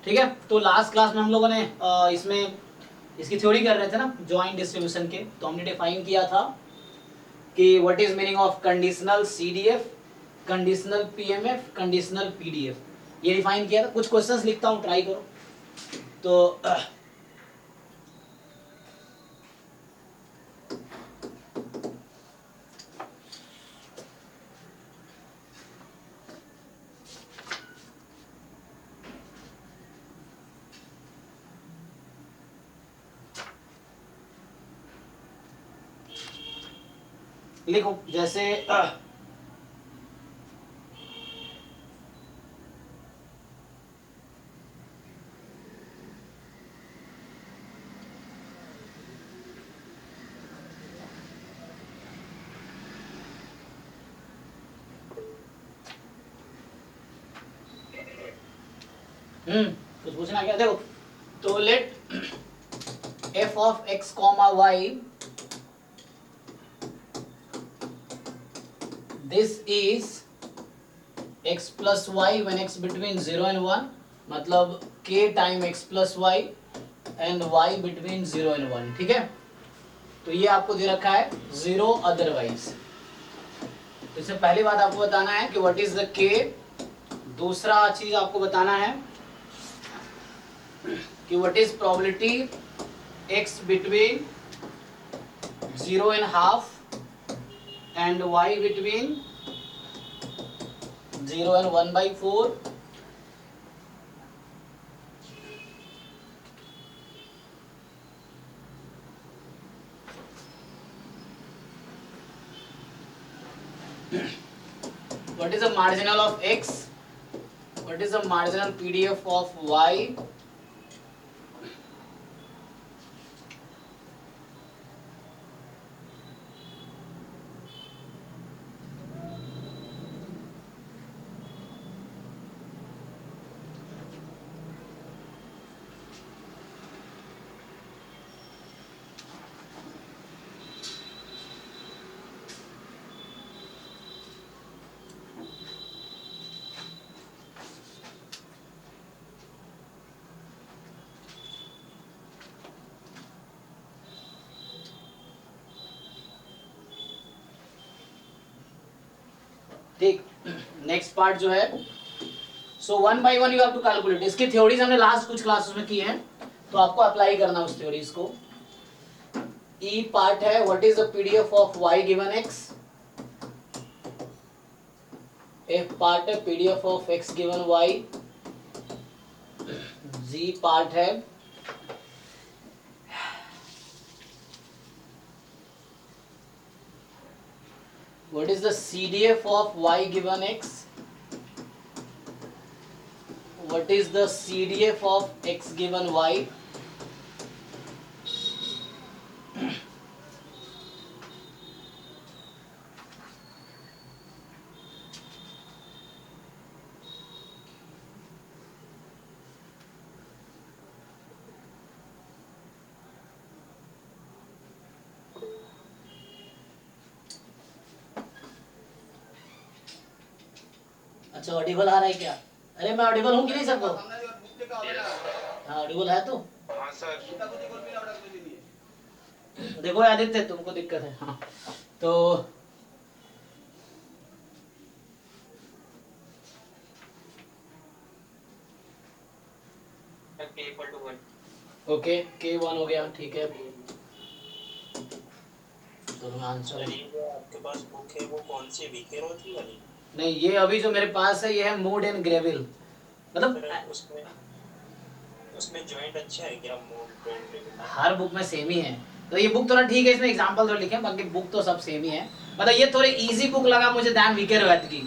ठीक है, तो लास्ट क्लास में हम लोगों ने इसमें इसकी थ्योरी कर रहे थे ना जॉइंट डिस्ट्रीब्यूशन के, तो हमने डिफाइन किया था कि what is meaning of conditional CDF, conditional PMF, conditional PDF, ये डिफाइन किया था। कुछ क्वेश्चंस लिखता हूँ, ट्राई करो। तो लिखो जैसे कुछ पूछना क्या? देखो, तो late f of x comma y, this is x plus y when x between 0 and 1, मतलब k time x plus y and y between 0 and 1, ठीक है। तो ये आपको दे रखा है 0 अदरवाइज। तो इससे पहली बात आपको बताना है कि व्हाट इज द k। दूसरा चीज आपको बताना है कि what is probability x between 0 and half and y between 0 and 1/4. What is the marginal of x? What is the marginal PDF of y? ठीक, नेक्स्ट पार्ट जो है, so 1 by 1 you have to calculate. इसकी theories हमने last कुछ classes में की हैं, तो आपको अप्लाई करना उस थ्योरीज को। ई पार्ट है what is the PDF of y given x। F part है PDF of x given y। G part है what is the CDF of y given x? What is the CDF of x given y? अच्छा, Audible आ रहा है क्या? अरे मैं Audible हूँ कि नहीं सबको? हाँ ऑडिबल है तो। हाँ सर। देखो आदित्य तुमको दिक्कत है। हाँ तो ओके k1 हो गया, ठीक है। तो आंसर आपके पास बुक है वो कौन सी वीकेर होती वाली? नहीं, ये अभी जो मेरे पास है ये है मूड एंड ग्रेविल, मतलब उसमें जॉइंट अच्छा है क्या? Mood and Greville her book में सेम ही है। तो ये बुक थोड़ा ठीक है, इसमें एग्जांपल थोड़ा लिखे, बाकी बुक तो सब सेम ही है। मतलब ये थोड़ी इजी बुक लगा मुझे दैन वीकेर वैथ की।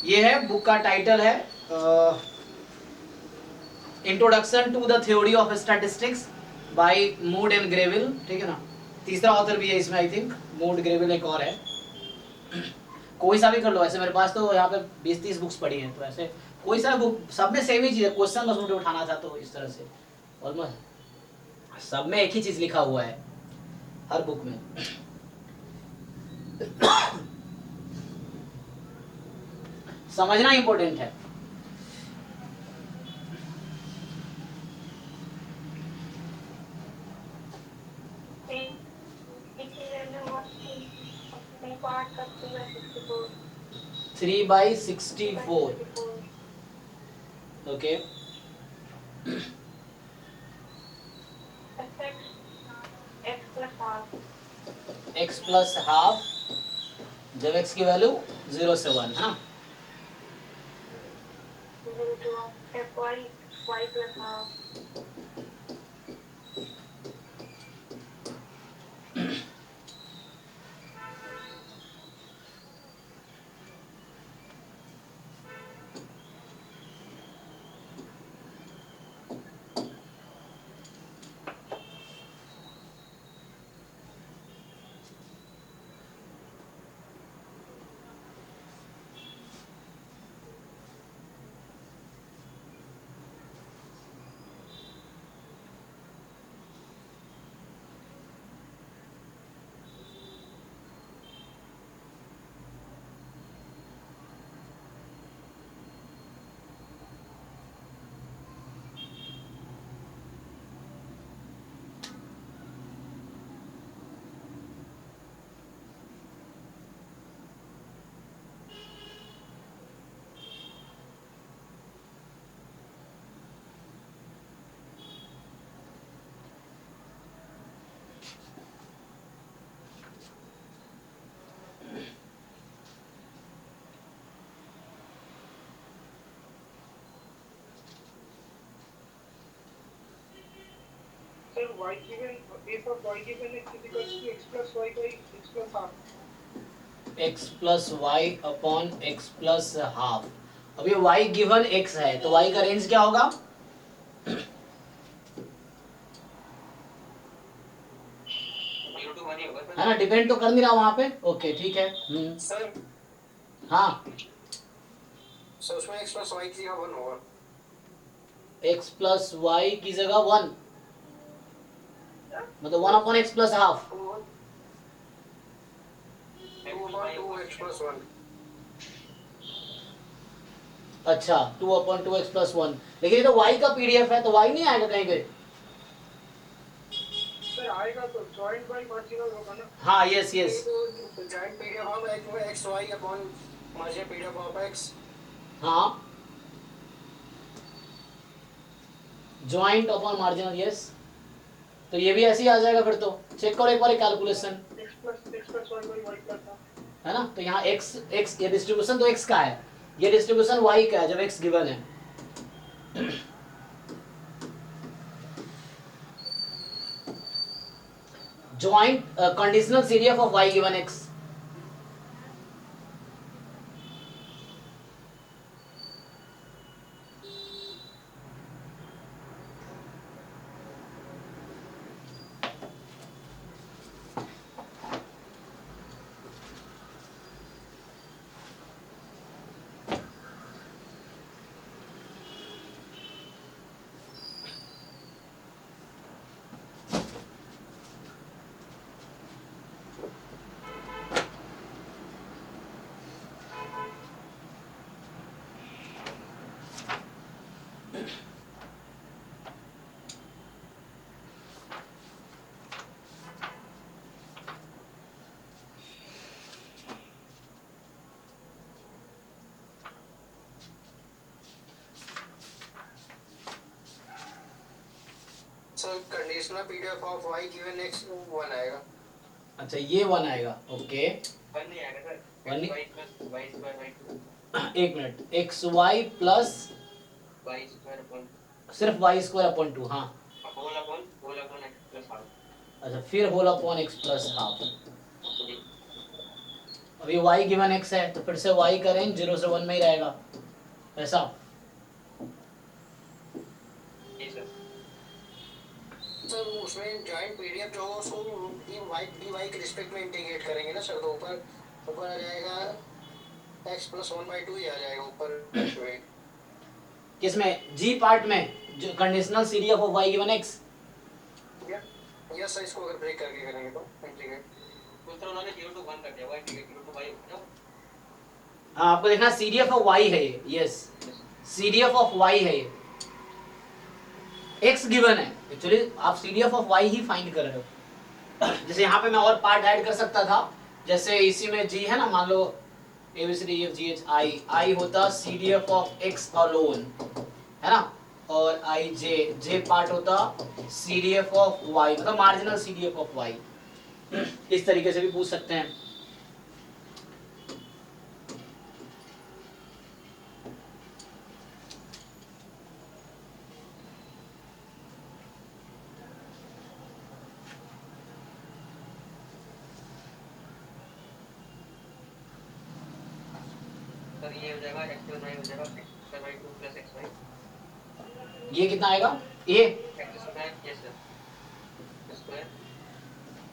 ये है बुक का टाइटल है introduction to the theory of statistics by Mood and Graybill, ठीक है ना। तीसरा ऑथर भी है इसमें, आई थिंक मूड ग्रेविल एक और है। कोई सा भी कर लो, ऐसे मेरे पास तो यहाँ पे 20-30 बुक्स पड़ी हैं, तो ऐसे कोई सा बुक, सब में सेम ही चीज़ है। क्वेश्चन बस मुझे उठाना था, तो इस तरह से ऑलमोस्ट सब में एक ही चीज़ लिखा हुआ है हर बुक में। समझना इंपॉर्टेंट है। 3/64. ओके x प्लस हाफ, जब x की वैल्यू 0 से 1 है ना। Sir, y given f of y given x is equal to x plus y by x plus half. x plus Y upon x plus half. अब ये y given x है तो y का range क्या होगा? है ना, डिपेंड तो कर नहीं रहा वहां पे। ओके ठीक है। सर हाँ सर उसमें x प्लस वाई की जगह 1 होगा। x प्लस वाई की जगह 1, मतलब 1 upon x plus half. 2/2x+1। अच्छा 2 अपॉन 2x प्लस 1, लेकिन ये तो y का पीडीएफ है तो y नहीं आएगा कहीं पे। सर आएगा तो जॉइंट बाय मार्जिनल होगा ना। हाँ yes yes, joint PDF of x में x y upon marginal PDF of x। हाँ जॉइंट अपॉन मार्जिनल, यस। तो ये भी ऐसे ही आ जाएगा फिर तो। चेक करो एक बार calculation, x plus y by y plus half. है ना। तो यहाँ x ये डिस्ट्रीब्यूशन तो x का है, ये डिस्ट्रीब्यूशन y का है जब x गिवन है। Joint conditional series of y given x। Sir conditional PDF of y given x 1 आएगा। अच्छा ये 1 आएगा, ओके। 1 नहीं आएगा सर, One नहीं? y plus y square by 2 एक minute, x y plus y square upon सिर्फ वाई स्क्वायर अपॉन 2, हाँ। whole upon x plus half। अच्छा फिर whole upon x plus half. अब ये y गिवन x है तो फिर से y का रेंज 0 से 1 में ही रहेगा, ऐसा। जी सर। सर उसमें जॉइंट पीडीएफ जो होगा उसको dy के रिस्पेक्ट में इंटीग्रेट करेंगे ना सर, तो ऊपर आ जाएगा x प्लस 1/2 ही आ जाएगा ऊपर। किसमें? जी पार्ट में, जो conditional series of y given x। Yes sir, इसको अगर ब्रेक करके करेंगे तो इंटीग्रेट। तो सर उन्होंने 0 to 1 कर दिया, y इंटीग्रेट 0 to y ना। हाँ आपको देखना सीरीज ऑफ y है ये, यस सीरीज ऑफ y है ये, x गिवन है। एक्चुअली आप series of y he find कर रहे हो। जैसे यहाँ पे मैं और पार्ट ऐड कर सकता था, जैसे इसी में g है ना, मान लो ABCDEFGH I होता CDF ऑफ X अलोन, है ना, और J पार्ट होता CDF ऑफ Y, मतलब मार्जिनल CDF ऑफ Y। इस तरीके से भी पूछ सकते हैं। सर ये हो जाएगा x प्लस y हो जाएगा x square by 2 plus xy। ये कितना आएगा? ये x square, yes sir, square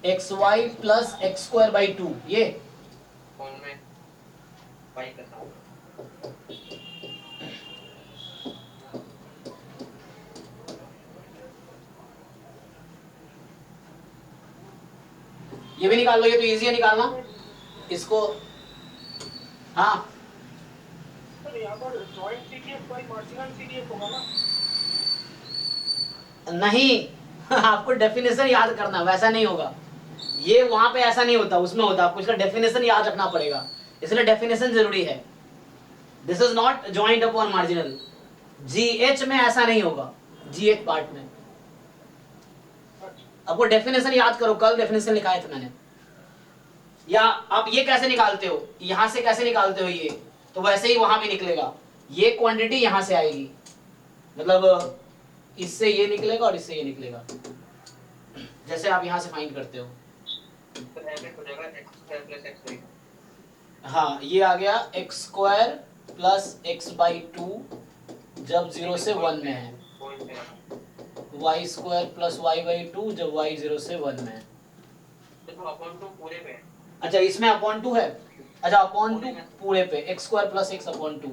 XY plus x square by 2, ये कौन में y का था। ये भी निकाल लो, ये तो इजी है निकालना इसको। हाँ सर यहाँ पर joint CDF by marginal CDF होगा ना? नहीं आपको डेफिनेशन याद करना, वैसा नहीं होगा ये, वहां पे ऐसा नहीं होता, उसमें होता। आपको इसका डेफिनेशन याद रखना पड़ेगा, इसलिए डेफिनेशन जरूरी है। This is not joint upon marginal. GH में ऐसा नहीं होगा, GH पार्ट में। आपको डेफिनेशन याद करो, कल डेफिनेशन लिखाए थे मैंने। या आप ये कैसे निकालते हो, यहां से कैसे निकालते हो ये, तो वैसे ही वहां भी निकलेगा। ये क्वांटिटी यहां से आएगी, मतलब इससे ये निकलेगा और इससे ये निकलेगा, जैसे आप यहां से फाइंड करते हो। तो एवरेज हो जाएगा x स्क्वायर प्लस xy। हाँ ये आ गया x square plus x by 2 जब 0 से 1 में है, पॉइंट पे y square plus y by 2 जब y 0 से 1 में है। देखो अपॉन 2 पूरे पे है। अच्छा इसमें अपॉन 2 है, अच्छा अपॉन 2 पूरे पे, x square plus x upon 2।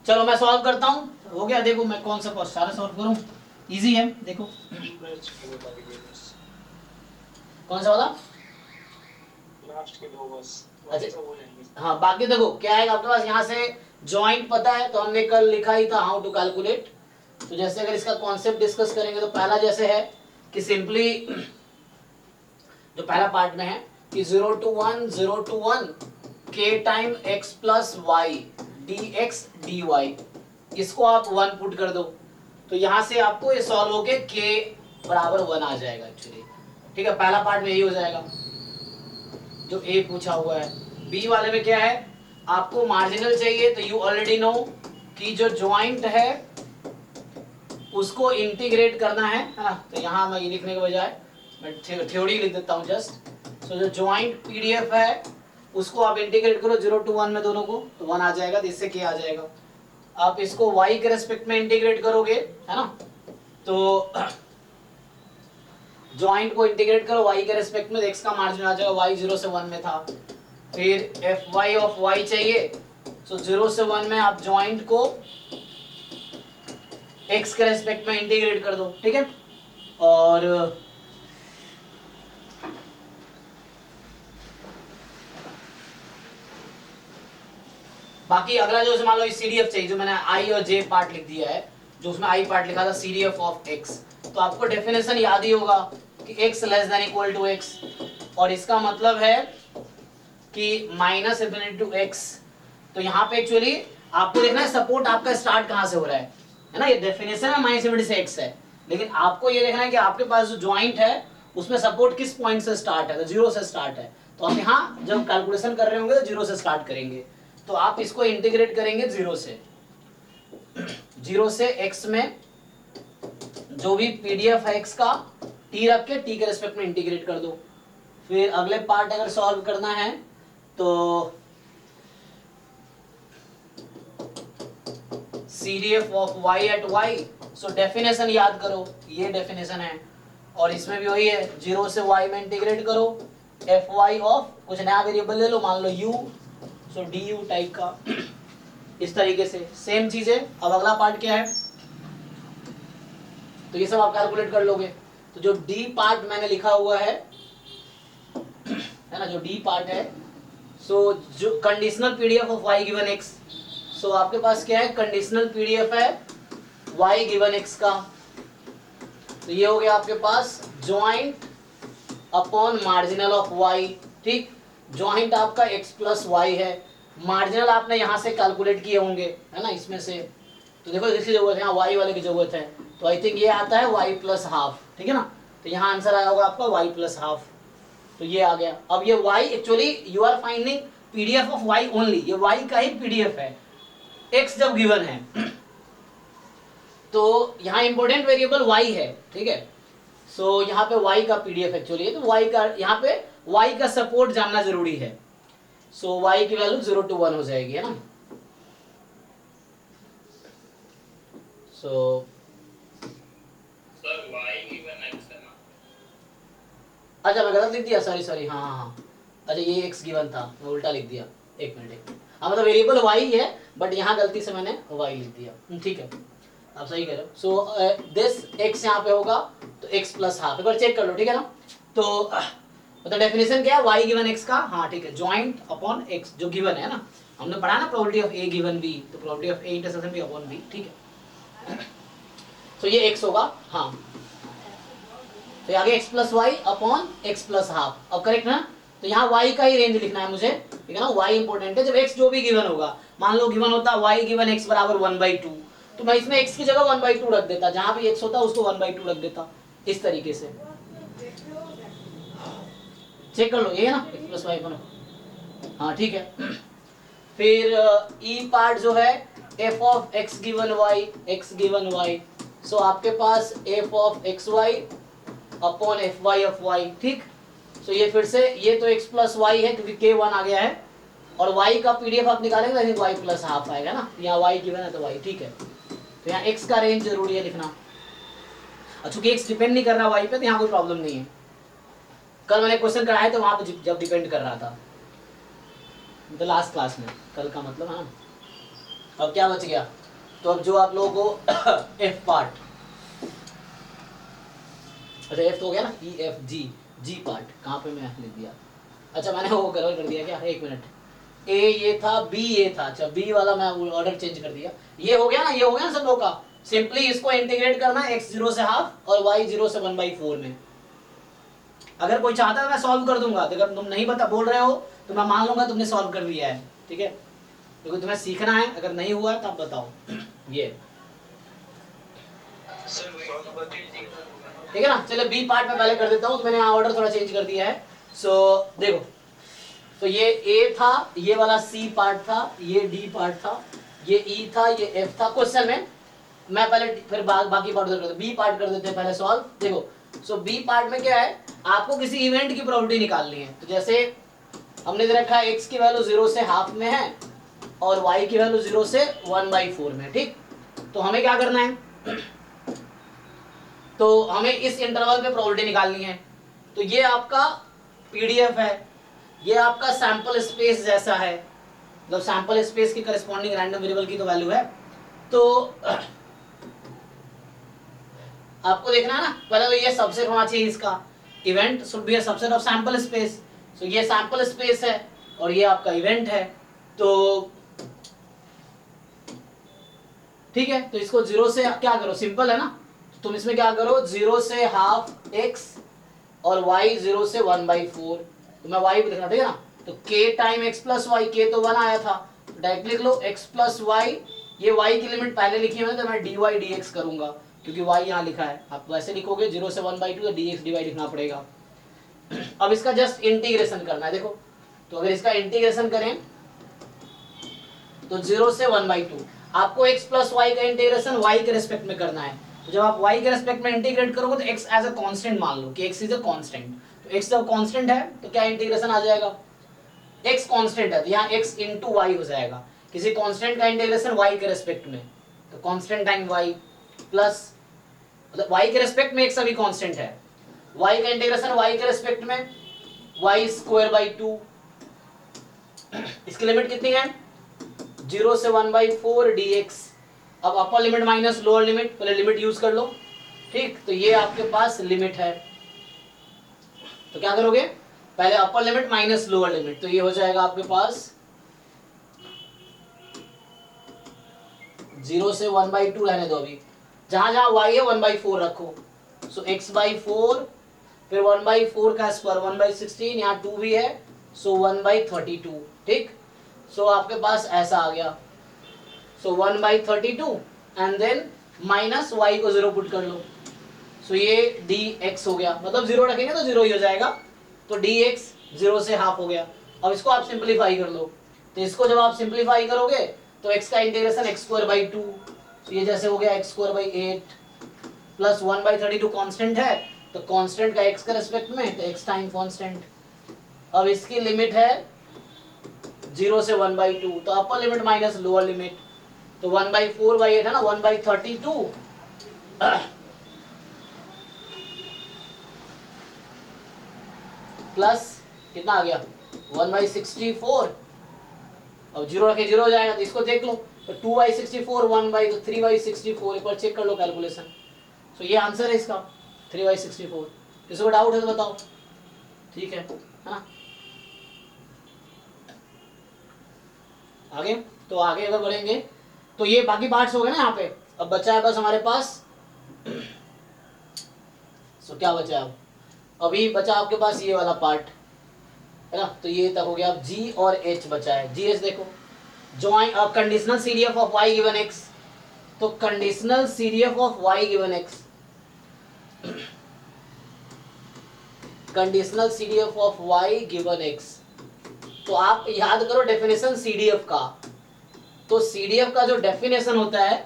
चलो मैं सॉल्व करता हूँ, हो गया। देखो मैं कौन सा क्वेश्चन सारा सॉल्व करूँ, इजी है। देखो कौन सा वाला, लास्ट के दो बस, अच्छा। बाकी सब हो जाएंगे। हाँ बाकी देखो क्या है आपके पास, यहाँ से जॉइंट पता है तो हमने कल लिखा ही था हाउ टू कैलकुलेट। तो जैसे अगर इसका कॉन्सेप्ट डिस्कस करेंगे तो पहला जैसे है कि सिंपली जो पहला पार्ट में है कि 0 to 1 k time x plus y dx dy, इसको आप 1 पुट कर दो तो यहाँ से आपको ये सॉल्व होके k बराबर 1 आ जाएगा एक्चुअली। ठीक है, पहला पार्ट में यही हो जाएगा जो A पूछा हुआ है। B वाले में क्या है, आपको मार्जिनल चाहिए तो यू ऑलरेडी नो कि जो ज्वाइंट है उसको इंटीग्रेट करना है ना। तो यहाँ मैं ये लिखने के बजाय मैं थ्योरी लिख देता हूँ जस्ट। सो जो ज्वाइंट PDF है उसको आप इंटीग्रेट करो 0 to 1 में दोनों को, तो 1 आ जाएगा, तो इससे क्या आ जाएगा। आप इसको y के रेस्पेक्ट में इंटीग्रेट करोगे, है ना, तो ज्वाइंट को इंटीग्रेट करो y के रेस्पेक्ट में, x का मार्जिन आ जाएगा, y 0 से 1 में था। फिर fy ऑफ y चाहिए, तो 0 से 1 में आप ज्वाइंट को x के रेस्पेक्ट में इंटीग्रेट कर दो। ठीक है, और बाकी अगला जो मान लो CDF चाहिए, जो मैंने I और J पार्ट लिख दिया है, जो उसमें I पार्ट लिखा था CDF ऑफ x, तो आपको डेफिनेशन याद ही होगा कि x less than equal to x, और इसका मतलब है कि माइनस इन्फिनिटी टू x। तो यहाँ पे एक्चुअली आपको देखना है सपोर्ट आपका स्टार्ट कहाँ से हो रहा है ना। ये डेफिनेशन में माइनस इन्फिनिटी से x है, लेकिन आपको ये देखना है कि आपके पास जो ज्वाइंट है उसमें सपोर्ट किस पॉइंट से स्टार्ट है, तो 0 से स्टार्ट है। तो हम यहाँ जब कैलकुलेशन कर रहे होंगे तो 0 से स्टार्ट करेंगे, तो आप इसको इंटीग्रेट करेंगे 0 से x में जो भी PDF है x का t रख के t के रेस्पेक्ट में इंटीग्रेट कर दो। फिर अगले पार्ट अगर सॉल्व करना है तो CDF of y at y, so definition याद करो, ये डेफिनेशन है, और इसमें भी वही है 0 से y में इंटीग्रेट करो, एफ वाई ऑफ कुछ नया वेरिएबल ले लो, मान लो U, so D U type का, इस तरीके से सेम चीज है। अब अगला पार्ट क्या है, तो ये सब आप कैलकुलेट कर लोगे। तो जो डी पार्ट मैंने लिखा हुआ है ना, जो डी पार्ट है, सो जो conditional PDF of Y given X, so आपके पास क्या है, कंडीशनल पीडीएफ है वाई गिवन एक्स का। तो ये हो गया आपके पास joint upon marginal of Y, ठीक। ज्वाइंट आपका एक्स प्लस वाई है, मार्जिनल आपने यहाँ से कैलकुलेट किए होंगे, है ना, इसमें से। तो देखो किसकी जरूरत है, यहाँ वाई वाले की जरूरत है, तो आई थिंक ये आता है वाई प्लस हाफ, ठीक है ना। तो यहाँ आंसर आया होगा आपका वाई प्लस हाफ, तो ये आ गया। अब ये y actually you are finding PDF of y only, ये y का ही पीडीएफ है x जब गिवन है तो यहाँ इंपॉर्टेंट वेरिएबल y है, ठीक है। सो यहाँ पे y का पीडीएफ एक्चुअली है, तो y का यहाँ पे y का सपोर्ट जानना जरूरी है। सो y की वैल्यू 0 to 1 हो जाएगी, है ना। So sir y given x है ना, अच्छा मैं गलत लिख दिया, सॉरी सॉरी, हाँ हाँ हाँ, अच्छा ये x गिवन था, मैं उल्टा लिख दिया, एक मिनट। हाँ मतलब वेरिएबल y है, बट यहाँ गलती से मैंने y लिख दिया, ठीक है, आप सही कह रहे हो। सो दिस x यहाँ पे होगा, तो x प्लस हाफ, एक बार चेक कर लो, ठीक है ना। तो मतलब डेफिनेशन क्या है, y गिवन x का, हाँ ठीक है, ज्वाइंट अपॉन x जो गिवन है ना, हमने पढ़ा ना probability of a given b, तो probability of a intersection b upon b, ठीक है। तो ये x होगा, हाँ, तो आगे x plus Y upon x plus half, अब करेक्ट ना। तो यहाँ y का ही रेंज लिखना है मुझे, ठीक है ना, y इंपॉर्टेंट है। जब x जो भी गिवन होगा, मान लो गिवन होता y गिवन x बराबर 1/2, तो मैं इसमें x की जगह 1/2 रख देता, जहां भी x होता उसको 1/2 रख देता, इस तरीके से। चेक कर लो, ये है ना x प्लस वाई अपॉन, हाँ ठीक है। फिर e पार्ट जो है f of x given y, so आपके पास f of xy upon f Y of Y, ठीक। सो ये फिर से, ये तो x प्लस वाई है क्योंकि k1 आ गया है, और y का पीडीएफ आप निकालेंगे तो y प्लस हाफ आएगा ना, यहाँ y गिवन है तो y, ठीक है। तो यहाँ x का रेंज जरूरी है लिखना, और चूंकि x डिपेंड नहीं कर रहा y पे, तो यहाँ कोई प्रॉब्लम नहीं है। कल मैंने क्वेश्चन कराया तो वहां पे जब डिपेंड कर रहा था, मतलब लास्ट क्लास में, कल का मतलब है ना। अब क्या बच गया, तो अब जो आप लोगों को f पार्ट, अच्छा एफ तो हो गया ना, ई एफ जी, जी पार्ट कहाँ पे मैं लिख दिया, अच्छा मैंने वो गड़बड़ कर दिया क्या, एक मिनट, ए ये था, बी ये था, अच्छा बी वाला मैं ऑर्डर चेंज कर दिया, ये हो गया ना, ये हो गया ना सब लोग का। सिंपली इसको इंटीग्रेट करना है x 0 से हाफ और y 0 से 1/4 में। अगर कोई चाहता है मैं सॉल्व कर दूंगा, तो अगर तुम नहीं बता बोल रहे हो तो मैं मान लूंगा तुमने सॉल्व कर लिया है, ठीक है, क्योंकि तुम्हें सीखना है। अगर नहीं हुआ तो आप बताओ ये, ठीक है ना। चलो बी पार्ट में पहले कर देता हूँ, तो मैंने यहाँ ऑर्डर थोड़ा चेंज कर दिया है। सो देखो, तो ये ए था, ये वाला सी पार्ट था, ये डी पार्ट था, ये ई था, ये एफ था। क्वेश्चन में मैं पहले फिर बाकी पार्ट कर देता, बी पार्ट कर देते हैं पहले सॉल्व। देखो सो बी पार्ट में क्या है, आपको किसी इवेंट की प्रोबेबिलिटी निकालनी है। तो जैसे हमने दे रखा है एक्स की वैल्यू 0 से हाफ में है और y की वैल्यू 0 से 1/4 में, ठीक। तो हमें क्या करना है, तो हमें इस इंटरवल पे प्रोबेबिलिटी निकालनी है। तो ये आपका पीडीएफ है, ये आपका सैंपल स्पेस जैसा है, मतलब सैंपल स्पेस की करस्पॉन्डिंग रैंडम वेरिएबल की तो वैल्यू है। तो आपको देखना है ना, पहले तो ये सबसेट होना चाहिए, इसका event should be a subset of sample space. तो ये सैंपल स्पेस है और ये आपका इवेंट है, तो ठीक है। तो इसको 0 से क्या करो, सिंपल है ना, तुम इसमें क्या करो, 0 से हाफ x और y 0 से 1/4, तो मैं y भी लिखना, ठीक है ना। तो k time x plus y, k तो 1 आया था, डायरेक्ट लिख लो x प्लस वाई, ये y की लिमिट पहले लिखी है मैंने, तो मैं dy dx करूंगा क्योंकि y यहाँ लिखा है। आप वैसे लिखोगे 0 से 1/2 तो dx dy लिखना पड़ेगा। अब इसका जस्ट इंटीग्रेशन करना है। देखो तो अगर इसका इंटीग्रेशन करें तो 0 से 1/2, आपको x प्लस वाई का इंटीग्रेशन y के रेस्पेक्ट में करना है। तो जब आप y के रेस्पेक्ट में इंटीग्रेट करोगे तो x एज अ कांस्टेंट मान लो कि x इज अ कांस्टेंट। तो x जब कांस्टेंट है तो क्या इंटीग्रेशन आ जाएगा, x कांस्टेंट है तो यहाँ x इंटू वाई हो जाएगा। किसी कांस्टेंट का इंटीग्रेशन y के रेस्पेक्ट में, तो कांस्टेंट टाइम y प्लस, मतलब y के रेस्पेक्ट में x अभी कांस्टेंट है, y का इंटीग्रेशन y के रेस्पेक्ट में वाई स्क्वायर बाई 2, इसकी लिमिट कितनी है 0 से 1/4 dx। अब upper limit minus lower limit, पहले लिमिट यूज कर लो, ठीक। तो ये आपके पास लिमिट है, तो क्या करोगे पहले upper limit minus lower limit, तो ये हो जाएगा आपके पास 0 से 1/2 रहने दो, अभी जहां जहां y है 1/4 रखो, सो x/4 फिर 1/4 का स्क्वायर 1/16, यहाँ 2 भी है सो 1/32, ठीक। सो आपके पास ऐसा आ गया, सो 1/32 एंड देन माइनस y को 0 पुट कर लो, सो ये dx हो गया, मतलब 0 रखेंगे तो 0 ही हो जाएगा, तो dx 0 से हाफ हो गया। अब इसको आप सिंप्लीफाई कर लो, तो इसको जब आप सिंप्लीफाई करोगे तो x का इंटीग्रेशन x²/2, तो ये जैसे हो गया x²/8 प्लस 1/32 कांस्टेंट है, तो कांस्टेंट का x के रेस्पेक्ट में, तो x टाइम कांस्टेंट। अब इसकी लिमिट है 0 से 1/2, तो upper limit minus lower limit, तो 1/4/8 है ना, 1/32 प्लस कितना आ गया 1/64, अब 0 रखे 0 हो जाएगा, तो इसको देख लो, तो 2/64 3/64, एक बार चेक कर लो कैलकुलेशन, तो ये आंसर है इसका 3/64। किसी को डाउट है तो बताओ, ठीक है ना। आगे तो आगे अगर बढ़ेंगे तो ये बाकी पार्ट्स हो गए ना यहाँ पे, अब बचा है बस हमारे पास सो क्या बचा है, अभी बचा आपके पास ये वाला पार्ट है ना, तो ये तक हो गया, अब g और h बचा है। g h देखो, join conditional CDF of y given x, तो conditional CDF of y given x, conditional CDF of y given x, तो आप याद करो डेफिनेशन CDF का, तो CDF का जो डेफिनेशन होता है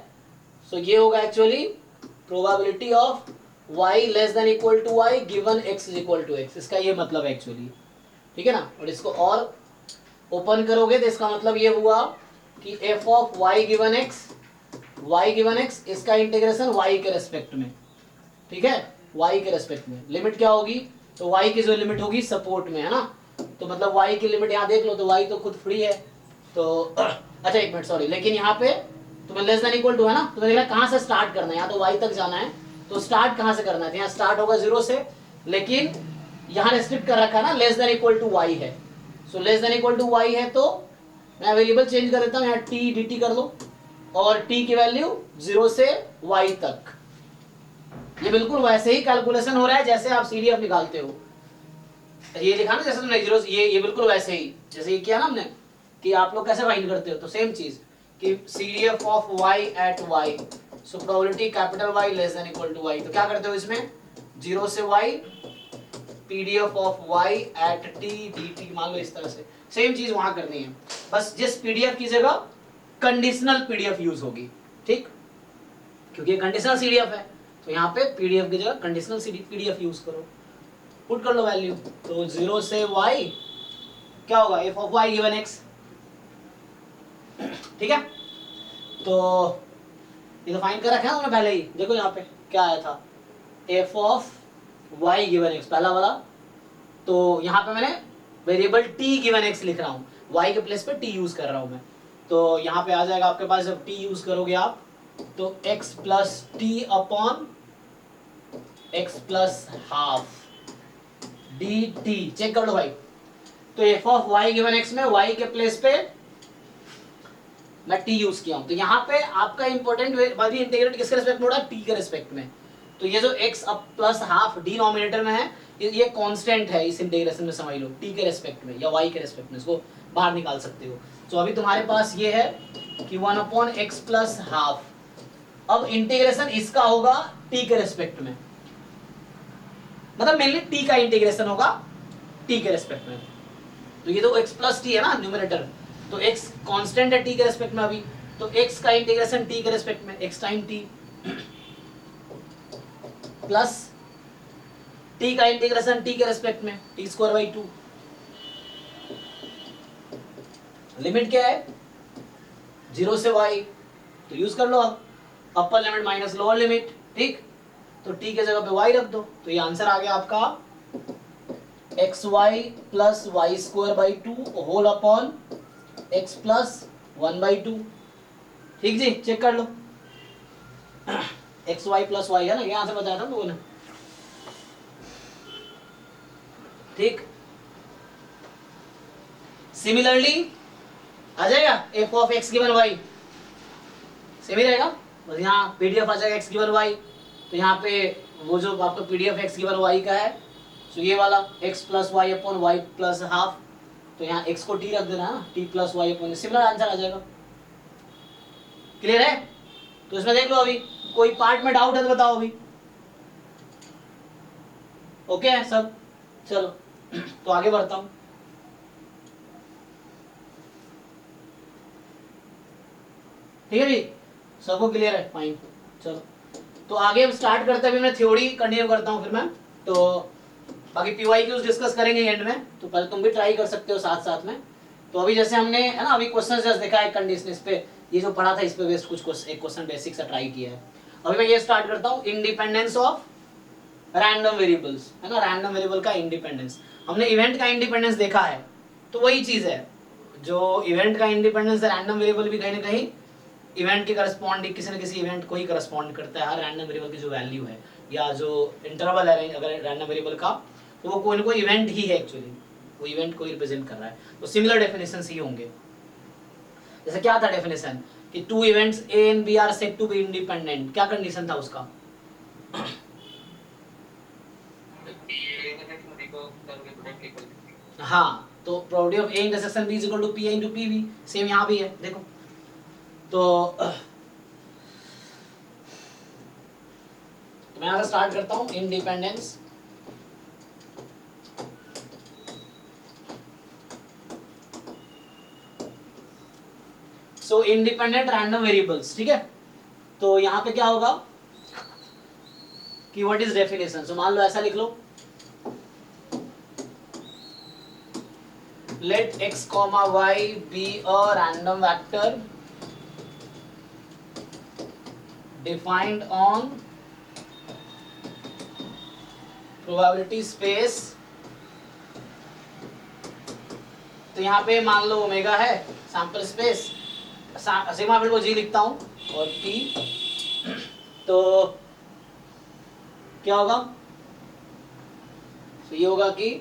सो ये होगा actually probability of y less than equal to y given x is equal to x, इसका ये मतलब है एक्चुअली, ठीक है ना। और इसको और ओपन करोगे तो इसका मतलब ये हुआ कि f of y given x, इसका इंटीग्रेशन y के रेस्पेक्ट में, ठीक है, y के रेस्पेक्ट में। लिमिट क्या होगी, तो y की जो लिमिट होगी सपोर्ट में, है ना, तो मतलब y की लिमिट यहाँ देख लो, तो y तो खुद फ्री है, तो अच्छा एक मिनट सॉरी, लेकिन यहाँ पे तुम्हें लेस देन इक्वल टू है ना, तुम्हें देखना कहाँ से स्टार्ट करना है, यहाँ तो y तक जाना है, तो स्टार्ट कहाँ से करना है, यहाँ स्टार्ट होगा 0 से, लेकिन यहाँ रेस्ट्रिक्ट कर रखा है ना less than equal to y है, so less than equal to y है, तो मैं वेरिएबल चेंज कर देता हूँ, यहाँ t dt कर लो, और t की वैल्यू 0 से y तक। ये बिल्कुल वैसे ही कैलकुलेशन हो रहा है जैसे आप CDF निकालते हो, ये लिखा ना जैसे तुमने 0, ये बिल्कुल वैसे ही जैसे ये किया ना हमने कि आप लोग कैसे फाइंड करते हो, तो सेम चीज कि CDF of y at y, so probability capital Y less than equal to y, तो क्या करते हो इसमें 0 से y PDF of y at t dt, मान लो इस तरह से, सेम चीज वहां करनी है, बस जिस PDF की जगह कंडीशनल PDF यूज होगी, ठीक, क्योंकि ये कंडीशनल CDF है, तो यहाँ पे PDF की जगह कंडीशनल PDF यूज करो, पुट कर लो वैल्यू, तो 0 से y क्या होगा f of y given x, ठीक है। तो ये तो फाइंड कर रखा है हमने पहले ही, देखो यहाँ पे क्या आया था f of y given x पहला वाला, तो यहाँ पे मैंने वेरिएबल t गिवन x लिख रहा हूँ, y के प्लेस पे t यूज कर रहा हूँ मैं, तो यहाँ पे आ जाएगा आपके पास, जब t यूज करोगे आप तो x plus t upon x plus half dt, check कर लो भाई, तो f of y given x में y के प्लेस पे मैं t यूज किया हूं, तो यहाँ पे आपका इंपॉर्टेंट बात, इंटीग्रेट किसके रेस्पेक्ट में हो रहा है, t के रेस्पेक्ट में, तो ये जो x अब प्लस हाफ डिनोमिनेटर में है, ये कांस्टेंट है इस इंटीग्रेशन में, समझ लो t के रेस्पेक्ट में या y के रेस्पेक्ट में, इसको बाहर निकाल सकते हो। तो अभी तुम्हारे पास ये है कि 1/x प्लस हाफ, अब इंटीग्रेशन इसका होगा t के रेस्पेक्ट में, मतलब मेनली t का इंटीग्रेशन होगा t के रेस्पेक्ट में, तो ये तो x प्लस t है ना न्यूमरेटर, तो x कांस्टेंट है t के रेस्पेक्ट में अभी, तो x का इंटीग्रेशन t के रेस्पेक्ट में x time t plus t का इंटीग्रेशन t के रेस्पेक्ट में t²/2, लिमिट क्या है 0 से y, तो यूज कर लो अब upper limit minus lower limit, ठीक, तो t के जगह पे y रख दो, तो ये आंसर आ गया आपका x y plus y square by 2 whole upon x plus 1 by 2। ठीक जी, चेक कर लो। एक्स वाई प्लस वाई है ना, यहां से बताया था लोगों ने। ठीक, सिमिलरली आ जाएगा F of X given Y, same ही रहेगा, बस यहाँ पीडीएफ आ जाएगा एक्स गिवन वाई। तो यहाँ पे वो जो आपका पीडीएफ एक्स गिवन वाई का है, तो ये वाला X plus Y upon Y plus half, तो यहाँ एक्स को टी रख देना है, T plus Y upon, similar answer आ जाएगा। क्लियर है? तो इसमें देख लो, अभी कोई पार्ट में डाउट है तो बताओ अभी। ओके है सब, चलो तो आगे बढ़ता हूं। ठीक है जी, सबको क्लियर है? फाइन, चलो तो आगे हम स्टार्ट करते हैं। अभी मैं थ्योरी कंटिन्यू करता हूँ फिर मैं, तो बाकी पीवाईक्यूज डिस्कस करेंगे एंड में, तो पहले तुम भी ट्राई कर सकते हो साथ साथ में। तो अभी जैसे हमने है ना, अभी क्वेश्चन जस्ट देखा है कंडीशन, इस पे ये जो पढ़ा था इस पे बेस्ड कुछ एक क्वेश्चन बेसिक सा ट्राई किया है। अभी मैं ये स्टार्ट करता हूँ, इंडिपेंडेंस ऑफ रैंडम वेरिएबल्स, है ना, रैंडम वेरिएबल का इंडिपेंडेंस। हमने इवेंट का इंडिपेंडेंस देखा है, तो वही चीज है, जो इवेंट का इंडिपेंडेंस है, रैंडम वेरिएबल भी कहीं ना कहीं इवेंट के करस्पॉन्डिंग किसी न किसी इवेंट को ही करस्पॉन्ड करता है। हर रैंडम वेरिएबल की जो वैल्यू है या जो इंटरवल है अगर रैंडम वेरिएबल का, तो वो कोई ना कोई इवेंट ही है, एक्चुअली वो इवेंट को ही रिप्रेजेंट कर रहा है। तो सिमिलर डेफिनेशन ही होंगे। जैसे क्या था डेफिनेशन कि two events A and B are said to be independent, क्या कंडीशन था उसका? हाँ, तो probability of A intersection B is equal to P A into P B, same यहाँ भी है देखो। तो मैं यहाँ से स्टार्ट करता हूँ, इंडिपेंडेंस सो इंडिपेंडेंट रैंडम वेरिएबल्स। ठीक है, तो यहाँ पे क्या होगा कि व्हाट इज डेफिनेशन। सो मान लो ऐसा लिख लो, let x comma y be a random vector defined on probability space। तो यहाँ पे मान लो ओमेगा है सैंपल स्पेस, सिग्मा फिर को जी लिखता हूँ और t, तो क्या होगा? तो ये होगा कि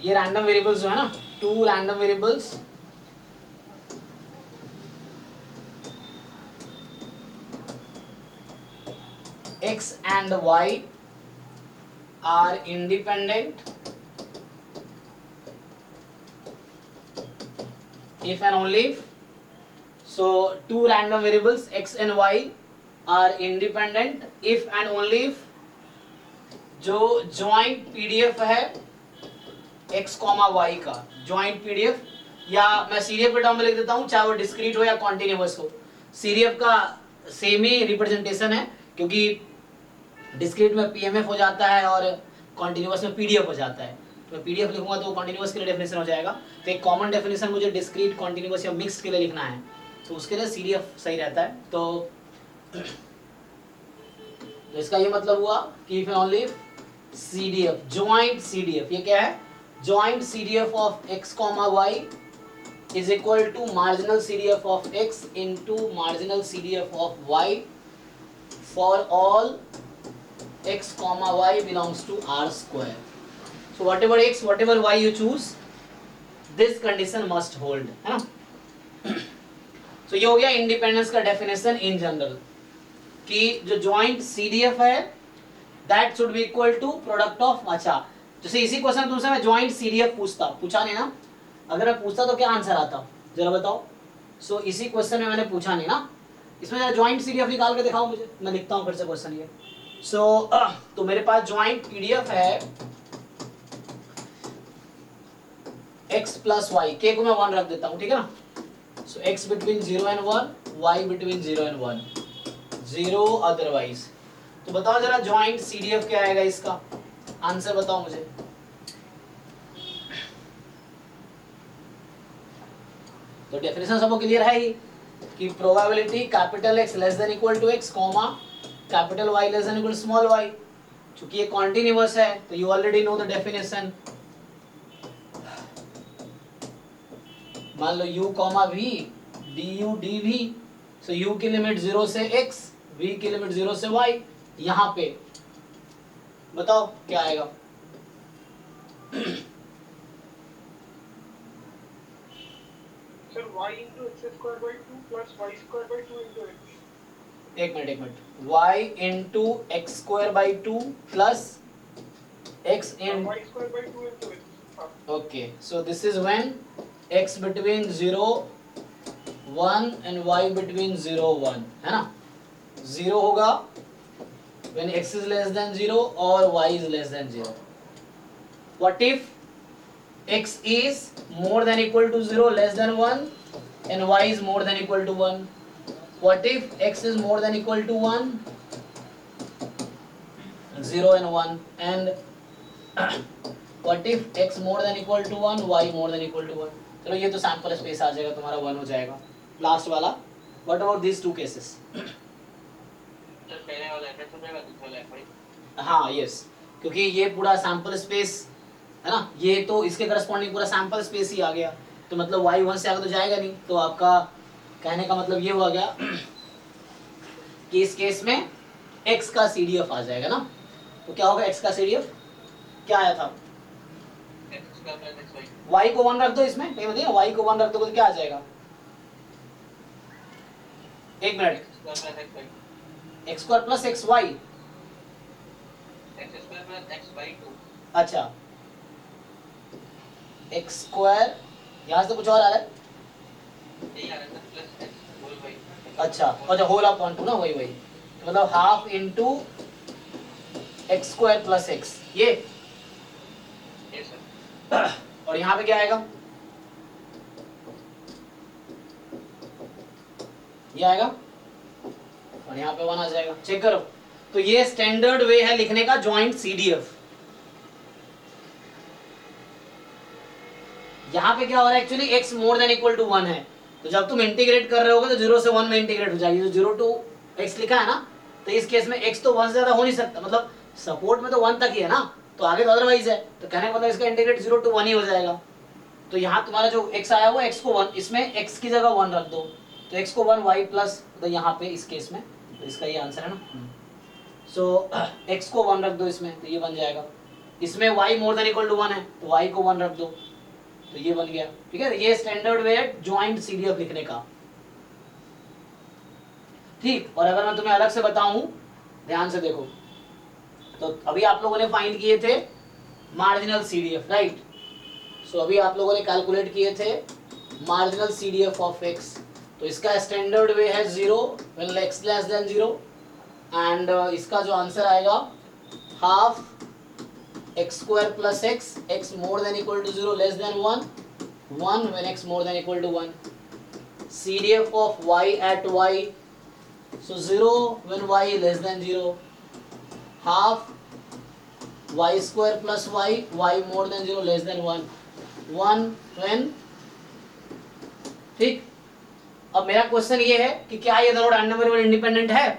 ये रैंडम वेरिएबल्स जो है ना, two random variables x and y are independent if and only if, so two random variables x and y are independent if and only if जो joint PDF है x, y का joint PDF, या मैं सीरीएफ के term में लिख देता हूँ, चाहे वो डिस्क्रीट हो या कॉन्टिन्यूअस हो। सीरीएफ का सेम ही रिप्रेजेंटेशन है, क्योंकि डिस्क्रीट में पीएमएफ हो जाता है और कॉन्टिन्यूअस में पीडीएफ हो जाता है। तो मैं पीडीएफ लिखूंगा तो कॉन्टिन्यूअस के लिए डेफिनेशन हो जाएगा। तो एक कॉमन डेफिनेशन मुझे डिस्क्रीट, कॉन्टिन्यूअस या मिक्स के लिए लिखना है, तो उसके लिए सीरीएफ सही रहता है। तो इसका ये मतलब हुआ कि if and only CDF, joint CDF, ये क्या है? joint CDF of x comma y is equal to marginal CDF of x into marginal CDF of y for all x comma y belongs to R square. So whatever x, whatever y you choose, this condition must hold, है ना? So ये हो गया independence का definition in general, कि जो joint CDF है that should be equal to product of, अच्छा जैसे इसी क्वेश्चन तुमसे मैं ज्वाइंट सीडीएफ पूछा नहीं ना, अगर मैं पूछता तो क्या आंसर आता जरा बताओ। सो इसी क्वेश्चन में मैंने पूछा नहीं ना, इसमें जरा ज्वाइंट सीडीएफ निकाल के दिखाओ मुझे, मैं लिखता हूँ फिर से क्वेश्चन ये। सो तो मेरे पास ज्वाइंट पीडीएफ है x प्लस वाई, के को मैं 1 रख देता हूँ, ठीक है ना। So x between 0 and 1, y between 0 and 1, 0 otherwise. तो बताओ जरा ज्वाइंट सीडीएफ क्या आएगा, इसका आंसर बताओ मुझे। तो डेफिनेशन सबको क्लियर है ही कि probability capital X less than equal to X comma capital Y less than equal to small y। चूंकि ये कॉन्टिन्यूअस है तो you already know the definition. मान लो u comma v du dv, so u की लिमिट 0 से x, v की limit 0 से y। यहाँ पे बताओ क्या आएगा? Sir, y into x square by 2 plus y square by 2 into x. एक minute, y into x square by 2 plus x in, Y square by 2 into x. Okay, so this is when x between 0 1 and y between 0 1, है ना? 0 होगा when x is less than 0 or y is less than 0. What if x is more than equal to 0, less than 1 and y is more than equal to 1? What if x is more than equal to 1, 0 and 1, and what if x more than equal to 1, y more than equal to 1? चलो ये तो sample space आ जाएगा तुम्हारा, 1 हो जाएगा last वाला। What about these two cases? Sir पहले वाला एफ हो जाएगा, दूसरा वाला एफ। हाँ यस, क्योंकि ये पूरा सैंपल स्पेस है ना, ये तो इसके करस्पॉन्डिंग पूरा सैंपल स्पेस ही आ गया, तो मतलब y 1 से आगे तो जाएगा नहीं, तो आपका कहने का मतलब ये हुआ गया कि इस केस में x का CDF आ जाएगा ना। तो क्या होगा x का CDF? क्या आया था? X square plus x y. y को 1 रख दो इसमें, कहीं बताइए y को 1 रख दो तो क्या आ जाएगा? एक minute, x square plus x y. x square plus x y, x square plus x y 2। अच्छा x स्क्वायर, यहाँ से तो कुछ और आ रहा है, यही आ रहा है प्लस एक्स होल वाई। अच्छा अच्छा होल अपॉन 2 ना, वही वही, तो मतलब half into x square plus x, ये सर। और यहाँ पे क्या आएगा? ये आएगा और यहाँ पे 1 आ जाएगा। चेक करो, तो ये स्टैंडर्ड वे है लिखने का जॉइंट CDF। यहाँ पे क्या हो रहा है actually, x more than equal to 1 है, तो जब तुम इंटीग्रेट कर रहे होगे तो 0 से 1 में इंटीग्रेट हो जाएगी, तो 0 टू x लिखा है ना, तो इस केस में x तो 1 से ज्यादा हो नहीं सकता, मतलब सपोर्ट में तो 1 तक ही है ना, तो आगे तो अदरवाइज है, तो कहने का मतलब इसका इंटीग्रेट 0 टू 1 ही हो जाएगा। तो यहाँ तुम्हारा जो x आया हुआ x को 1, इसमें x की जगह 1 रख दो, तो x को 1 y प्लस, तो यहाँ पे इस केस में तो इसका ये आंसर है ना। सो x को 1 रख दो इसमें, तो ये बन जाएगा। इसमें y more than equal to 1 है, तो y को 1 रख दो, तो ये बन गया। ठीक है, ये स्टैंडर्ड वे है जॉइंट CDF लिखने का। ठीक, और अगर मैं तुम्हें अलग से बताऊं, ध्यान से देखो, तो अभी आप लोगों ने फाइंड किए थे मार्जिनल CDF, राइट? सो अभी आप लोगों ने कैलकुलेट किए थे मार्जिनल CDF ऑफ x, तो इसका स्टैंडर्ड वे है 0 when x less than 0, and इसका जो आंसर आएगा half x square plus x more than equal to 0 less than 1 when x more than equal to 1, CDF of y at y, so 0 when y less than 0, half y square plus y more than 0 less than 1 when, ठीक। अब मेरा question ये है कि क्या ये दोनों random variable independent है?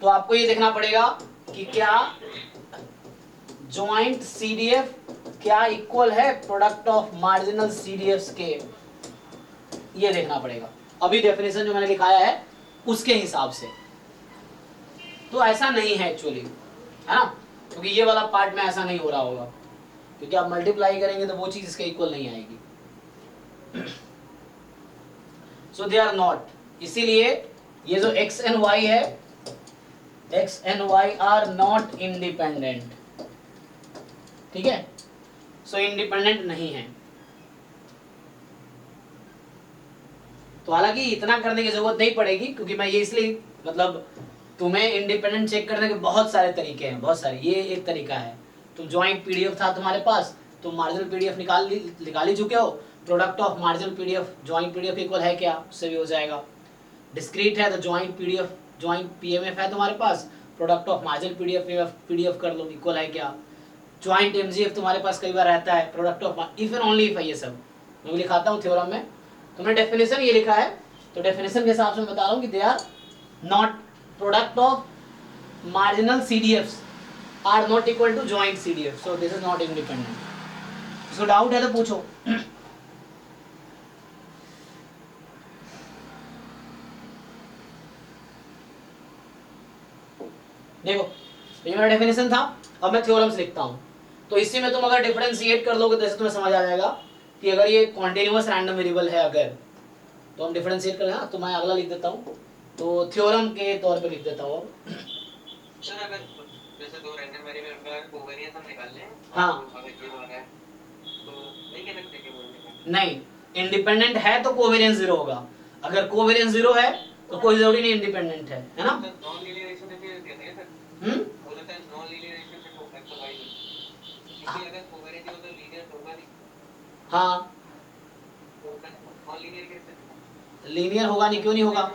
तो आपको ये देखना पड़ेगा कि क्या जॉइंट CDF क्या इक्वल है प्रोडक्ट ऑफ मार्जिनल CDFs के, ये देखना पड़ेगा। अभी डेफिनेशन जो मैंने लिखाया है उसके हिसाब से तो ऐसा नहीं है एक्चुअली, है ना, क्योंकि ये वाला पार्ट में ऐसा नहीं हो रहा होगा, क्योंकि आप मल्टीप्लाई करेंगे तो वो चीज इसके इक्वल नहीं आएगी। सो दे आर नॉट, इसीलिए ये जो x एंड y है, x and y are not independent, ठीक है, सो इंडिपेंडेंट नहीं है। तो हालांकि इतना करने की जरूरत नहीं पड़ेगी, क्योंकि मैं ये इसलिए मतलब तुम्हें इंडिपेंडेंट चेक करने के बहुत सारे तरीके हैं, बहुत सारे, ये एक तरीका है। तो जॉइंट पीडीएफ था तुम्हारे पास, तो मार्जिनल पीडीएफ निकाल ही चुके हो, product of marginal PDF joint PDF equal है क्या, उससे भी हो जाएगा। डिस्क्रीट है तो जॉइंट पीडीएफ जॉइंट पीएमएफ है तुम्हारे पास, प्रोडक्ट ऑफ मार्जिनल पीडीएफ कर लो, इक्वल है क्या। जॉइंट एमजीएफ तुम्हारे पास कई बार रहता है, product of if and only if है, ये सब मैं लिखाता हूँ थ्योरम में। तुमने डेफिनेशन ये लिखा है तो डेफिनेशन के हिसाब से मैं बता रहा हूँ कि they are not product of marginal CDFs are not equal to joint CDF, so this is not independent. So doubt है तो पूछो। देखो ये मेरा डेफिनेशन था, अब मैं थ्योरम्स लिखता हूँ। तो इसी में तुम अगर डिफरेंशिएट कर लोगे तो ऐसे तुम्हें समझ आ जाएगा कि अगर ये कॉन्टिन्यूअस रैंडम वेरिएबल है अगर, तो हम डिफरेंशिएट कर लेना। तो मैं अगला लिख देता हूँ, तो थ्योरम के तौर पे लिख देता हूँ अब। सर अगर जैसे दो रैंडम वेरिएबल का कोवेरिएंस हम निकाल लें, हाँ। अगर 0 आ गया तो नहीं कह सकते कि वो independent नहीं, इंडिपेंडेंट है तो कोवेरिएंस 0 होगा, अगर कोवेरिएंस 0 है तो कोई जरूरी नहीं इंडिपेंडेंट है ना। नॉन लीनियर रिलेशनशिप कहते हैं सर, हो सकता है नॉन लीनियर रिलेशनशिप हो x और y में, क्योंकि अगर कोवेरिएंस हो तो लीनियर होगा नहीं, हाँ नॉन लीनियर कैसे लीनियर होगा नहीं, क्यों नहीं होगा,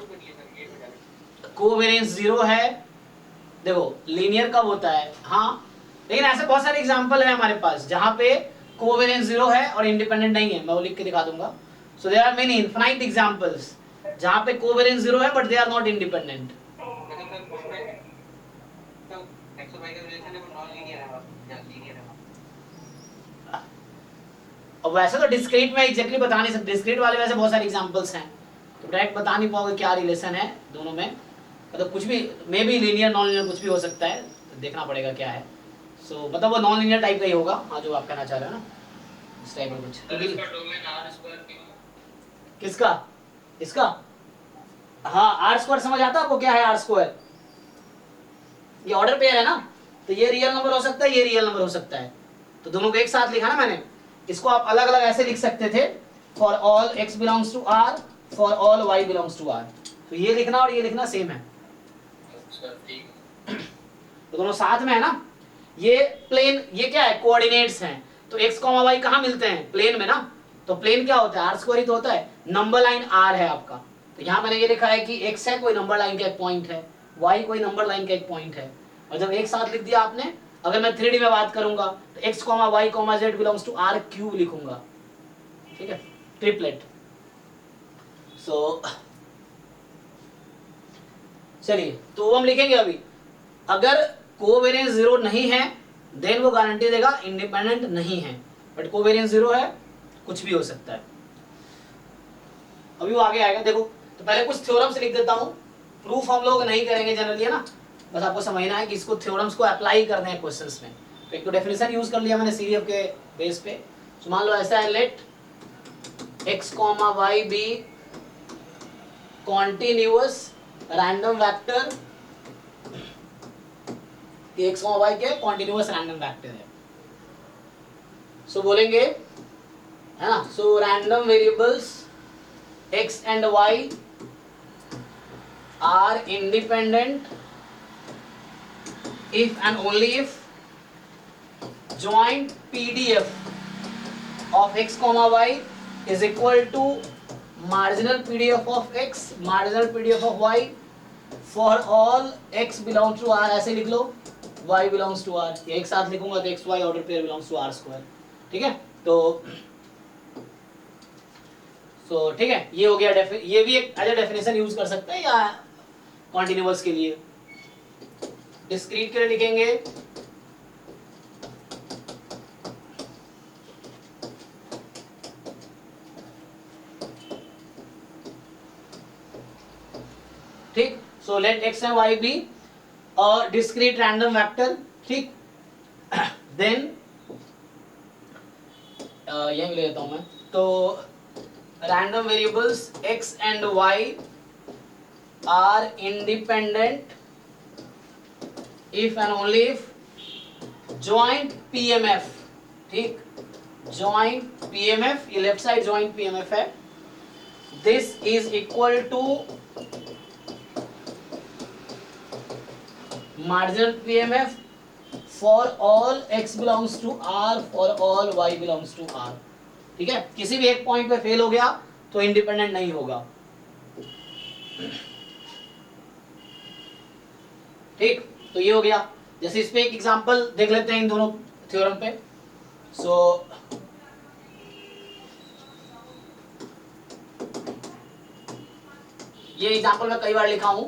कोवेरिएंस 0 है। देखो लीनियर कब होता है, हाँ, लेकिन ऐसे बहुत सारे एग्जांपल है हमारे पास जहां पे कोवेरिएंस 0 है और इंडिपेंडेंट नहीं है, मैं वो लिख के दिखा दूंगा। So there are many infinite examples जहां पे कोवेरिएंस 0 है but they are not independent. अब वैसे तो डिस्क्रीट में एग्जैक्टली बता नहीं सकते, डिस्क्रीट वाले वैसे बहुत सारे एग्जांपल्स हैं, तो डायरेक्ट बता नहीं पाओगे क्या रिलेशन है दोनों में, मतलब कुछ भी may be linear non linear कुछ भी हो सकता है, तो देखना पड़ेगा क्या है। सो मतलब वो नॉन लीनियर टाइप का ही होगा, हाँ जो आप कहना चाह रहे हो ना, इस टाइप में कुछ। तो किसका, इसका, हाँ आर स्क्वायर समझ आता है आपको क्या है आर स्क्वायर, ये ऑर्डर पेयर है ना, तो ये रियल नंबर हो सकता है, ये रियल नंबर हो सकता है, तो दोनों को एक साथ लिखा ना मैंने। इसको आप अलग अलग ऐसे लिख सकते थे, for all x belongs to r, for all y belongs to r, तो ये लिखना और ये लिखना सेम है, तो दोनों साथ में है ना। ये प्लेन, ये क्या है, कोऑर्डिनेट्स हैं, तो x, y कहाँ मिलते हैं, प्लेन में ना, तो प्लेन क्या होता है, आर स्क्वायर ही तो होता है, नंबर लाइन r है आपका, तो यहाँ मैंने ये लिखा है कि x है कोई नंबर लाइन का एक पॉइंट है, y कोई नंबर लाइन का एक पॉइंट है, और जब एक साथ लिख दिया आपने, अगर मैं 3D में बात करूंगा तो x, y, z belongs to r cube लिखूंगा, ठीक है, ट्रिपलेट। सो चलिए तो हम लिखेंगे अभी, अगर कोवेरिएंस 0 नहीं है देन वो गारंटी देगा इंडिपेंडेंट नहीं है, बट कोवेरिएंस 0 है कुछ भी हो सकता है, अभी वो आगे आएगा। देखो तो पहले कुछ थ्योरम्स लिख देता हूँ, प्रूफ हम लोग नहीं करेंगे जनरली है ना, बस आपको समझना है कि इसको थ्योरम्स को अप्लाई करने हैं क्वेश्चंस में। तो एक तो डेफिनेशन यूज कर लिया मैंने CDF के बेस पे, तो मान लो ऐसा है, let x, y be continuous random vector, x, y के कॉन्टिन्यूअस रैंडम वेक्टर है, सो बोलेंगे है ना, so random variables x and y are independent if and only if joint PDF of x, y is equal to marginal PDF of x, marginal PDF of y for all x belongs to r, ऐसे लिख लो, y belongs to r, ये एक साथ लिखूंगा तो x, y order pair belongs to r square, ठीक है। तो ठीक है, ये हो गया, ये भी एक एज ए डेफिनेशन यूज कर सकते हैं, या कॉन्टिन्यूअस के लिए, डिस्क्रीट के लिए लिखेंगे ठीक, so let x and y be a discrete random vector, ठीक, देन यही ले लेता हूं मैं, तो random variables x and y are independent if and only if joint PMF, ठीक, joint PMF, ये लेफ्ट साइड joint PMF है, this is equal to marginal PMF for all x belongs to r, for all y belongs to r, ठीक है, किसी भी एक point पे fail हो गया तो इंडिपेंडेंट नहीं होगा, ठीक। तो ये हो गया, जैसे इस पे एक एग्जांपल देख लेते हैं इन दोनों थ्योरम पे। सो ये एग्जांपल मैं कई बार लिखा हूं,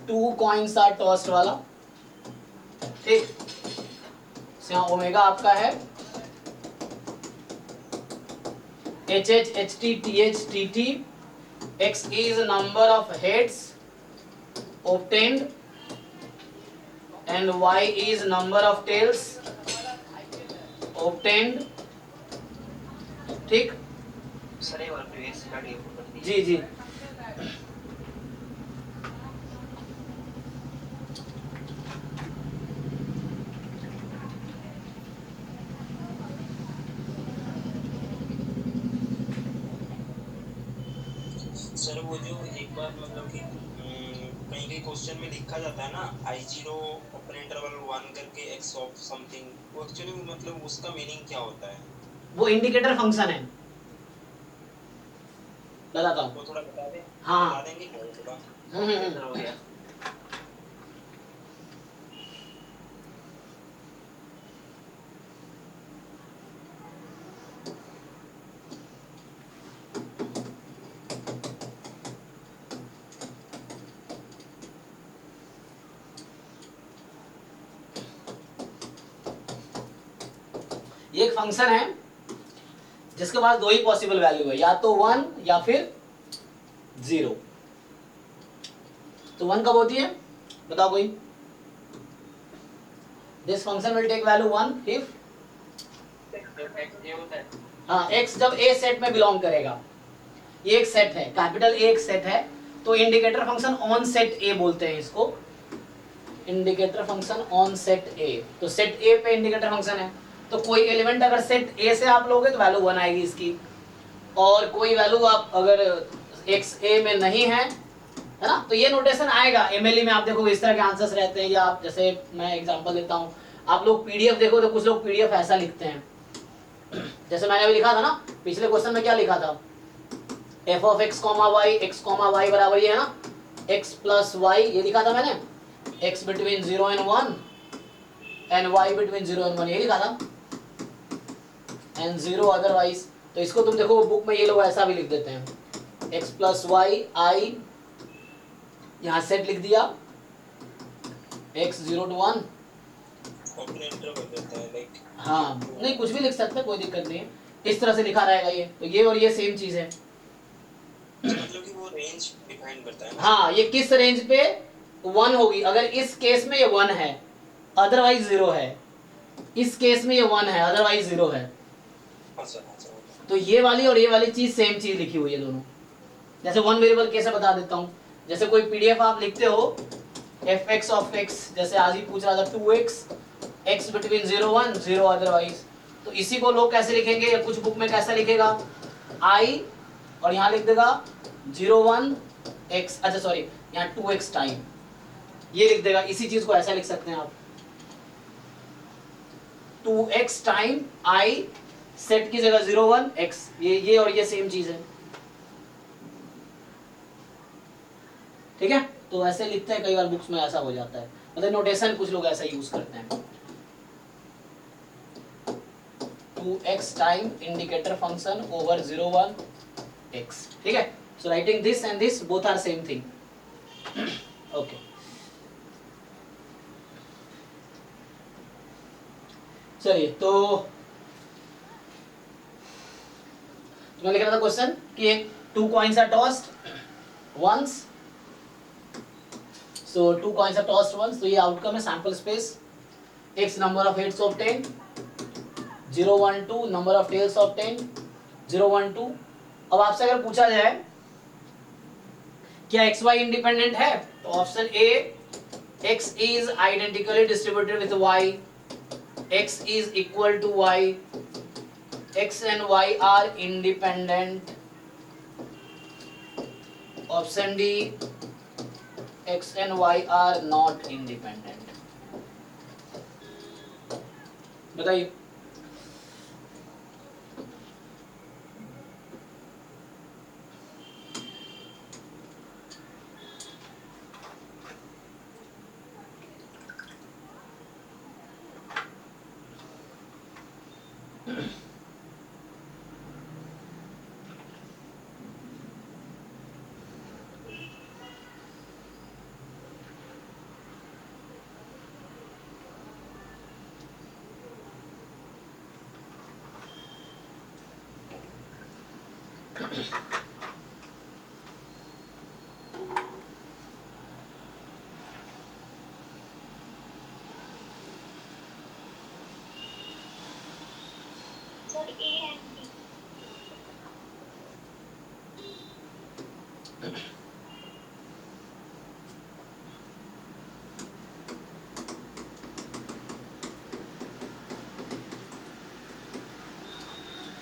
2 कॉइन्स आर टॉस्ड वाला, ठीक। यहाँ ओमेगा आपका है H H H T T H T T, x is number of heads obtained and y is number of tails obtained, ठीक। सर एक बार प्रीवियस स्लाइड ये कर दीजिए। जी जी, सर वो जो एक बार मतलब कि कहीं कहीं क्वेश्चन में लिखा जाता है ना I0 ओपन इंटरवल 1 करके x ऑफ समथिंग, वो एक्चुअली मतलब उसका मीनिंग क्या होता है? वो इंडिकेटर फंक्शन है, बताता हूँ। वो थोड़ा बता दें। हाँ। बता देंगे क्या वो थोड़ा? सर हो गया। ये एक फंक्शन है जिसके पास दो ही पॉसिबल वैल्यू है, या तो 1 या फिर 0। तो 1 कब होती है बताओ कोई? This function will take value 1 if, x ये होता है। हाँ, x जब a सेट में बिलोंग करेगा, ये एक सेट है, कैपिटल A एक सेट है, तो indicator function on set A बोलते हैं इसको, indicator function on set A। तो सेट A पे इंडिकेटर फंक्शन है, तो कोई एलिमेंट अगर सेट A से आप लोगे तो वैल्यू 1 आएगी इसकी, और कोई वैल्यू आप अगर x A में नहीं है ना, तो ये नोटेशन आएगा। MLE में आप देखो इस तरह के आंसर्स रहते हैं, या आप जैसे मैं एग्जांपल देता हूँ, आप लोग PDF देखो तो कुछ लोग PDF ऐसा लिखते हैं, जैसे मैंने अभी लिखा था ना पिछले क्वेश्चन में, क्या लिखा था, f of x comma y, x comma y बराबर ये है ना x प्लस वाई, ये लिखा था मैंने, x between 0 and 1 and y between 0 and 1, ये लिखा था, एंड 0 अदरवाइज। तो इसको तुम देखो बुक में ये लोग ऐसा भी लिख देते हैं, x प्लस वाई आई, यहाँ सेट लिख दिया x 0 to 1, ओपन इंटरवल देता है लाइक। हाँ नहीं कुछ भी लिख सकते हैं, कोई दिक्कत नहीं है, इस तरह से लिखा रहेगा ये, तो ये और ये सेम चीज है। मतलब कि वो रेंज डिफाइन करता है ना? हाँ, ये किस रेंज पे 1 होगी, अगर इस केस में ये 1 है अदरवाइज 0 है, इस केस में ये 1 है अदरवाइज 0 है, हाँ सर, हाँ सर। तो ये वाली और ये वाली चीज सेम चीज लिखी हुई है दोनों। जैसे वन वेरिएबल कैसे बता देता हूँ, जैसे कोई PDF आप लिखते हो fx ऑफ x, जैसे आज ही पूछ रहा था 2x, x बिटवीन 0 1 0 अदरवाइज, तो इसी को लोग कैसे लिखेंगे, या कुछ बुक में कैसा लिखेगा I और यहाँ लिख देगा 0 1 x, अच्छा सॉरी यहाँ 2x टाइम, ये लिख देगा, इसी चीज को ऐसा लिख सकते हैं आप 2x टाइम I, सेट की जगह 0 1 x, ये और ये सेम चीज है, ठीक है। तो ऐसे लिखते हैं, कई बार बुक्स में ऐसा हो जाता है, मतलब नोटेशन कुछ लोग ऐसा यूज करते हैं, 2x time indicator function over 0 1 x, ठीक है। So writing this and this both are same thing, okay. चलिए, तो मैं लिख रहा था क्वेश्चन कि 2 coins are tossed once, so 2 coins are tossed once, तो ये आउटकम है sample space, x number of heads obtained 0 1 2, number of tails obtained 0 1 2। अब आपसे अगर पूछा जाए क्या x y इंडिपेंडेंट है, तो option A, x is identically distributed with y, x is equal to y, x and y are independent, option D, x and y are not independent। बताइए, Sir, A and B.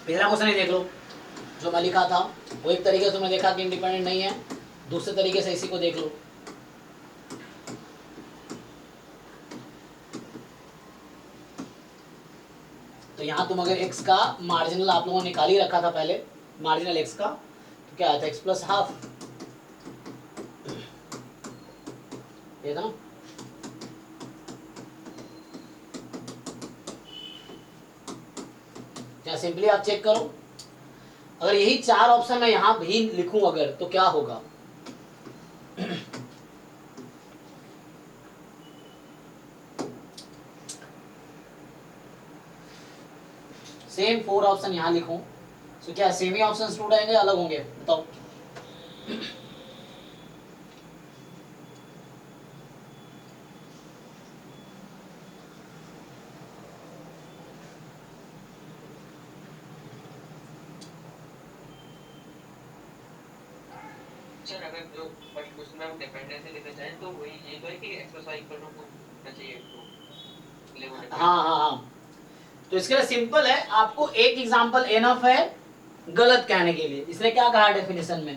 पहला question ही देख लो जो मैं लिखा था, वो एक तरीके से तुमने देखा कि इंडिपेंडेंट नहीं है, दूसरे तरीके से इसी को देख लो। तो यहाँ तुम अगर x का मार्जिनल आप लोगों ने निकाल ही रखा था पहले, मार्जिनल x का, तो क्या आता है x प्लस हाफ, ये था ना। क्या सिंपली आप चेक करो, अगर यही चार ऑप्शन मैं यहां भी लिखूं अगर, तो क्या होगा? सेम 4 ऑप्शन यहां लिखूं, तो क्या सेम ही ऑप्शन टू रहेंगे, अलग होंगे? बताओ। सर अगर जो फर्स्ट क्वेश्चन में हम डिपेंडेंसी लेते जाएं तो वही ये तो है कि x plus y equal to होना चाहिए तो लेवल। हाँ, तो इसके लिए सिंपल है, आपको एक एग्जांपल एनफ है गलत कहने के लिए। इसने क्या कहा डेफिनेशन में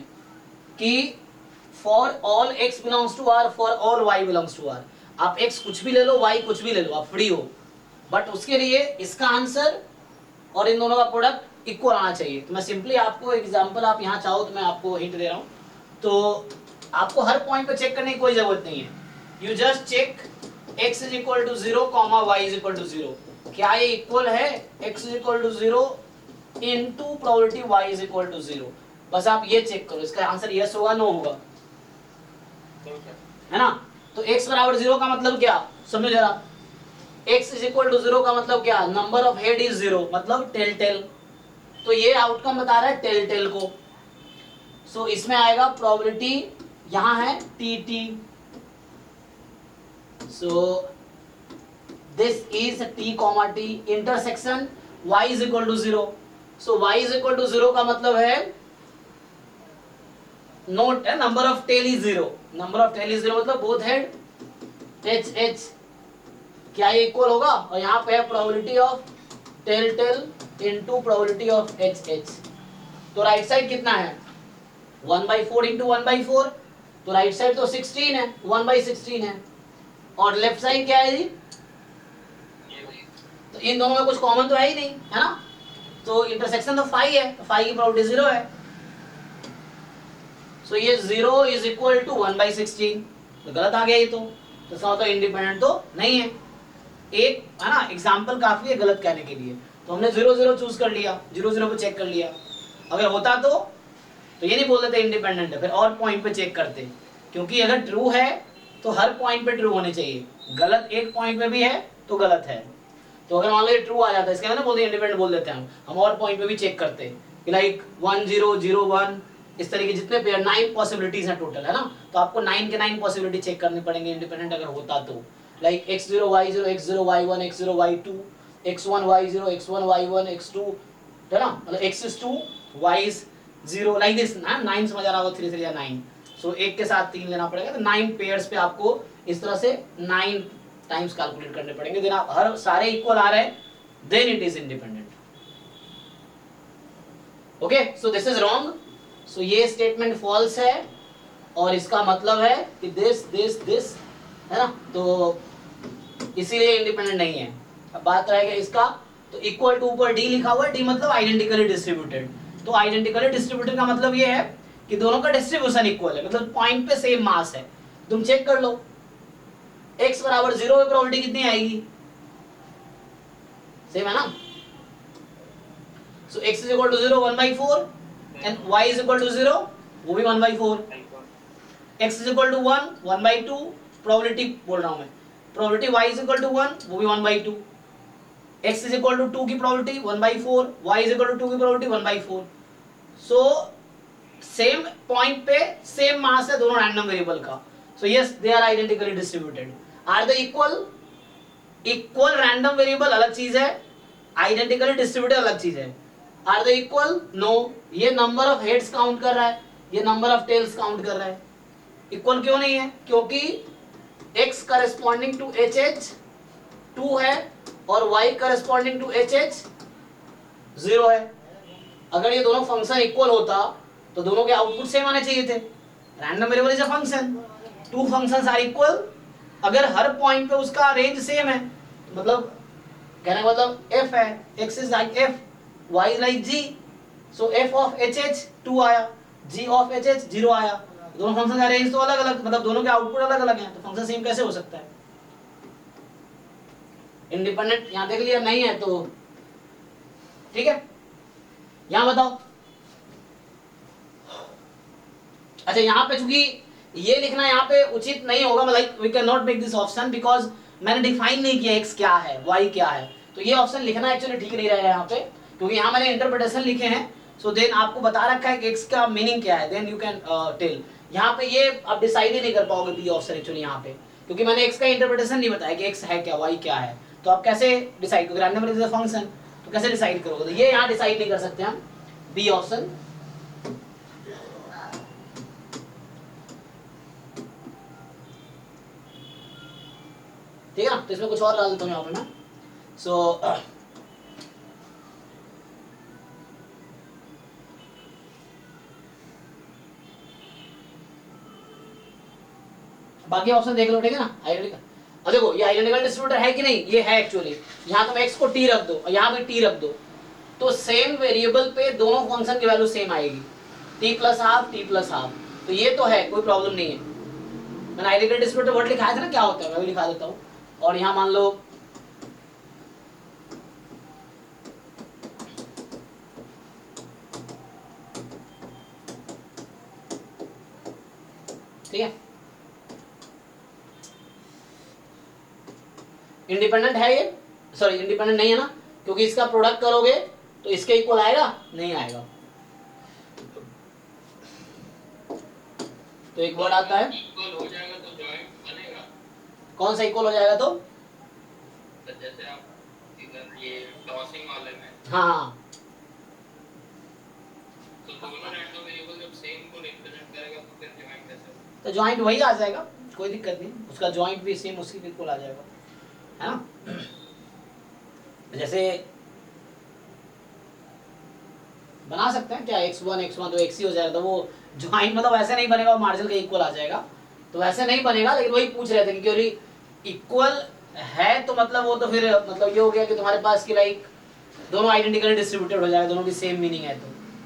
कि for all x belongs to r, for all y belongs to r। आप x कुछ भी ले लो, y कुछ भी ले लो, आप फ्री हो, बट उसके लिए इसका आंसर और इन दोनों का प्रोडक्ट इक्वल आना चाहिए। तो मैं सिंपली आपको एग्जांपल, आप यहाँ चाहो तो मैं आपको हिंट दे रहा हूँ, तो आपको हर पॉइंट पे चेक करने की कोई जरूरत नहीं है। You just check x is equal to 0, y is equal to 0, क्या ये इक्वल है x is equal to 0 into probability y is equal to 0। बस आप ये चेक करो, इसका आंसर यस होगा नो होगा, है ना। तो x बराबर 0 का मतलब क्या, समझो जरा। x इज इक्वल टू 0 का मतलब क्या, नंबर ऑफ हेड इज 0, मतलब टेल टेल। तो ये आउटकम बता रहा है टेल टेल को। सो इसमें आएगा प्रोबेबिलिटी, यहां है tt, so this is t, t intersection y is equal to 0। So y is equal to 0 का मतलब है नोट है number of tail is 0, number of tail is 0 मतलब बोथ हेड h, क्या ये इक्वल होगा? और यहाँ पे है probability of tail tail into probability of h। तो राइट साइड कितना है 1/4 इंटू 1/4, तो राइट साइड तो 16 है, 1/16 है, और लेफ्ट साइड क्या है जी? तो इन दोनों में कुछ कॉमन तो है ही नहीं, है ना। तो इंटरसेक्शन तो 5 है, तो 5 की प्रोबेबिलिटी 0 है। सो ये 0 इज इक्वल टू 1/16, तो गलत आ गया ये तो इसका मतलब इंडिपेंडेंट तो नहीं है। एक है ना एग्जांपल काफी है गलत कहने के लिए, तो हमने 0 0 चूज कर लिया, 0 0 को चेक कर लिया। अगर होता तो ये नहीं बोल देते इंडिपेंडेंट है, फिर और पॉइंट पे चेक करते, क्योंकि अगर ट्रू है तो हर पॉइंट पे ट्रू होने चाहिए, गलत एक पॉइंट पे भी है तो गलत है। तो अगर मान लो ट्रू आ जाता है, इसके ना बोलते इंडिपेंडेंट बोल देते हैं हम और पॉइंट पे भी चेक करते हैं, लाइक 1 0 0 1 इस तरीके जितने पेयर 9 पॉसिबिलिटीज हैं टोटल, है ना। तो आपको 9 के 9 पॉसिबिलिटी चेक करनी पड़ेंगे इंडिपेंडेंट अगर होता तो, like x0 y0 x0 y1 x0 y2 x1 y0 x1 y1 x2, है ना, मतलब x is 2 y is 0 like this ना। 9 समझ आ रहा होगा, 3 3 या 9, सो एक के साथ 3 लेना पड़ेगा, तो 9 पेयर्स पे आपको इस तरह से 9 टाइम्स कैलकुलेट करने पड़ेंगे। देन आप हर सारे इक्वल आ रहे हैं, then it is independent. Okay, so this is wrong, so ये स्टेटमेंट फॉल्स है, और इसका मतलब है कि दिस है ना, तो इसीलिए इंडिपेंडेंट नहीं है। अब बात रहेगा इसका, तो इक्वल टू ऊपर डी लिखा हुआ है, डी मतलब आइडेंटिकली डिस्ट्रीब्यूटेड। तो आइडेंटिकली डिस्ट्रीब्यूटेड का मतलब ये है कि दोनों का डिस्ट्रीब्यूशन इक्वल है, मतलब पॉइंट पे सेम मास है। तुम चेक कर लो, x बराबर 0 की प्रोबेबिलिटी कितनी आएगी, सेम है ना। So x is equal to 0 1/4 and y is equal to 0 वो भी 1/4, x is equal to 1 1/2, probability बोल रहा हूं मैं, probability y is equal to 1 वो भी 1/2, x इज इक्वल टू 2 की probability 1/4, y is equal to 2 की प्रोबेबिलिटी 1/4। सो सेम पॉइंट पे सेम मास है दोनों रैंडम वेरिएबल का, so yes they are identically distributed. Are they equal? Equal random variable अलग चीज है, आइडेंटिकली डिस्ट्रीब्यूटेड अलग चीज है। Are they equal? नो। ये नंबर ऑफ हेड्स काउंट कर रहा है, ये नंबर ऑफ टेल्स काउंट कर रहा है। इक्वल क्यों नहीं है? क्योंकि x corresponding to H H 2 है और y corresponding to H H 0 है। अगर ये दोनों फंक्शन इक्वल होता तो दोनों के आउटपुट सेम आने चाहिए थे। Random variable is a function, two functions are equal. अगर हर पॉइंट पे उसका रेंज सेम है, मतलब कहने का मतलब f है, x is like f, y is like g, so f of hh 2 आया, g ऑफ hh 0 आया। दोनों फंक्शन का रेंज तो अलग अलग, मतलब दोनों के आउटपुट अलग अलग हैं, तो फंक्शन सेम कैसे हो सकता है? इंडिपेंडेंट यहां देख लिया नहीं है तो ठीक है। यहां बताओ, अच्छा यहां पे चूंकि ये लिखना यहाँ पे उचित नहीं होगा, like we can not make this option because मैंने डिफाइन नहीं किया x क्या है, y क्या है, तो ये ऑप्शन लिखना एक्चुअली ठीक नहीं रहेगा यहाँ पे, क्योंकि यहाँ मैंने इंटरप्रिटेशन लिखे हैं। सो देन आपको बता रखा है कि x का मीनिंग क्या है, देन यू कैन टेल। यहाँ पे ये आप डिसाइड ही नहीं कर पाओगे बी ऑप्शन एक्चुअली यहाँ पे, क्योंकि मैंने x का इंटरप्रिटेशन नहीं बताया कि x है क्या, y क्या है, तो आप कैसे डिसाइड करोगे? रैंडम इज अ फंक्शन, तो कैसे डिसाइड करोगे? तो ये यहाँ डिसाइड नहीं कर सकते हम, बी ऑप्शन। ठीक है ना, तो इसमें कुछ और डाल देता हूँ यहाँ पे मैं। सो बाकी ऑप्शन देख लो, ठीक है ना। आइडेंटिकल, अब देखो ये आइडेंटिकल डिस्ट्रीब्यूटर है कि नहीं, ये है एक्चुअली। यहाँ तुम x को t रख दो और यहाँ पे t रख दो, तो सेम वेरिएबल पे दोनों फंक्शन की वैल्यू सेम आएगी, t plus half, t plus half, तो ये तो है, कोई प्रॉब्लम नहीं है। मैंने आइडेंटिकल डिस्ट्रीब्यूटर वर्ड लिखाया था ना, क्या होता है मैं भी लिखा देता हूँ। और यहाँ मान लो ठीक है, इंडिपेंडेंट है ये, सॉरी इंडिपेंडेंट नहीं है ना, क्योंकि इसका प्रोडक्ट करोगे तो इसके इक्वल आएगा, नहीं आएगा। तो एक वर्ड आता है, इक्वल हो जाएगा तो जॉइंट बनेगा। कौन सा इक्वल हो जाएगा? तो जैसे आप इधर ये टॉसिंग वाले में, हाँ तो दोनों रैंडम वेरिएबल जब सेम को रिप्रेजेंट करेगा तो फिर जॉइंट कैसे होगा? तो जॉइंट वही आ जाएगा, कोई दिक्कत नहीं, उसका जॉइंट भी सेम उसकी इक्वल आ जाएगा, है ना। जैसे बना सकते हैं क्या, x1 तो x ही हो जाएगा, तो वो जॉइंट मतलब ऐसे नहीं बनेगा, मार्जिनल का इक्वल आ जाएगा, तो वैसे नहीं बनेगा। लेकिन वही पूछ रहे थे क्योंकि इक्वल है तो मतलब वो तो फिर मतलब ये हो गया कि तुम्हारे पास की लाइक दोनों आइडेंटिकली डिस्ट्रीब्यूटेड हो जाएगा, दोनों की सेम मीनिंग है,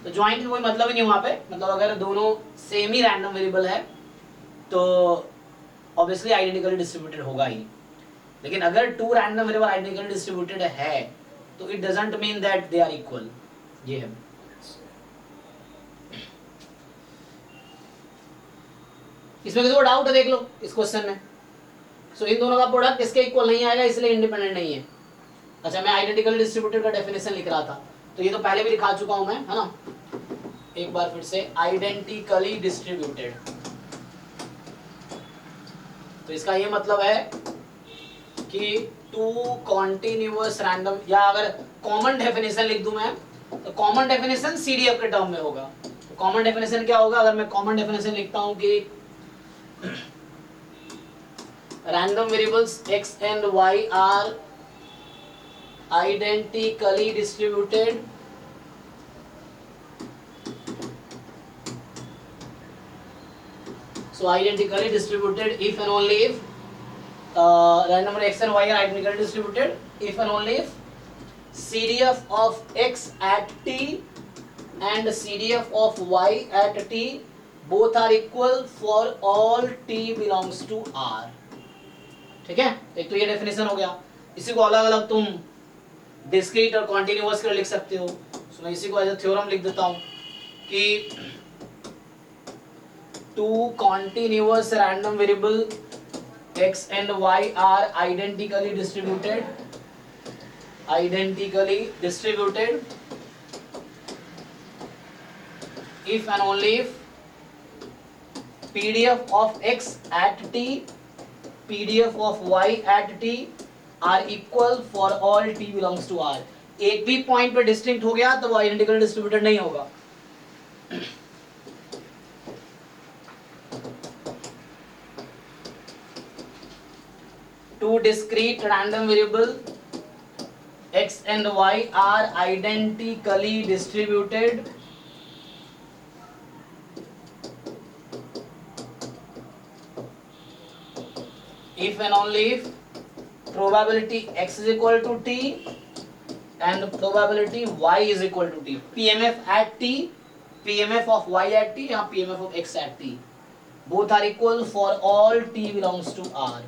तो जॉइंट का कोई मतलब ही नहीं वहाँ पे। मतलब अगर दोनों सेम ही रैंडम वेरिएबल है तो ऑब्वियसली आइडेंटिकली डिस्ट्रीब्यूटेड होगा ही। लेकिन अगर two random variable identically distributed है तो it doesn't mean that they are equal, ये है। इसमें किसी को डाउट है देख लो इस क्वेश्चन में। सो इन दोनों का प्रोडक्ट इसके इक्वल नहीं आएगा, इसलिए इंडिपेंडेंट नहीं है। अच्छा मैं आइडेंटिकली डिस्ट्रीब्यूटेड का डेफिनेशन लिख रहा था, तो ये तो पहले भी लिखा चुका हूं मैं, है ना। एक बार फिर से, आइडेंटिकली डिस्ट्रीब्यूटेड, तो इसका ये मतलब है कि टू कॉन्टिन्यूअस रैंडम, या अगर कॉमन डेफिनेशन लिख दूं मैं तो कॉमन डेफिनेशन सीडीएफ के टर्म में होगा। तो कॉमन डेफिनेशन क्या होगा? अगर मैं कॉमन डेफिनेशन लिखता हूं कि random variables x and y are identically distributed so identically distributed if and only if random number x and y are identically distributed if and only if CDF of x at t and CDF of y at t both are equal for all t belongs to R। ठीक है, एक तो ये definition हो गया। इसी को अलग अलग तुम डिस्क्रीट और कॉन्टिन्यूअस कर लिख सकते हो। सो मैं इसी को एज अ थ्योरम लिख देता हूँ कि two continuous random variable x and y are identically distributed if and only if PDF of x at t, PDF of y at t are equal for all t belongs to R। एक भी point पे distinct हो गया तो वो identically distributed नहीं होगा। Two discrete random variable x and y are identically distributed if and only if probability x is equal to t and probability y is equal to t. PMF at t, PMF of y at t या PMF of x at t, both are equal for all t belongs to R।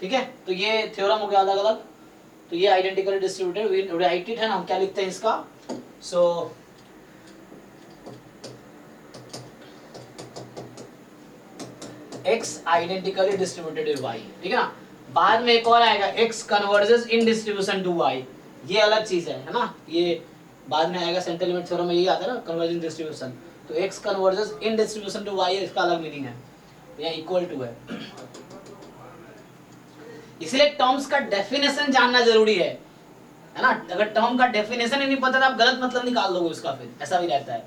ठीक है, तो ये theorem हो गया अलग अलग। तो ये आइडेंटिकली डिस्ट्रीब्यूटेड राइट इट है ना, हम क्या लिखते हैं इसका, सो x identically distributed with y, ठीक है ना। बाद में एक और आएगा x converges in distribution to y, ये अलग चीज है ना, ये बाद में आएगा, सेंटर लिमिट थ्योरम में यही आता है ना, कन्वर्जेंस डिस्ट्रीब्यूशन। तो x converges in distribution to y, इसका अलग मीनिंग है, यहाँ इक्वल टू है। इसलिए टर्म्स का डेफिनेशन जानना जरूरी है ना। अगर टर्म का डेफिनेशन ही नहीं पता तो आप गलत मतलब निकाल दोगे उसका, फिर ऐसा भी रहता है।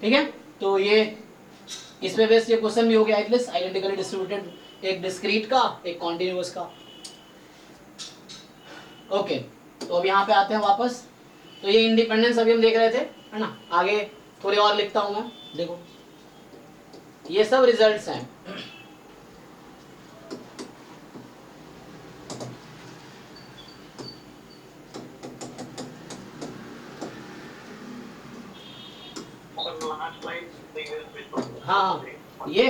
ठीक है, तो ये इस पे बेस्ड ये क्वेश्चन भी हो गया एटलीस्ट, आइडेंटिकली डिस्ट्रीब्यूटेड, एक डिस्क्रीट का एक कॉन्टिन्यूअस का। ओके, तो अब यहाँ पे आते हैं वापस। तो ये इंडिपेंडेंस अभी हम देख रहे थे, है ना। आगे थोड़ी और लिखता हूं मैं, देखो ये सब रिजल्ट्स हैं। हाँ ये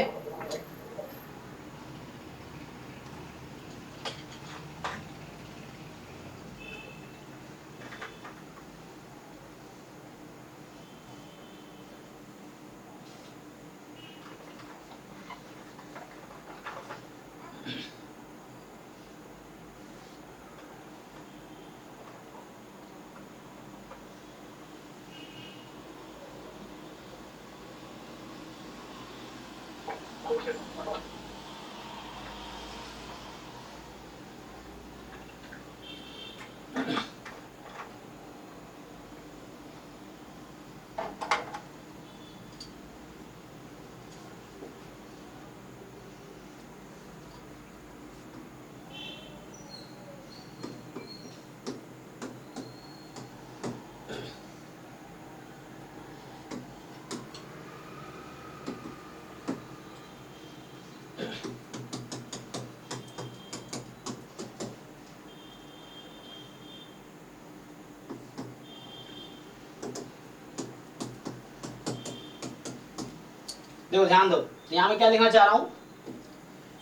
देखो ध्यान दो, यहाँ मैं क्या लिखना चाह रहा हूँ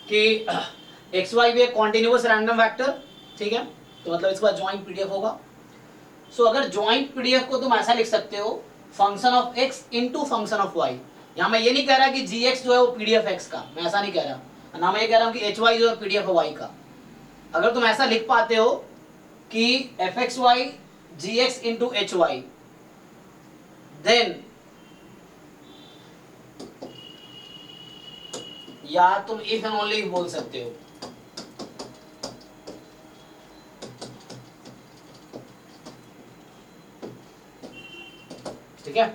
कि एक्स वाई भी एक कॉन्टिन्यूअस रैंडम वेक्टर, ठीक है। तो मतलब इसका ज्वाइंट पीडीएफ होगा। सो अगर ज्वाइंट पीडीएफ को तुम ऐसा लिख सकते हो, function of x into function of y. यहाँ मैं ये नहीं कह रहा कि जी एक्स जो है वो पीडीएफ एक्स का, मैं ऐसा नहीं कह रहा ना, मैं ये कह रहा हूँ कि एच वाई जो है पीडीएफ है वाई का। अगर तुम ऐसा लिख पाते हो कि F X Y G x into H Y, then या तुम इफ एंड ओनली बोल सकते हो। ठीक है,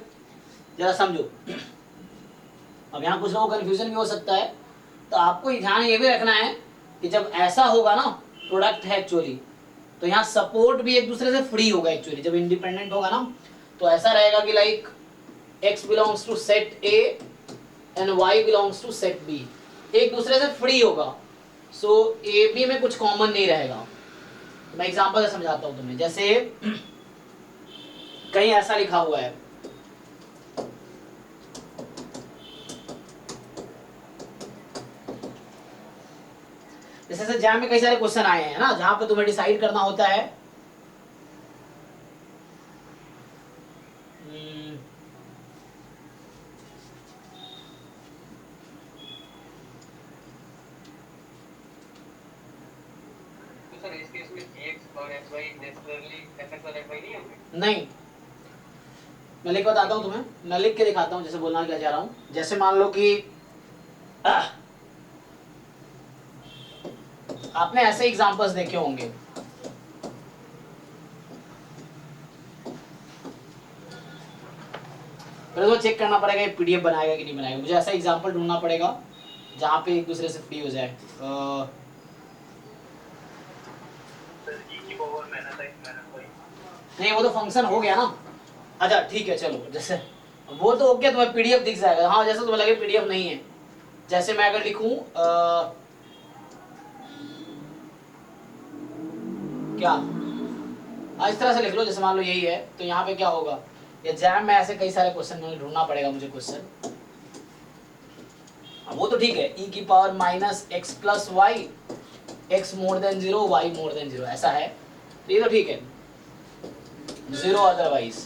जरा समझो। अब यहां कुछ लोगों को कंफ्यूजन भी हो सकता है, तो आपको ध्यान ये भी रखना है कि जब ऐसा होगा ना, प्रोडक्ट है एक्चुअली, तो यहाँ सपोर्ट भी एक दूसरे से फ्री होगा एक्चुअली। जब इंडिपेंडेंट होगा ना, तो ऐसा रहेगा कि like x belongs to set A and y belongs to set B, एक दूसरे से फ्री होगा। सो ए बी में कुछ कॉमन नहीं रहेगा। मैं एग्जांपल से समझाता हूं तुम्हें। जैसे कहीं ऐसा लिखा हुआ है, जैसे एग्जाम में कई सारे क्वेश्चन आए हैं ना, जहां पे तुम्हें डिसाइड करना होता है नहीं। मैं लिख बताता हूँ तुम्हें, मैं लिख के दिखाता हूँ जैसे बोलना क्या चाह रहा हूँ। जैसे मान लो कि आपने ऐसे एग्जांपल्स देखे होंगे। फिर तो चेक करना पड़ेगा ये पीडीएफ बनाएगा कि नहीं बनाएगा। मुझे ऐसा एग्जांपल ढूंढना पड़ेगा जहाँ पे एक दूसरे से फ्री हो जाए। नहीं वो तो फंक्शन हो गया ना। अच्छा ठीक है चलो, जैसे वो तो ओके, तुम्हें पीडीएफ दिख जाएगा। हाँ जैसे तुम्हें लगे पीडीएफ नहीं है, जैसे मैं अगर लिखूं क्या इस तरह से लिख लो, जैसे मान लो यही है, तो यहाँ पे क्या होगा, एग्जाम में ऐसे कई सारे क्वेश्चन ढूंढना पड़ेगा मुझे क्वेश्चन। वो तो ठीक है, e की power minus x plus y, x more than 0 y more than 0 ऐसा है, तो ये तो ठीक है, 0 अदरवाइज।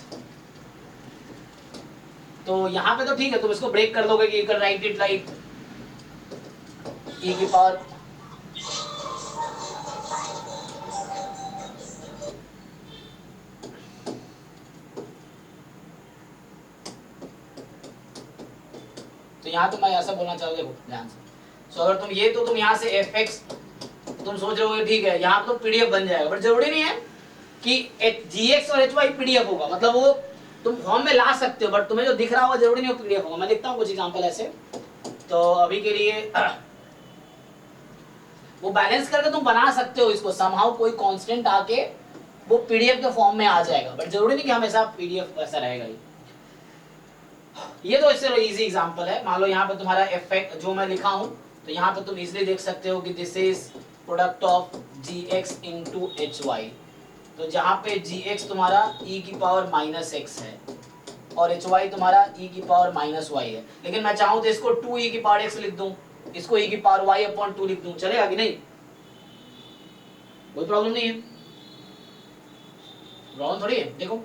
तो यहाँ पे तो ठीक है, तुम इसको ब्रेक कर दोगे कि you can write it like e की पावर तो यहाँ तो मैं ऐसा बोलना चाहूँ, देखो ध्यान से। सो अगर तुम ये तो तुम यहाँ से एफ एक्स तुम सोच रहे हो ठीक है यहाँ तो पीडीएफ बन जाएगा, बट जरूरी नहीं है कि जी एक्स और एच वाई पीडीएफ होगा। मतलब वो तुम फॉर्म में ला सकते हो, बट तुम्हें जो दिख रहा होगा जरूरी नहीं हो पीडीएफ होगा। मैं लिखता हूँ कुछ एग्जाम्पल ऐसे, तो अभी के लिए वो बैलेंस करके तुम बना सकते हो इसको, समहाउ कोई कांस्टेंट आके वो पीडीएफ के फॉर्म में आ जाएगा, बट जरूरी नहीं कि हमेशा पीडीएफ ऐसा रहेगा ही। ये तो इससे इजी एग्जांपल है। मान लो यहाँ पे तुम्हारा इफेक्ट जो मैं लिखा हूँ, तो यहाँ पे तुम इजीली देख सकते हो कि this is product of gx into hy। तो जहाँ पे gx तुम्हारा e की पावर माइनस एक्स है और hy तुम्हारा e की पावर माइनस वाई है, लेकिन मैं चाहूँ तो इसको 2e की पावर x लिख दूँ, इसको e की पावर y अपॉन 2 लिख दूँ, चलेगा कि नहीं? कोई प्रॉब्लम नहीं है, प्रॉब्लम थोड़ी है। देखो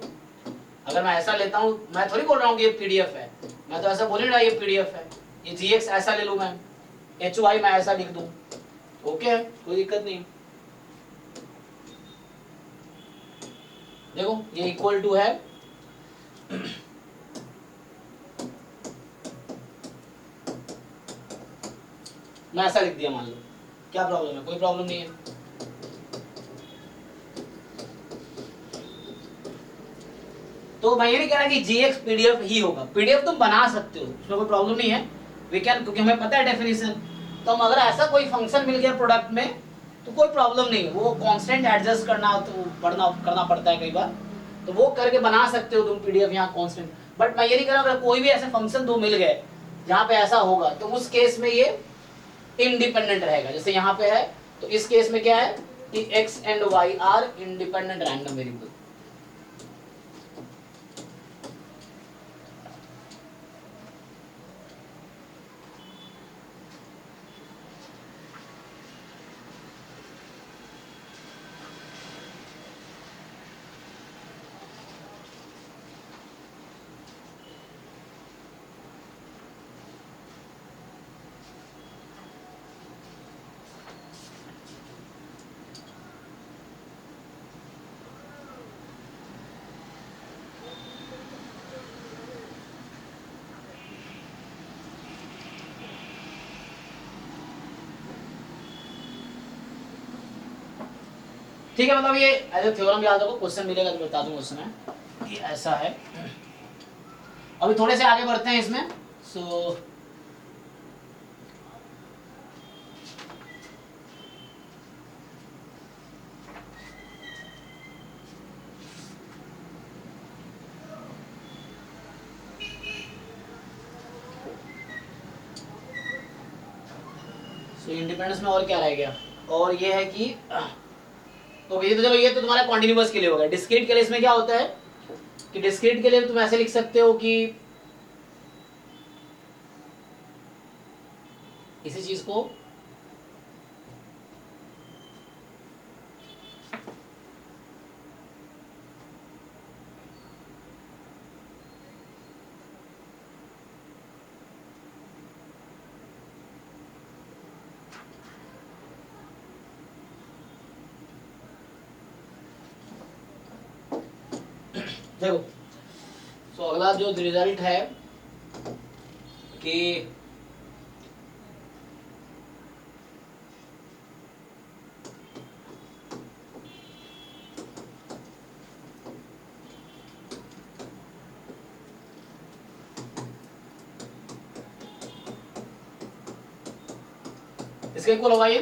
अगर मैं ऐसा लेता हूँ, मैं थोड़ी बोल रहा हूँ कि ये पीडीएफ है, मैं तो ऐसा बोल नहीं रहा ये पीडीएफ है। ये gx ऐसा ले लूँ मैं, hy मैं ऐसा लिख दूँ, ओके है, कोई दिक्कत नहीं। देखो ये इक्वल टू है मैं ऐसा लिख दिया, मान लो, क्या प्रॉब्लम है? कोई प्रॉब्लम नहीं है। तो मैं ये नहीं कह रहा कि gx पीडीएफ ही होगा, पीडीएफ तुम बना सकते हो, उसमें कोई प्रॉब्लम नहीं है, वी कैन, क्योंकि हमें पता है डेफिनेशन। तो हम अगर ऐसा कोई फंक्शन मिल गया प्रोडक्ट में तो कोई प्रॉब्लम नहीं है, वो कांस्टेंट एडजस्ट करना तो करना पड़ता है कई बार, तो वो करके बना सकते हो तुम पीडीएफ यहाँ कांस्टेंट। बट मैं ये नहीं कह रहा अगर कोई भी ऐसे फंक्शन दो मिल गए जहाँ पे ऐसा होगा, तो उस केस में ये इंडिपेंडेंट रहेगा। जैसे यहाँ पे है, तो इस केस में क्या है कि x and y are independent random variable. ठीक है, मतलब ये एज ए थ्योरम याद रखो, क्वेश्चन मिलेगा तो बता दूंगा उस समय ये ऐसा है। अभी थोड़े से आगे बढ़ते हैं इसमें। सो इंडिपेंडेंस में और क्या रह गया, और ये है कि ओके, तो चलो ये तो तुम्हारा कॉन्टिन्यूअस के लिए होगा। डिस्क्रीट के लिए इसमें क्या होता है कि डिस्क्रीट के लिए तुम ऐसे लिख सकते हो कि इसी चीज को देखो, तो अगला जो रिजल्ट है कि इसके इक्वल होगा ये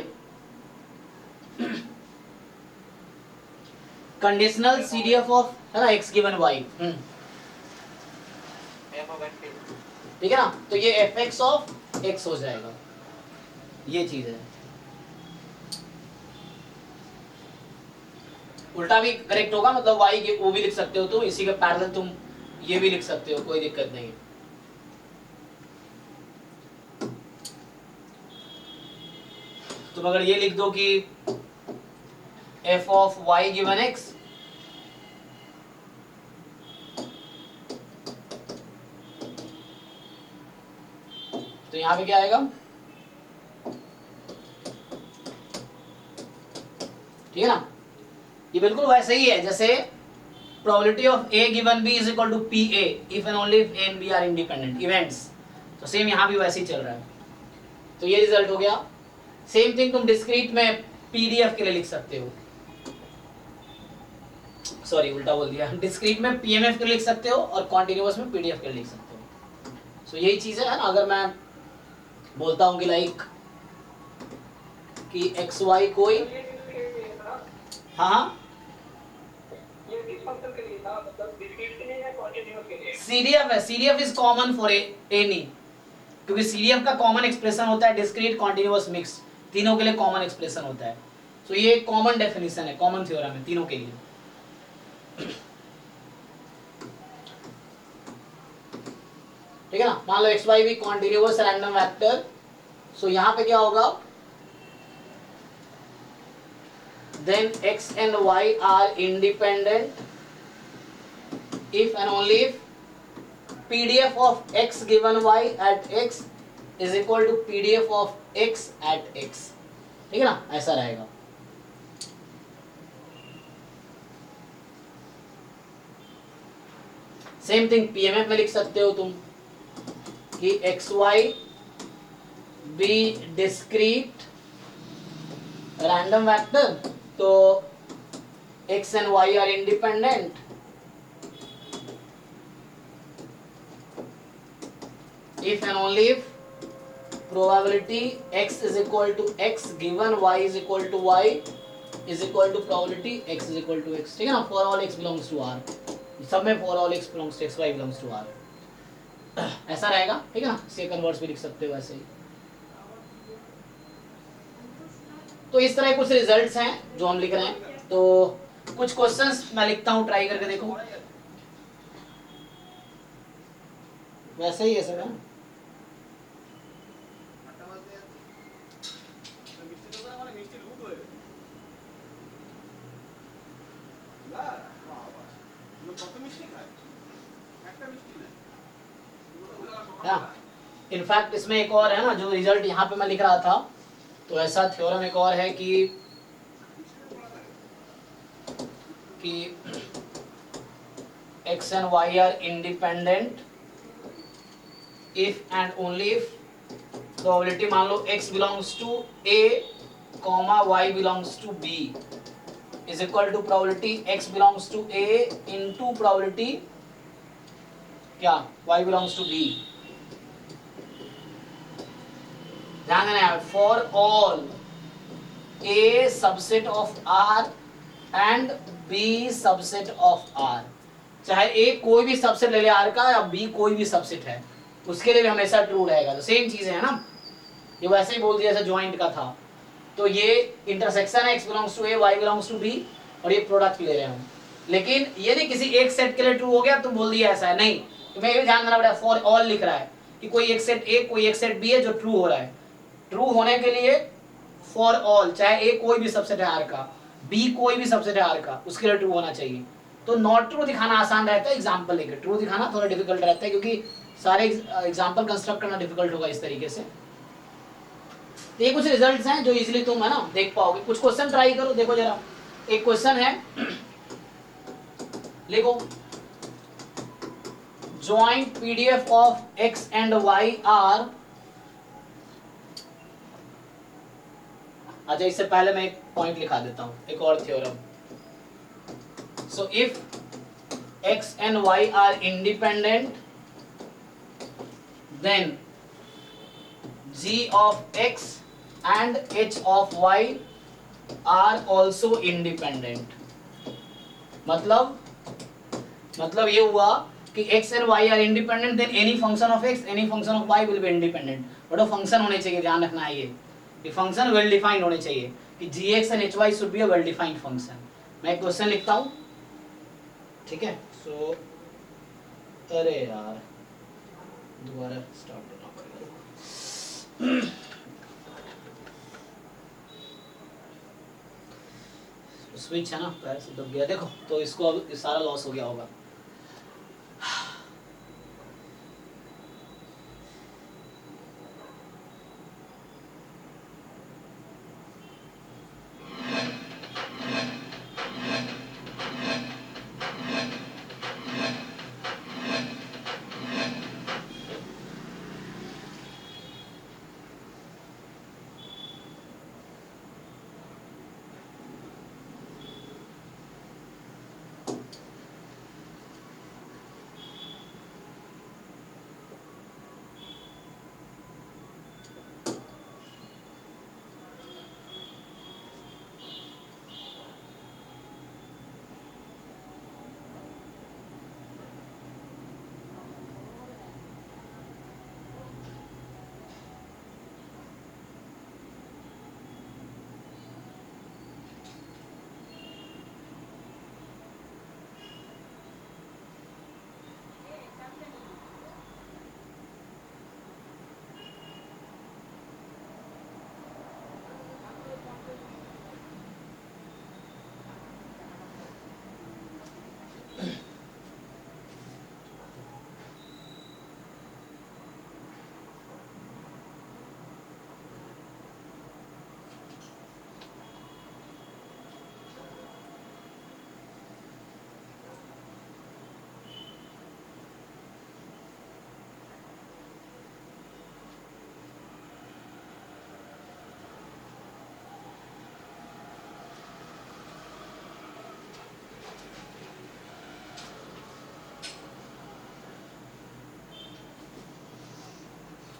कंडीशनल CDF ऑफ है ना x given y, F of x ठीक है ना, तो ये fx ऑफ x हो जाएगा, ये चीज है। उल्टा भी करेक्ट होगा, मतलब y के वो भी लिख सकते हो, तो इसी के पैरेलल तुम ये भी लिख सकते हो, कोई दिक्कत नहीं है। तुम अगर ये लिख दो कि f of y given x, तो यहां पे क्या आएगा, ठीक है ना, ये बिल्कुल वैसे ही है जैसे probability of a given b is equal to PA if and only if a and b are independent events, तो सेम यहां भी वैसे ही चल रहा है। तो ये रिजल्ट हो गया। सेम थिंग तुम डिस्क्रीट में PDF के लिए लिख सकते हो, सॉरी उल्टा बोल दिया, डिस्क्रीट में PMF के लिए लिख सकते हो और कॉन्टिन्यूअस में PDF के लिए लिख सकते हो। सो यही चीज है ना, अगर मैं बोलता हूं कि लाइक कि XY कोई, हाँ ये किस फंक्शन के लिए था, मतलब डिस्क्रीट के लिए या कंटीन्यूअस के लिए? CDF है, CDF is common for any, क्योंकि CDF का कॉमन एक्सप्रेशन होता है डिस्क्रीट कॉन्टिन्यूअस मिक्स, तीनों के लिए कॉमन एक्सप्रेशन होता है। सो ये कॉमन डेफिनेशन है, कॉमन थ्योरम है तीनों के लिए। ठीक है ना, मान लो XY भी कॉन्टिन्यूअस रैंडम वेक्टर, सो यहां पे क्या होगा, then x and y are independent if and only if PDF of x given y at x is equal to PDF of x at x, ठीक है ना, ऐसा रहेगा। सेम थिंग PMF में लिख सकते हो तुम कि XY be discrete random vector, तो x and y are independent if and only if probability x is equal to x given y is equal to y is equal to probability x is equal to x, ठीक है ना, for all x belongs to R, सब में for all x belongs to x, y belongs to R, ऐसा रहेगा, ठीक है ना। इसे कन्वर्ट्स भी लिख सकते हो ऐसे ही। तो इस तरह कुछ रिजल्ट्स हैं जो हम लिख रहे हैं। तो कुछ क्वेश्चंस मैं लिखता हूं, ट्राई करके देखो। वैसे ही है सर, इनफैक्ट इसमें एक और है ना, जो रिजल्ट यहाँ पे मैं लिख रहा था, तो ऐसा थ्योरम एक और है कि x and y are independent if and only if probability, मान लो x belongs to A, y belongs to B is equal to probability x belongs to A into probability क्या y belongs to B। ध्यान देना है, for all A subset of R and B subset of R, चाहे A कोई भी subset ले ले R का या B कोई भी सबसेट है, उसके लिए भी हमेशा ट्रू रहेगा। तो सेम चीज है ना, ये वैसे ही बोल दिया जैसे जॉइंट का था। तो ये इंटरसेक्शन है, x belongs to A, y belongs to B, और ये प्रोडक्ट ले रहे हैं हम। लेकिन ये नहीं किसी एक सेट के लिए ट्रू हो गया तुम बोल दिया ऐसा है, नहीं, तुम्हें ये भी ध्यान देना पड़ेगा, फॉर ऑल लिख रहा है कि कोई एक सेट A कोई एक सेट B है जो ट्रू हो रहा है। ट्रू होने के लिए फॉर ऑल, चाहे A कोई भी सबसेट है R का, B कोई भी सबसेट है R का, उसके लिए ट्रू होना चाहिए। तो नॉट ट्रू दिखाना आसान रहता है एग्जांपल लेके, ट्रू दिखाना थोड़ा डिफिकल्ट रहता है, क्योंकि सारे एग्जांपल कंस्ट्रक्ट करना डिफिकल्ट होगा इस तरीके से। तो ये कुछ रिजल्ट्स हैं जो इजीली तुम है ना देख पाओगे। कुछ क्वेश्चन ट्राई करो, देखो जरा। एक क्वेश्चन है, लिखो joint PDF of x and y are, अच्छा इससे पहले मैं एक पॉइंट लिखा देता हूं, एक और theorem. So if x and y are independent, then g of x and h of y are also independent. मतलब ये हुआ कि x and y are independent, then any function of x, any function of y will be independent. But वो function होने चाहिए, ध्यान रखना है ये फंक्शन वेल डिफाइंड होने चाहिए कि gx and hy should be a well defined function. मैं एक क्वेश्चन लिखता हूँ, ठीक है. सो अरे यार दोबारा स्टार्ट करना पड़ेगा. स्विच है ना, पैर से दब गया देखो, तो इसको अब सारा लॉस हो गया होगा.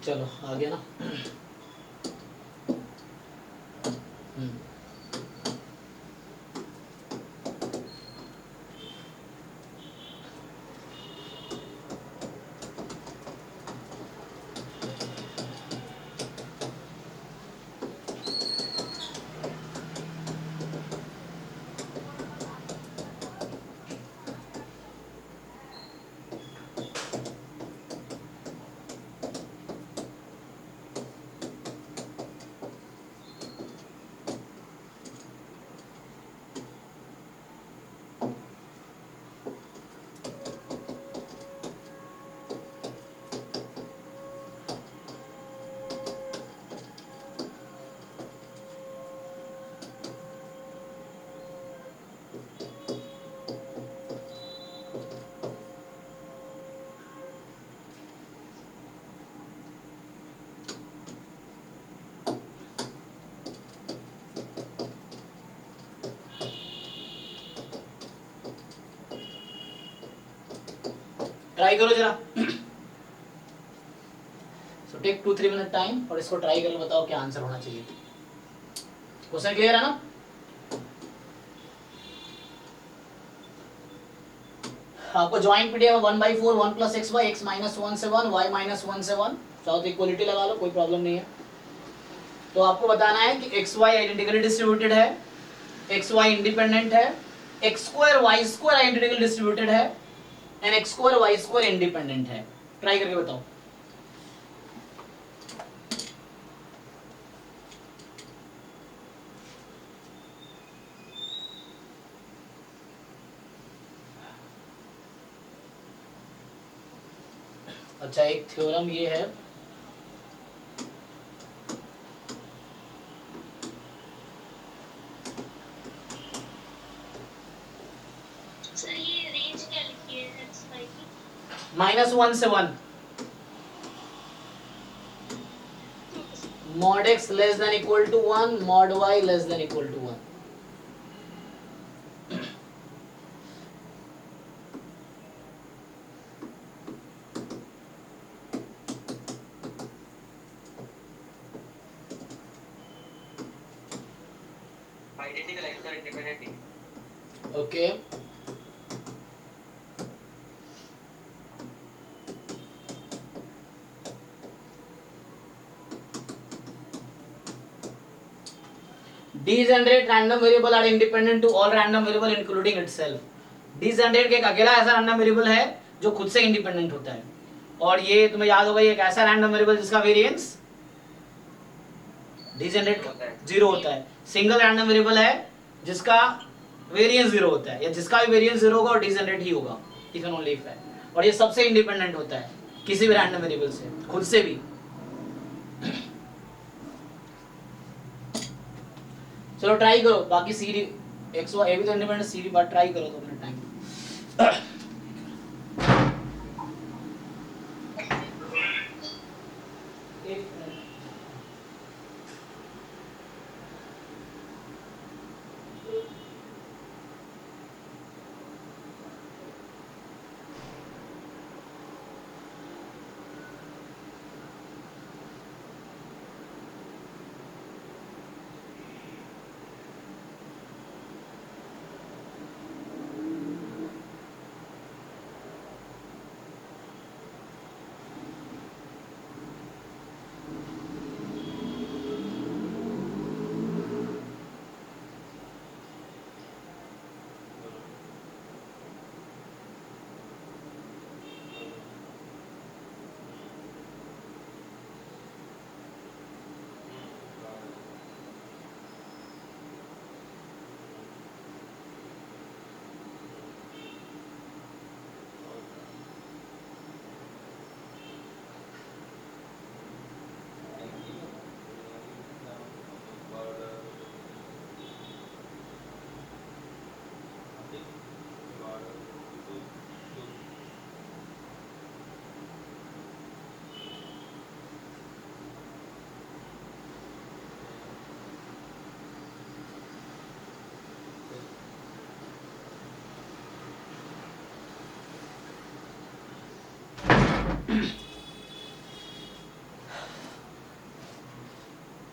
चलो आ गया ना. ट्राई करो जरा. सो टेक 2-3 मिनट टाइम और इसको ट्राई करके बताओ क्या आंसर होना चाहिए. क्वेश्चन क्लियर है ना? आपको joint PDF 1/4 1 + x y x - 1 से 1 y - 1 से 1 चाहो तो इक्वलिटी लगा लो, कोई प्रॉब्लम नहीं है. तो आपको बताना है कि एक्स वाई आइडेंटिकली डिस्ट्रीब्यूटेड है, एक्स वाई इंडिपेंडेंट है, x square Y square identically distributed है and X square Y square independent है. ट्राई करके बताओ. अच्छा, एक थ्योरम ये है, सर ये रेंज क्या लिखी है एक्स वाई की? -1 से 1. mod x less than equal to 1, mod y less than equal to 1. Identical x are independent. Okay Degenerate random variable are independent to all random variable including itself. Degenerate के एक अकेला ऐसा random variable है जो खुद से independent होता है, और ये तुम्हें याद होगा, ये एक ऐसा रैंडम वेरिएबल जिसका वेरिएंस डिजेनरेट जीरो होता है। सिंगल रैंडम वेरिएबल है जिसका वेरिएंस जीरो होता है, या जिसका भी वेरिएंस जीरो होगा और डिजेनरेट ही होगा, इफ एंड ओनली इफ है, और ये सबसे इंडिपेंडेंट होता है किसी भी रैंडम वेरिएबल से, खुद से भी। चलो ट्राई करो, बाकी सी एक्स वाई ए भी तो इंडिपेंडेंट, सी भी बात ट्राई करो तो अपने टाइम।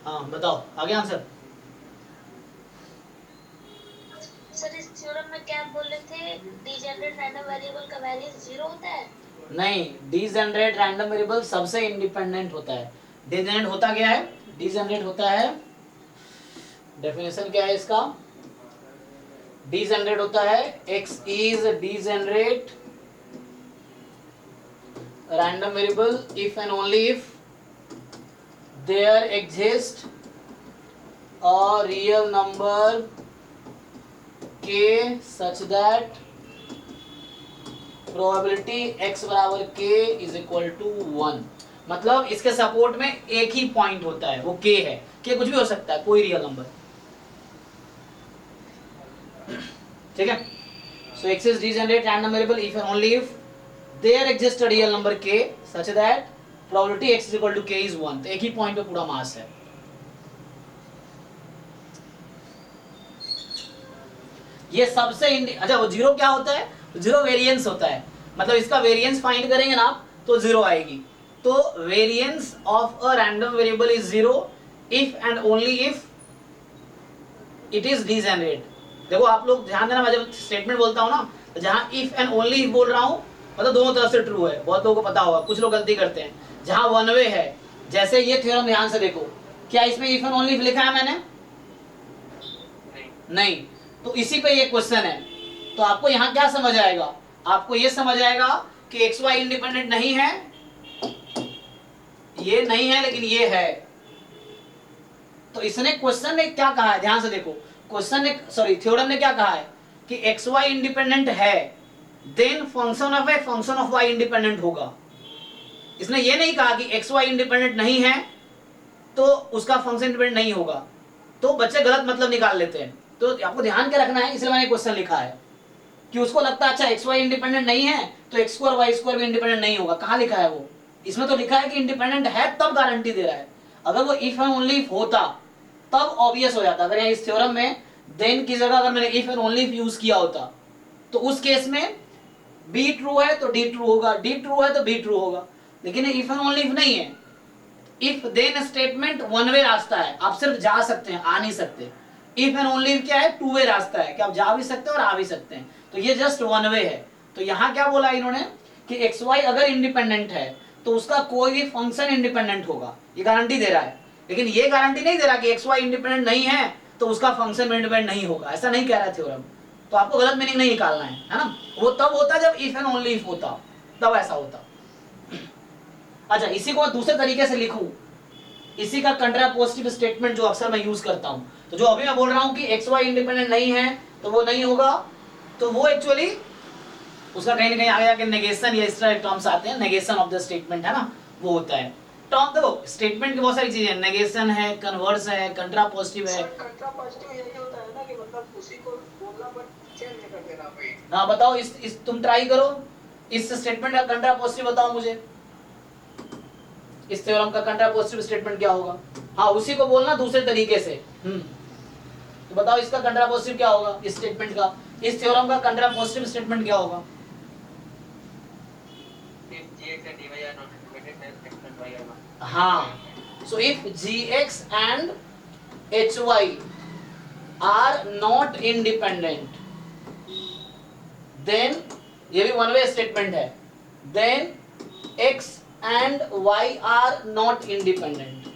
हाँ बताओ आगे आंसर। सर इस थ्योरम में क्या बोल रहे थे, डिजेनरेट रैंडम वेरिएबल का वेरिएंस जीरो होता है? नहीं, डिजेनरेट रैंडम वेरिएबल सबसे इंडिपेंडेंट होता है। डिजेनरेट होता क्या है? डिजेनरेट होता है, डेफिनेशन क्या है इसका? डिजेनरेट होता है x is degenerate random variable if and only if there exists a real number k such that probability x बराबर k is equal to 1। मतलब इसके सपोर्ट में एक ही पॉइंट होता है, वो k है। k कुछ भी हो सकता है, कोई रियल नंबर, ठीक है। सो x is degenerate random variable if and only if there exists a real number k such that probability x is equal to k is 1। तो एक ही पॉइंट पे पूरा मास है। ये सबसे अच्छा, वो जीरो क्या होता है? जीरो वेरिएंस होता है, मतलब इसका वेरिएंस फाइंड करेंगे ना आप तो जीरो आएगी। तो variance of a random variable is zero if and only if it is degenerate. देखो आप लोग ध्यान देना, मैं जब स्टेटमेंट बोलता हूँ ना, तो जहां इफ एंड ओनली इफ बोल रहा हूँ, मतलब दोनों तरफ से ट्रू है। बहुत लोगों को पता होगा, कुछ लोग गलती करते हैं। जहां वन वे है, जैसे ये थ्योरम ध्यान से देखो, क्या इसमें इफ एंड ओनली इफ लिखा है मैंने? नहीं। तो इसी पे ये क्वेश्चन है। तो आपको यहाँ क्या समझ आएगा? आपको ये समझ आएगा कि एक्स वाई इंडिपेंडेंट नहीं है, ये नहीं है लेकिन ये है। तो इसने क्वेश्चन ने क्या कहा है, ध्यान से देखो। क्वेश्चन ने, सॉरी थ्योरम ने क्या कहा है कि एक्स वाई इंडिपेंडेंट है, then function of A function of y independent होगा। इसने ये नहीं कहा कि एक्स वाई इंडिपेंडेंट नहीं है तो उसका फंक्शन इंडिपेंडेंट नहीं होगा। तो बच्चे गलत मतलब निकाल लेते हैं। तो आपको ध्यान क्या रखना है, इसलिए मैंने क्वेश्चन लिखा है कि उसको लगता है अच्छा एक्स वाई इंडिपेंडेंट नहीं है तो एक्स स्क्वायर वाई स्क्वायर भी इंडिपेंडेंट नहीं होगा। कहाँ लिखा है वो? इसमें तो लिखा है कि इंडिपेंडेंट है तब गारंटी दे रहा है। अगर वो इफ एंड ओनली इफ होता तब ऑब्वियस हो जाता। अगर यहाँ इस थ्योरम में देन की जगह अगर मैंने if and only if use किया होता तो उस केस में बी ट्रू है तो डी ट्रू होगा, डी ट्रू है तो बी ट्रू होगा। लेकिन इफ एंड ओनली इफ नहीं है। If then statement one way रास्ता है, आप सिर्फ जा सकते हैं, आ नहीं सकते। इफ एंड ओनली क्या है, टू वे रास्ता है कि आप जा भी सकते हैं और आ भी सकते हैं, तो ये जस्ट वन वे है। तो यहाँ क्या बोला इन्होंने कि एक्स वाई अगर इंडिपेंडेंट है तो उसका कोई भी फंक्शन इंडिपेंडेंट होगा, ये गारंटी दे रहा है। लेकिन ये गारंटी नहीं दे रहा कि एक्स वाई इंडिपेंडेंट नहीं है तो उसका फंक्शन इंडिपेंडेंट नहीं होगा, ऐसा नहीं कह रहा है थ्योरम। तो आपको गलत मीनिंग नहीं निकालना है ना, वो तब होता जब इफ एंड ओनली इफ होता, तब ऐसा होता। अच्छा, इसी को दूसरे तरीके से लिखूं, इसी का कंट्रापोजिटिव स्टेटमेंट जो अक्सर मैं यूज करता हूं, तो जो अभी मैं बोल रहा हूं कि एक्स वाई इंडिपेंडेंट नहीं है तो वो नहीं होगा, तो वो एक्चुअली उसका कहीं ना कहीं आगे जाके नेगेशन या इस तरह टर्म्स आते हैं, नेगेशन ऑफ द स्टेटमेंट है ना, वो होता है टर्म। देखो स्टेटमेंट की बहुत सारी चीजें, नेगेशन है, कन्वर्स है, कंट्रापोजिटिव है। कंट्रापोजिटिव यही होता है ना कि मतलब उसी को बोलना बट चेंज कर देना भाई। हाँ बताओ, इस तुम ट्राई करो, इस स्टेटमेंट का कंट्रापोजिटिव बताओ मुझे, इस थ्योरम का कंट्रापोजिटिव स्टेटमेंट क्या होगा? हाँ उसी को बोलना दूसरे तरीके से। तो बताओ इसका कंट्रापोजिटिव क्या होगा, इस स्टेटमेंट का, इस थ्योरम का कंट्रापोजिटिव स्टेटमेंट क्या होगा? हाँ, so if gx and hy are not independent, then ये भी वन वे स्टेटमेंट है, then x and y are not independent।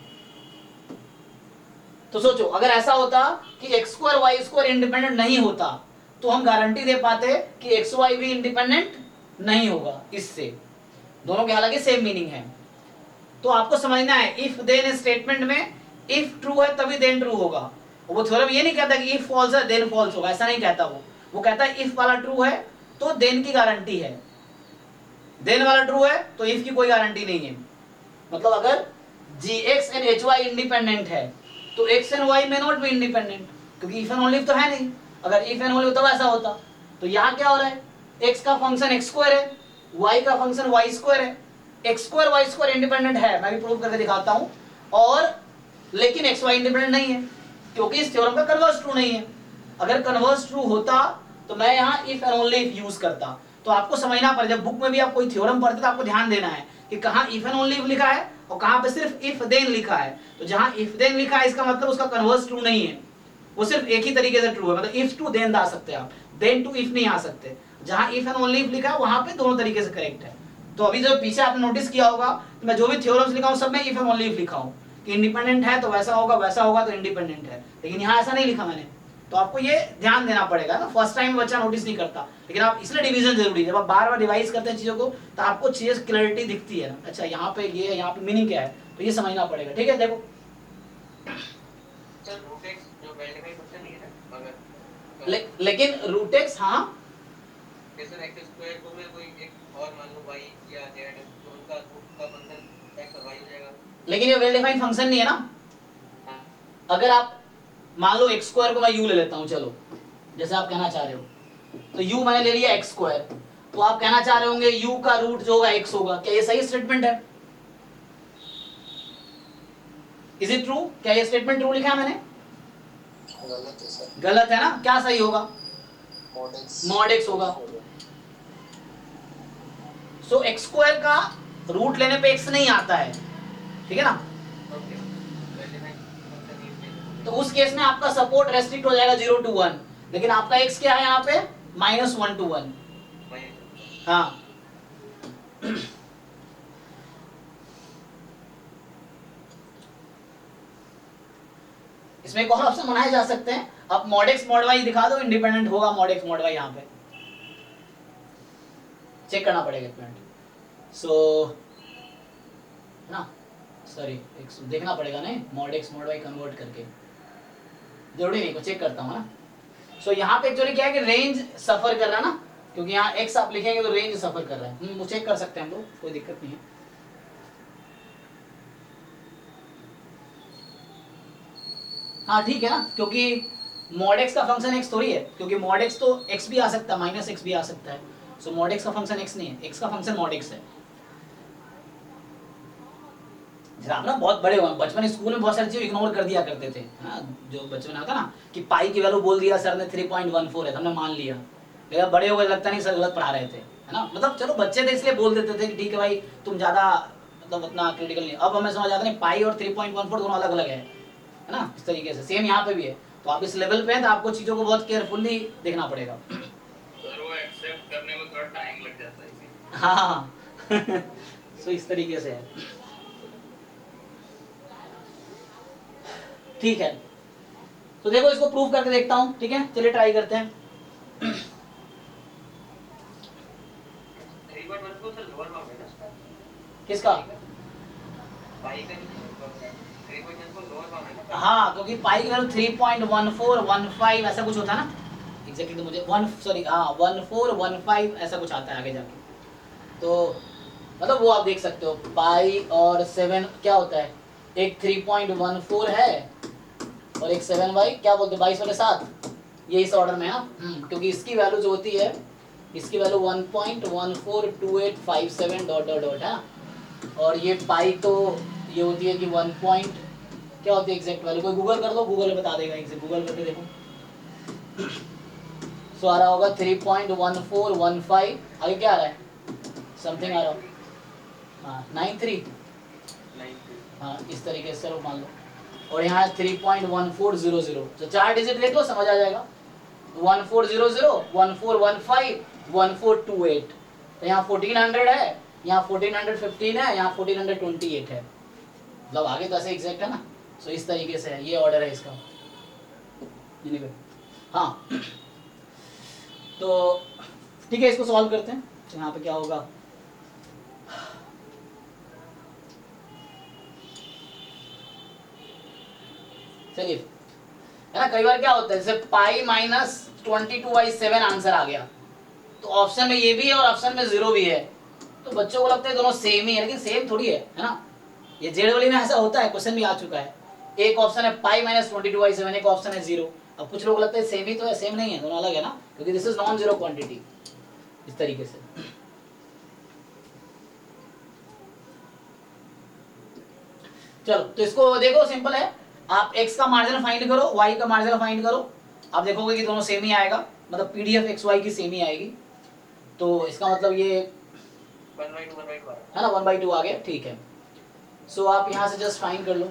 तो सोचो अगर ऐसा होता कि x square y square independent नहीं होता तो हम गारंटी दे पाते कि x y भी इंडिपेंडेंट नहीं होगा, इससे दोनों के हालांकि सेम मीनिंग है। तो आपको समझना है इफ देन स्टेटमेंट में इफ ट्रू है तभी देन ट्रू होगा। वो थ्योरम ये नहीं कहता कि इफ फॉल्स है देन फॉल्स होगा, ऐसा नहीं कहता वो कहता है इफ वाला ट्रू है तो देन की गारंटी है, देन वाला ट्रू है तो इफ की कोई गारंटी नहीं है। मतलब अगर gx एंड hy इंडिपेंडेंट है तो x एंड y में नॉट बी इंडिपेंडेंट, क्योंकि इफ एंड ओनली तो है नहीं। अगर इफ एंड ओनली तो ऐसा होता। तो यहाँ क्या हो रहा है, x का फंक्शन x स्क्वायर है, y का फंक्शन y स्क्वायर है, x square y square independent है, मैं भी प्रूव करके दिखाता हूँ, और लेकिन x y इंडिपेंडेंट नहीं है क्योंकि इस थ्योरम का कन्वर्स ट्रू नहीं है। अगर कन्वर्स ट्रू होता तो मैं यहाँ if and only if use करता। तो आपको समझना पड़े, जब बुक में भी आप कोई थ्योरम पढ़ते तो आपको ध्यान देना है कि कहाँ इफ एंड ओनली इफ लिखा है और कहाँ पे सिर्फ इफ देन लिखा है। तो जहाँ इफ देन लिखा है इसका मतलब उसका कन्वर्स ट्रू नहीं है, वो सिर्फ एक ही तरीके से ट्रू है, मतलब इफ टू देन आ सकते हैं आप, देन टू इफ नहीं आ सकते। जहाँ इफ एंड ओनली इफ लिखा है वहां पे दोनों तरीके से करेक्ट है। तो अभी जो पीछे आपने नोटिस किया होगा तो मैं जो भी थ्योरम्स लिखा हूँ सब में इफ एंड ओनली इफ लिखा हूँ कि इंडिपेंडेंट है तो वैसा होगा तो इंडिपेंडेंट है, लेकिन यहाँ ऐसा नहीं लिखा मैंने। तो आपको ये ध्यान देना पड़ेगा ना, फर्स्ट टाइम बच्चा नोटिस नहीं करता, लेकिन आप इसलिए डिवीजन जरूरी है। जब आप बार बार रिवाइज करते हैं चीजों को तो आपको चीज क्लैरिटी दिखती है ना, अच्छा यहाँ पे ये है, यहाँ पे मीनिंग क्या है, तो ये समझना पड़ेगा। ठीक है, देखो सर रूट एक्स जो वेरिफाई फंक्शन नहीं है मगर लेकिन रूट एक्स, हाँ जैसे एक्स स्क्वायर को मैं कोई एक और मान लो y या z तो उनका रूट का फंक्शन x और y हो जाएगा, लेकिन ये वेल डिफाइंड फंक्शन नहीं है ना। अगर आप मान लो एक्स स्क्वायर को मैं यू ले लेता हूँ, चलो जैसे आप कहना चाह रहे हो, तो यू मैंने ले लिया एक्स स्क्वायर, तो आप कहना चाह रहे होंगे यू का रूट जो होगा एक्स होगा। क्या ये सही स्टेटमेंट है? Is it true? क्या ये स्टेटमेंट ट्रू लिखा है मैंने? गलत है सर, गलत है ना। क्या सही होगा? मॉड एक्स होगा। सो एक्स स्क्वायर का रूट लेने पे एक्स नहीं आता है, ठीक है ना। ओके वेरिफाई फंक्शन नहीं तो उस केस में आपका सपोर्ट रेस्ट्रिक्ट हो जाएगा 0 to 1, लेकिन आपका x क्या है यहाँ पे -1 to 1। हाँ इसमें एक और ऑप्शन बनाए जा सकते हैं, आप mod x mod y दिखा दो, इंडिपेंडेंट होगा mod x mod y, यहाँ पे चेक करना पड़ेगा एक मिनट। सो ना सॉरी देखना पड़ेगा नहीं, mod x mod y convert करके, जरूरी नहीं को चेक करता हूँ ना। सो यहाँ पे एक्चुअली क्या है कि रेंज सफर कर रहा है ना, क्योंकि यहाँ x आप लिखेंगे तो रेंज सफर कर रहा है। वो चेक कर सकते हैं हम लोग, कोई दिक्कत नहीं है। हाँ ठीक है ना, क्योंकि mod x का फंक्शन x थोड़ी है, क्योंकि mod x तो x भी आ सकता है, -x भी आ सकता है। सो mod x का फंक्शन x नहीं है, x का फंक्शन mod x है। आप ना बहुत बड़े हो, बचपन स्कूल में बहुत सारी चीजें इग्नोर कर दिया करते थे ना, जो बचपन में होता ना कि पाई की वैल्यू बोल दिया सर ने 3.14 है, हमने मान लिया, लेकिन बड़े हो गए लगता नहीं सर गलत पढ़ा रहे थे, है ना। मतलब चलो बच्चे थे इसलिए बोल देते थे कि ठीक है भाई तुम ज्यादा मतलब उतना क्रिटिकल नहीं। अब हमें समझ आता नहीं पाई और 3.14 दोनों अलग अलग है ना, इस तरीके से सेम यहाँ पे भी है। तो आप इस लेवल पे हैं तो आपको चीज़ों को बहुत केयरफुली देखना पड़ेगा। सर वो एक्सेप्ट करने में थोड़ा टाइम लग जाता है इसी। हाँ सो इस तरीके से है, ठीक है। तो देखो इसको प्रूव करके देखता हूँ, ठीक है, चलिए ट्राई करते हैं। 3.14 सर लोअर बाउंड है ना किसका? पाई का 3.14 लोअर बाउंड है ना। हाँ, क्योंकि पाई की वैल्यू 3.1415 ऐसा कुछ होता है ना, एग्जैक्टली तो मुझे 1415 ऐसा कुछ आता है आगे जाके। तो मतलब वो आप देख सकते हो, पाई और 7 क्या होता है, एक 3.14 है और एक 7 क्या बोलते हैं 22/7, ये इस ऑर्डर में है ना। क्योंकि इसकी वैल्यू जो होती है, इसकी वैल्यू 1.142857 डॉट डॉट डॉट है ना, और ये पाई तो ये होती है कि 1 पॉइंट क्या होती है एग्जैक्ट वैल्यू, कोई गूगल कर लो, गूगल में बता देगा, एग्जैक्ट गूगल करके देखो। सो आ रहा होगा 3.1415, आगे क्या आ रहा है, समथिंग आ रहा हो, हाँ 93, हाँ इस तरीके से चलो मान लो, और यहाँ है 3.1400, तो 4 डिजिट देख लो समझ आ जाएगा, 1400, 1415, 1428, तो यहाँ 1400 है, यहाँ 1415 है, यहाँ 1428 है, मतलब आगे तो ऐसे एग्जैक्ट है ना। सो इस तरीके से है, ये ऑर्डर है इसका। हाँ तो ठीक है, इसको सॉल्व करते हैं। तो यहाँ पे क्या होगा, चलिए, है ना, कई बार क्या होता है जैसे पाई -22/7 आंसर आ गया, तो ऑप्शन में ये भी है और ऑप्शन में 0 भी है, तो बच्चों को लगता है दोनों सेम ही है, लेकिन सेम थोड़ी है ना। ये जेड वाली में ऐसा होता है, क्वेश्चन भी आ चुका है, एक ऑप्शन है पाई -22/7, एक ऑप्शन है 0। अब कुछ लोग लगता है सेम ही तो है, सेम नहीं है, दोनों अलग है ना, क्योंकि this is non zero quantity, इस तरीके से। चलो तो इसको देखो, सिंपल है, आप x का मार्जिन फाइंड करो, y का मार्जिन फाइंड करो, आप देखोगे कि दोनों सेम ही आएगा, मतलब पीडीएफ एक्स वाई की सेम ही आएगी, तो इसका मतलब ये 1/2 है ना 1/2 आ गया, ठीक है। सो आप यहाँ से जस्ट फाइंड कर लो।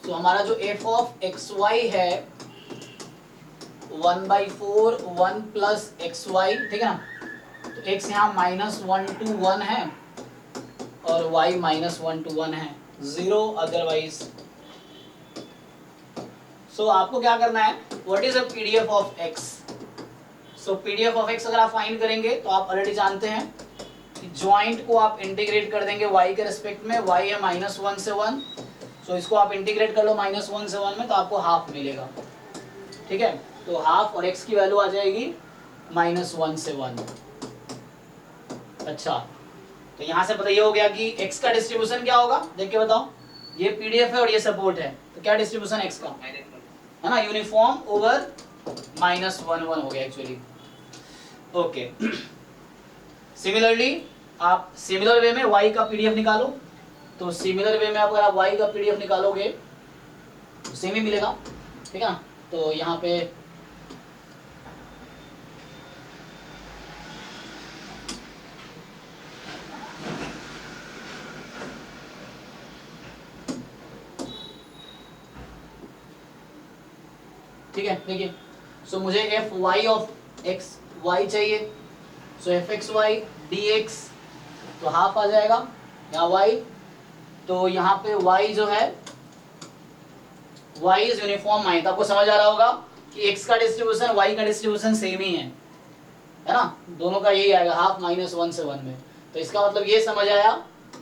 तो हमारा जो f ऑफ एक्स वाई है 1/4 1 प्लस एक्स वाई, ठीक है ना, तो x यहाँ -1 to 1 है और y -1 to 1 है, 0 अदरवाइज। सो आपको क्या करना है, what is a PDF of x। So PDF of x अगर आप फाइंड करेंगे तो आप ऑलरेडी जानते हैं कि ज्वाइंट को आप इंटीग्रेट कर देंगे y के रिस्पेक्ट में, y है -1 से 1, सो इसको आप इंटीग्रेट कर लो -1 से 1 में, तो आपको हाफ मिलेगा, ठीक है। तो हाफ और x की वैल्यू आ जाएगी -1 से 1। अच्छा, तो यहाँ से पता ये हो गया कि x का डिस्ट्रीब्यूशन क्या होगा, देख के बताओ, ये पीडीएफ है और ये सपोर्ट है, तो क्या डिस्ट्रीब्यूशन x का है ना, यूनिफॉर्म ओवर -1 हो गया एक्चुअली, ओके। सिमिलरली आप सिमिलर वे में y का पीडीएफ निकालो, तो सिमिलर वे में अगर आप y का पीडीएफ निकालोगे तो सेम ही मिलेगा, ठीक है ना। तो यहाँ पे ठीक है, देखिए, सो मुझे F Y of X Y चाहिए, so F X Y D X, तो हाफ आ जाएगा यहाँ y, तो यहाँ पे y जो है y इज यूनिफॉर्म माइन, तो आपको समझ आ रहा होगा कि x का डिस्ट्रीब्यूशन y का डिस्ट्रीब्यूशन सेम ही है ना, दोनों का यही आएगा, हाफ -1 से 1 में। तो इसका मतलब ये समझ आया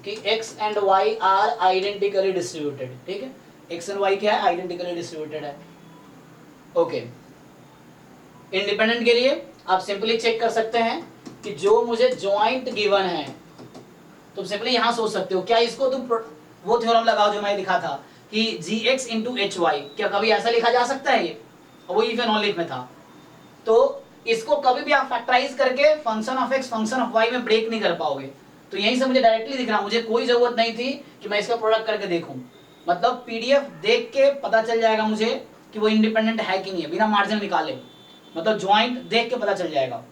कि x and y are identically distributed, ठीक है, x एंड y क्या है, आइडेंटिकली डिस्ट्रीब्यूटेड है, ओके। इंडिपेंडेंट के लिए आप सिंपली चेक कर सकते हैं कि जो मुझे जॉइंट गिवन है, तुम सिंपली यहाँ सोच सकते हो, क्या इसको तुम वो थ्योरम लगाओ जो मैं लिखा था कि gx into hy, क्या कभी ऐसा लिखा जा सकता है ये, वो इफ एंड ओनली इफ में था, तो इसको कभी भी आप फैक्टराइज करके function of x function of y में ब्रेक नहीं कर पाओगे। तो यहीं से मुझे डायरेक्टली दिख रहा, मुझे कोई जरूरत नहीं थी कि मैं इसका प्रोडक्ट करके देखूं, मतलब पीडीएफ देख के पता चल जाएगा मुझे कि वो इंडिपेंडेंट है कि नहीं है, बिना मार्जिन निकाले, मतलब ज्वाइंट देख के पता चल जाएगा।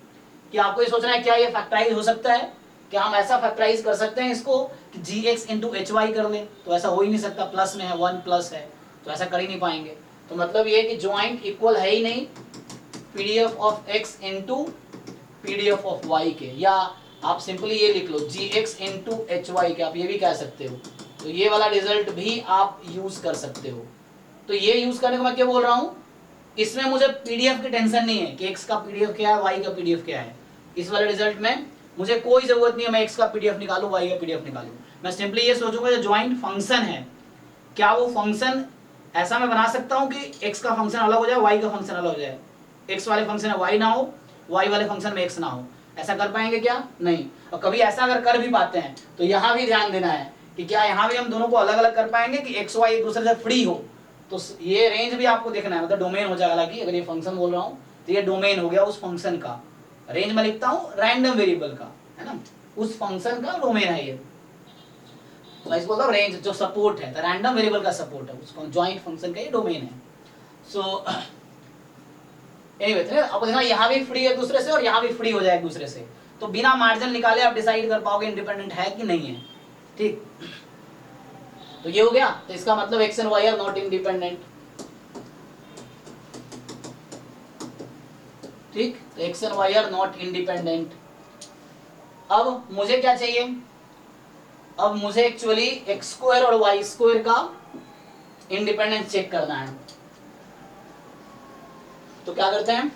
कि आपको ये सोचना है क्या ये फैक्टराइज हो सकता है, क्या हम ऐसा फैक्टराइज कर सकते हैं इसको कि gx into hy कर लें, तो ऐसा हो ही नहीं सकता, प्लस में है 1 प्लस है, तो ऐसा कर ही नहीं पाएंगे। तो मतलब ये कि ज्वाइंट इक्वल है ही नहीं PDF of x into PDF of y के, या आप सिंपली ये लिख लो g x into H y के, आप ये भी कह सकते हो। तो ये वाला रिजल्ट भी आप यूज कर सकते हो। तो ये यूज करने को मैं क्या बोल रहा हूँ, इसमें मुझे पीडीएफ की टेंशन नहीं है कि एक्स का पीडीएफ क्या है, वाई का पीडीएफ क्या है। इस वाले रिजल्ट में मुझे कोई जरूरत नहीं है मैं एक्स का पीडीएफ निकालूं, वाई का पीडीएफ निकालूं। मैं सिंपली ये सोचूंगा जो ज्वाइंट फंक्शन है, क्या वो फंक्शन ऐसा मैं बना सकता हूं कि एक्स का फंक्शन अलग हो जाए, वाई का फंक्शन अलग हो जाए, एक्स वाले फंक्शन में वाई ना हो, वाई वाले फंक्शन में एक्स ना हो। ऐसा कर पाएंगे क्या? नहीं। और कभी ऐसा अगर कर भी पाते हैं तो यहाँ भी ध्यान देना है कि क्या यहाँ भी हम दोनों को अलग अलग कर पाएंगे कि एक्स वाई एक दूसरे से फ्री हो। तो ये रेंज भी आपको देखना है, मतलब डोमेन हो जाएगा। हालांकि अगर ये फंक्शन बोल रहा हूँ तो ये डोमेन हो गया उस फंक्शन का, रेंज में लिखता हूँ रैंडम वेरिएबल का, है ना, उस फंक्शन का डोमेन है ये। तो इसको बोलता हूँ रेंज जो सपोर्ट है, तो रैंडम वेरिएबल का सपोर्ट है, उसको ज्वाइंट फंक्शन का ये डोमेन है। सो एनीवे, अब देखना यहाँ भी फ्री है एक दूसरे से और यहाँ भी फ्री हो जाए एक दूसरे से, तो बिना मार्जिन निकाले आप डिसाइड कर पाओगे इंडिपेंडेंट है कि नहीं है। ठीक, तो ये हो गया। तो इसका मतलब x and Y are not independent. ठीक, तो x and Y are not independent. अब मुझे क्या चाहिए, अब मुझे एक्चुअली एक्स स्क्वायर और वाई स्क्वायर का इंडिपेंडेंस चेक करना है। तो क्या करते हैं,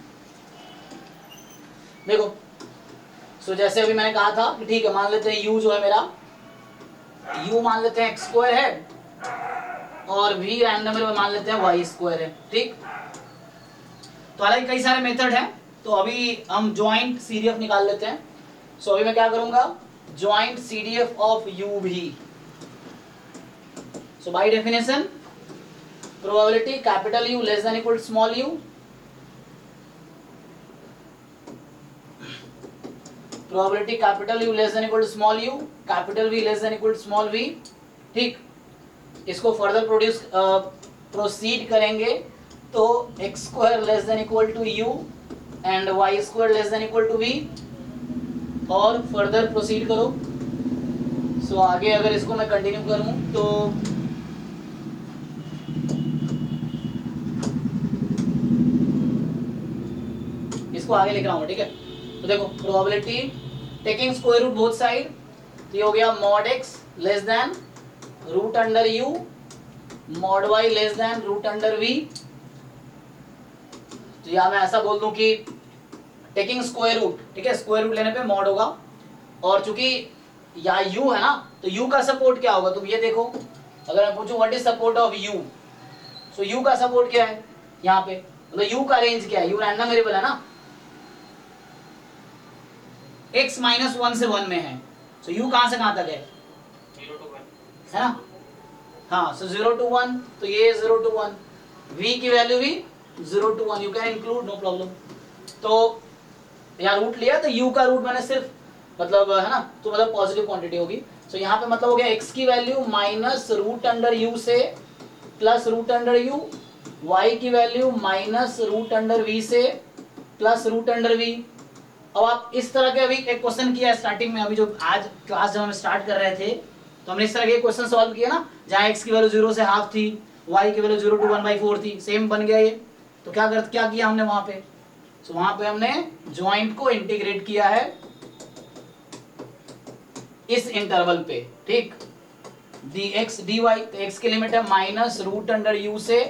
देखो, सो जैसे अभी मैंने कहा था कि ठीक है, मान लेते हैं u जो है मेरा, u मान लेते हैं एक्स स्क्वायर है और v रैंडम मान लेते हैं वाई स्क्वायर है। ठीक, तो हालांकि कई सारे मेथड हैं, तो अभी हम ज्वाइंट सीडीएफ निकाल लेते हैं। सो अभी मैं क्या करूंगा, ज्वाइंट सीडीएफ ऑफ u भी। So by definition probability capital U less than equal small u, probability capital U less than equal to small u, capital V less than equal to small v। ठीक, इसको further proceed करेंगे तो X square less than equal to u and Y square less than equal to v, और further proceed करो। So आगे अगर इसको मैं कंटिन्यू करूं तो इसको आगे लिख रहा हूं, ठीक है। तो देखो, probability taking square root both side, तो ये हो गया mod x less than root under u, mod y less than root under v. तो यहां मैं ऐसा बोल दूं कि टेकिंग स्क्वायर रूट, ठीक है, स्क्वायर रूट लेने पे मॉड होगा, और चूंकि या u है ना, तो u का सपोर्ट क्या होगा, तुम ये देखो, अगर मैं पूछूं what is support of u, so u का सपोर्ट क्या है यहाँ पे, मतलब u का रेंज क्या है, u रैंडम वेरिएबल है ना, x माइनस 1 से 1 में है, सो u कहां से कहां तक है, 0 to 1 है ना, हाँ, सो 0 to 1, तो ये 0 to 1, v की वैल्यू भी 0 to 1, you can include, no problem. तो यहाँ रूट लिया तो u का रूट मैंने सिर्फ मतलब, है ना, तो मतलब पॉजिटिव क्वांटिटी होगी। सो यहाँ पे मतलब हो गया x की value minus root under u से plus root under u, y की value minus root under v से प्लस रूट अंडर v। अब आप इस तरह के, अभी एक क्वेश्चन किया स्टार्टिंग में, अभी जो आज क्लास जब हम स्टार्ट कर रहे थे तो हमने इस तरह के क्वेश्चन सॉल्व किया ना, जहाँ x की वैल्यू 0 से हाफ थी, y की वैल्यू 0 to 1/4 थी, सेम बन गया ये। तो क्या किया हमने वहां पे, सो वहां पे हमने ज्वाइंट को इंटीग्रेट किया है इस इंटरवल पे। ठीक, dx dy, तो x की लिमिट है माइनस रूट अंडर u से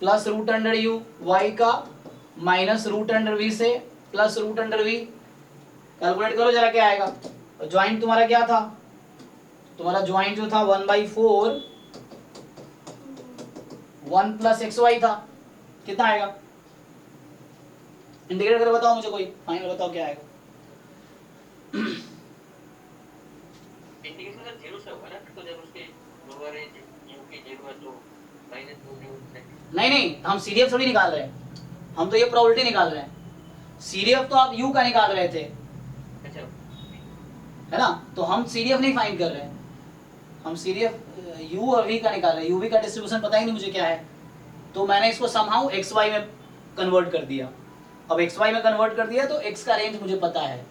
plus root under u, y का माइनस रूट अंडर v से plus root under v। Calculate करो जरा क्या आएगा। तो ज्वाइंट तुम्हारा क्या था, तुम्हारा ज्वाइंट जो था 1/4 1 प्लस एक्स वाई था, कितना आएगा, इंटीग्रेट करके बताओ मुझे, कोई फाइनल बताओ क्या आएगा। इंटीग्रेशन सर 0 से होगा ना, तो जब उसके लोअर रेंज u की 0 है तो माइनस 2 नहीं, हम सीडीएफ थोड़ी निकाल रहे हैं, हम तो ये प्रोबेबिलिटी निकाल रहे हैं। सीडीएफ तो आप u का निकाल रहे थे, अच्छा, है ना, तो हम सीडीएफ नहीं फाइंड कर रहे हैं, हम सीडीएफ u और v का निकाल रहे हैं। u v का डिस्ट्रीब्यूशन पता ही नहीं मुझे क्या है, तो मैंने इसको समहाउ एक्स वाई में कन्वर्ट कर दिया। अब एक्स वाई में कन्वर्ट कर दिया तो x का रेंज मुझे पता है।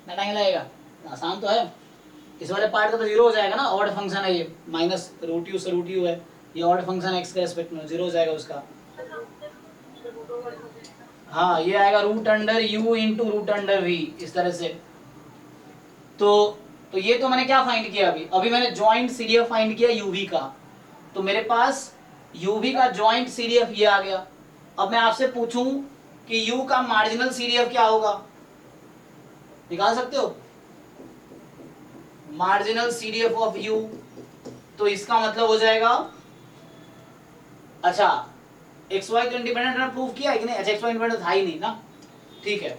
कितना टाइम लगेगा? आसान तो है। इस वाले पार्ट का तो जीरो हो जाएगा ना, ऑड फंक्शन है ये, माइनस रूट यू से रूट यू है, ये ऑड फंक्शन एक्स के रेस्पेक्ट में जीरो हो जाएगा उसका। हाँ ये आएगा root under u into root under v, इस तरह से। तो ये तो मैंने क्या फाइंड किया अभी मैंने जॉइंट सीडीएफ फाइंड किया यूवी का। तो मेरे पास यूवी का जॉइंट सीडीएफ ये आ गया। अब मैं आपसे पूछूं कि यू का मार्जिनल सीडीएफ क्या होगा, निकाल सकते हो? मार्जिनल सीडीएफ ऑफ यू, तो इसका मतलब हो जाएगा, अच्छा एक्स वाई तो इंडिपेंडेंट ने प्रूव किया है कि नहीं? अच्छा एक्स वाई इंडिपेंडेंट था ही नहीं ना, ठीक है।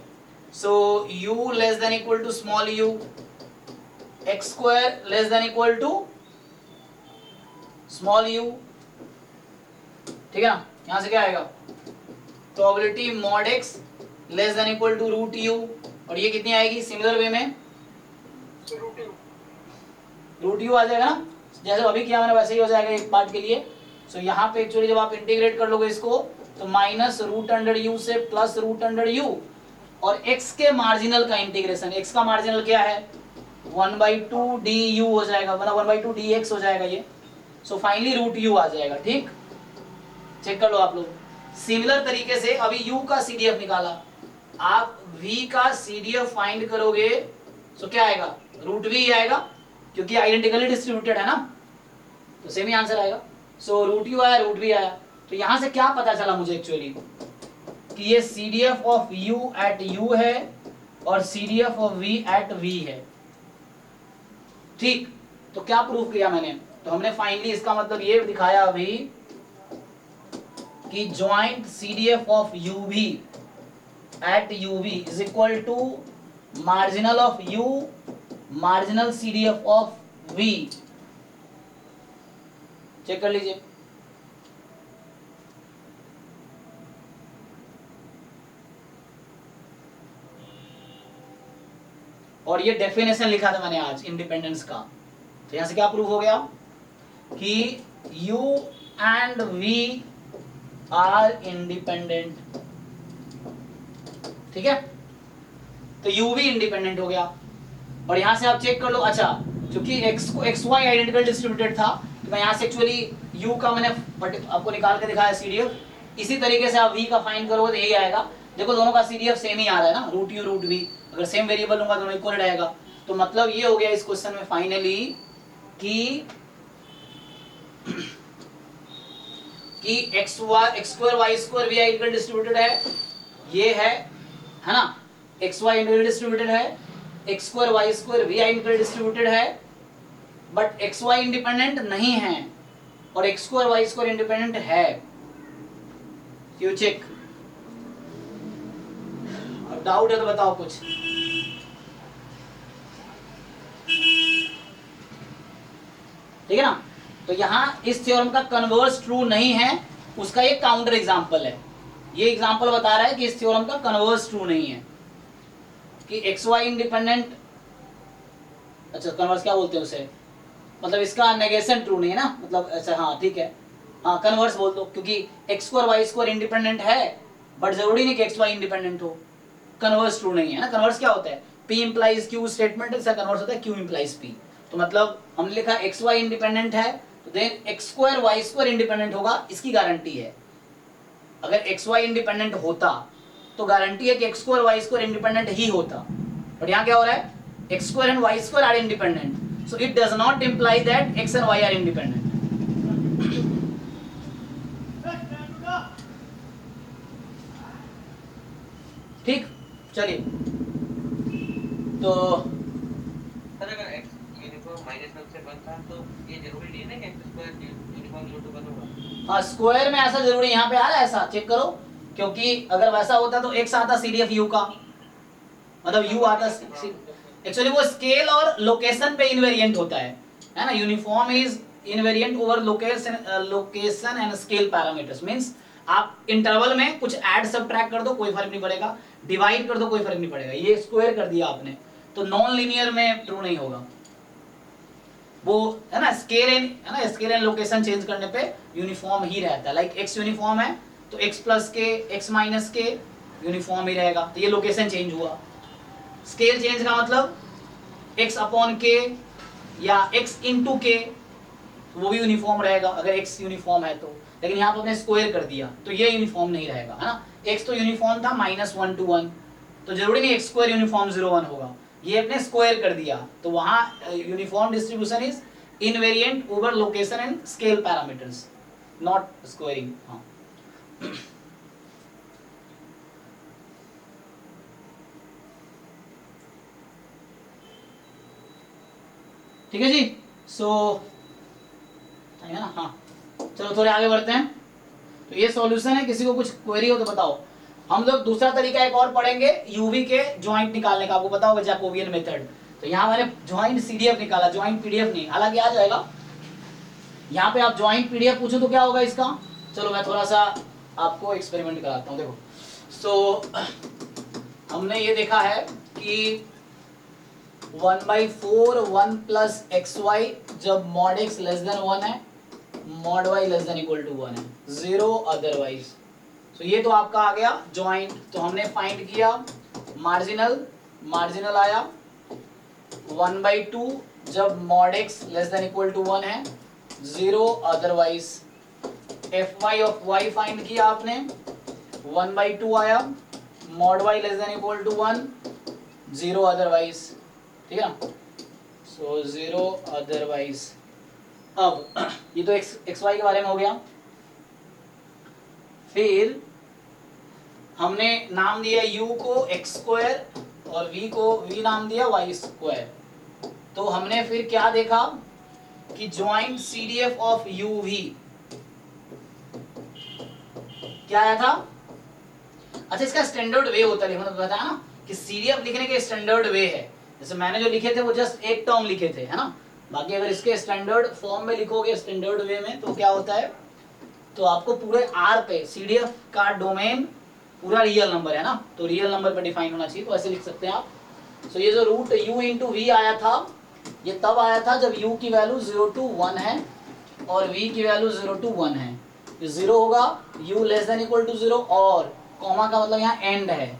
So u less than equal to small u, x square less than equal to small u, ठीक है ना। यहां से क्या आएगा? Probability mod x less than equal to root u, और ये कितनी आएगी सिमिलर वे में? रूट यू आ जाएगा ना, जैसे अभी किया मैंने वैसे ही हो जाएगा एक पार्ट के लिए। सो यहाँ पे एक्चुअली जब आप इंटीग्रेट कर लोगे इसको, तो माइनस रूट अंडर यू से प्लस रूट अंडर यू, और x के मार्जिनल का इंटीग्रेशन, x का मार्जिनल क्या है? 1/2 du हो जाएगा, मतलब 1/2 dx हो जाएगा ये। सो फाइनली रूट यू आ जाएगा, ठीक, चेक कर लो आप लोग। सिमिलर तरीके से अभी u का CDF निकाला, आप v का CDF फाइंड करोगे, सो क्या आएगा? रूट v आएगा, क्योंकि आइडेंटिकली डिस्ट्रीब्यूटेड है ना, तो सेम ही आंसर आएगा। सो रूट यू आया, रूट v आया। तो यहां से क्या पता चला मुझे एक्चुअली कि ये CDF of u at u है और CDF of v at v है, ठीक। तो क्या प्रूफ किया मैंने? तो हमने फाइनली इसका मतलब ये दिखाया अभी कि joint CDF of uv at uv is equal to marginal of u marginal CDF of v। Check कर लीजिए। और ये डेफिनेशन लिखा था मैंने आज इंडिपेंडेंस का। तो यहां से क्या प्रूफ हो गया कि u and v are independent, ठीक है। तो u भी इंडिपेंडेंट हो गया। और यहां से आप चेक कर लो, अच्छा क्योंकि एक्स वाई आइडेंटिकल डिस्ट्रीब्यूटेड था, तो मैं यहां से एक्चुअली u का मैंने आपको निकाल के दिखाया CDF। इसी तरीके से आप v का फाइंड करोगे तो यही आएगा। देखो दोनों का CDF सेम ही आ रहा है ना, रूट यू रूट v, अगर सेम वेरिएबल लूंगा दोनों इक्वल रहेगा। तो मतलब ये हो गया इस क्वेश्चन में फाइनली कि x square Y square v identical distributed है, ये है ना, एक्स वाई आइडेंटिकल डिस्ट्रीब्यूटेड है, x square Y square v identical distributed है, बट एक्स वाई इंडिपेंडेंट नहीं है और x square Y square independent है। यू चेक, डाउट है तो बताओ कुछ। ठीक है ना। तो यहां इस थ्योरम का कन्वर्स ट्रू नहीं है, उसका एक काउंटर एग्जांपल है। ये एग्जांपल बता रहा है कि इस थ्योरम का कन्वर्स ट्रू नहीं है कि एक्स वाई इंडिपेंडेंट, अच्छा कन्वर्स क्या बोलते हैं उसे, मतलब इसका नेगेशन ट्रू नहीं है ना, मतलब अच्छा हाँ ठीक है, हाँ कन्वर्स बोल दो, क्योंकि x square Y square independent है बट जरूरी नहीं कि एक्स वाई इंडिपेंडेंट हो। कन्वर्स ट्रू नहीं है ना। कन्वर्स क्या होता है? P इंप्लाइज Q स्टेटमेंट, इसका कन्वर्स होता है Q इंप्लाइज P। तो मतलब हमने लिखा एक्स वाई इंडिपेंडेंट है, तो then x square Y square independent होगा, इसकी गारंटी है। अगर एक्स वाई इंडिपेंडेंट होता तो गारंटी है कि x square Y square independent ही होता। बट यहाँ क्या हो रहा है? X square and Y square are independent, so it does not imply that X and Y are independent. ठीक, चलिए। तो सर अगर x यूनिफॉर्म -1 से 1 था तो ये जरूरी नहीं है कि x स्क्वायर यूनिफॉर्म 0 to 1 होगा। हाँ स्क्वायर में ऐसा जरूरी यहाँ पे आ रहा है, ऐसा चेक करो, क्योंकि अगर वैसा होता तो x आता CDF u का, मतलब u आता, एक्चुअली वो स्केल और लोकेशन पे इनवेरिएंट होता है ना। Uniform is invariant over location and scale parameters. Means आप इंटरवल में कुछ ऐड सब्ट्रैक्ट कर दो कोई फर्क नहीं पड़ेगा, डिवाइड कर दो कोई फर्क नहीं पड़ेगा। ये स्क्वायर कर दिया आपने तो नॉन लीनियर में ट्रू नहीं होगा वो, है ना। स्केल एंड, है ना, स्केल एंड लोकेशन चेंज करने पे यूनिफॉर्म ही रहता है। लाइक x यूनिफॉर्म है तो x प्लस के x माइनस के यूनिफॉर्म ही रहेगा, तो ये लोकेशन चेंज हुआ। स्केल चेंज का मतलब x अपॉन k या x इंटू के, वो भी यूनिफॉर्म रहेगा अगर x यूनिफॉर्म है तो, लेकिन यहाँ पे आपने स्क्वायर कर दिया तो ये यूनिफॉर्म नहीं रहेगा, है ना। x तो यूनिफॉर्म था -1 to 1, तो जरूरी नहीं x स्क्वायर यूनिफॉर्म 0 1 होगा, ये अपने स्क्वायर कर दिया तो वहाँ uniform distribution is invariant over location and scale parameters, not squaring. हाँ ठीक है जी। सो है ना, हाँ चलो थोड़े आगे बढ़ते हैं। तो ये सॉल्यूशन है, किसी को कुछ क्वेरी हो तो बताओ। हम लोग दूसरा तरीका एक और पढ़ेंगे यूवी के ज्वाइंट निकालने का, आपको पता होगा जैकोबियन मेथड। तो यहाँ मैंने ज्वाइंट सीडीएफ निकाला, ज्वाइंट पीडीएफ नहीं, हालांकि आ जाएगा। यहाँ पे आप ज्वाइंट पीडीएफ पूछो तो क्या होगा इसका, चलो मैं थोड़ा सा आपको एक्सपेरिमेंट कराता हूँ। देखो सो हमने ये देखा है कि 1/4 1 प्लस XY जब mod x लेस देन 1 है, mod y less than equal to 1 है, 0 अदरवाइज। तो ये तो आपका आ गया ज्वाइंट। तो हमने फाइंड किया मार्जिनल आया 1/2 जब mod x less than equal to 1 है, 0 otherwise. fy of y find किया आपने, 1/2 आया, mod y less than equal to 1, 0 otherwise, ठीक है ना। So 0 otherwise. अब ये तो एक्स वाई के बारे में हो गया। फिर हमने नाम दिया u को x स्क्वायर और v को v नाम दिया y स्क्वायर। तो हमने फिर क्या देखा कि ज्वाइंट CDF ऑफ uv क्या आया था। अच्छा इसका स्टैंडर्ड वे होता है लिखने, बताया ना कि CDF लिखने के स्टैंडर्ड वे है। जैसे मैंने जो लिखे थे वो जस्ट एक टर्म लिखे थे, है ना। बाकी अगर इसके स्टैंडर्ड फॉर्म में लिखोगे स्टैंडर्ड वे में तो क्या होता है, तो आपको पूरे R पे CDF का डोमेन पूरा रियल नंबर है ना, तो रियल नंबर पे डिफाइन होना चाहिए, तो ऐसे लिख सकते हैं आप। सो ये जो रूट u इंटू वी आया था, ये तब आया था जब u की वैल्यू 0 to 1 है और v की वैल्यू 0 to 1 है। 0 होगा u less than equal to 0 और कॉमा का मतलब यहाँ एंड है,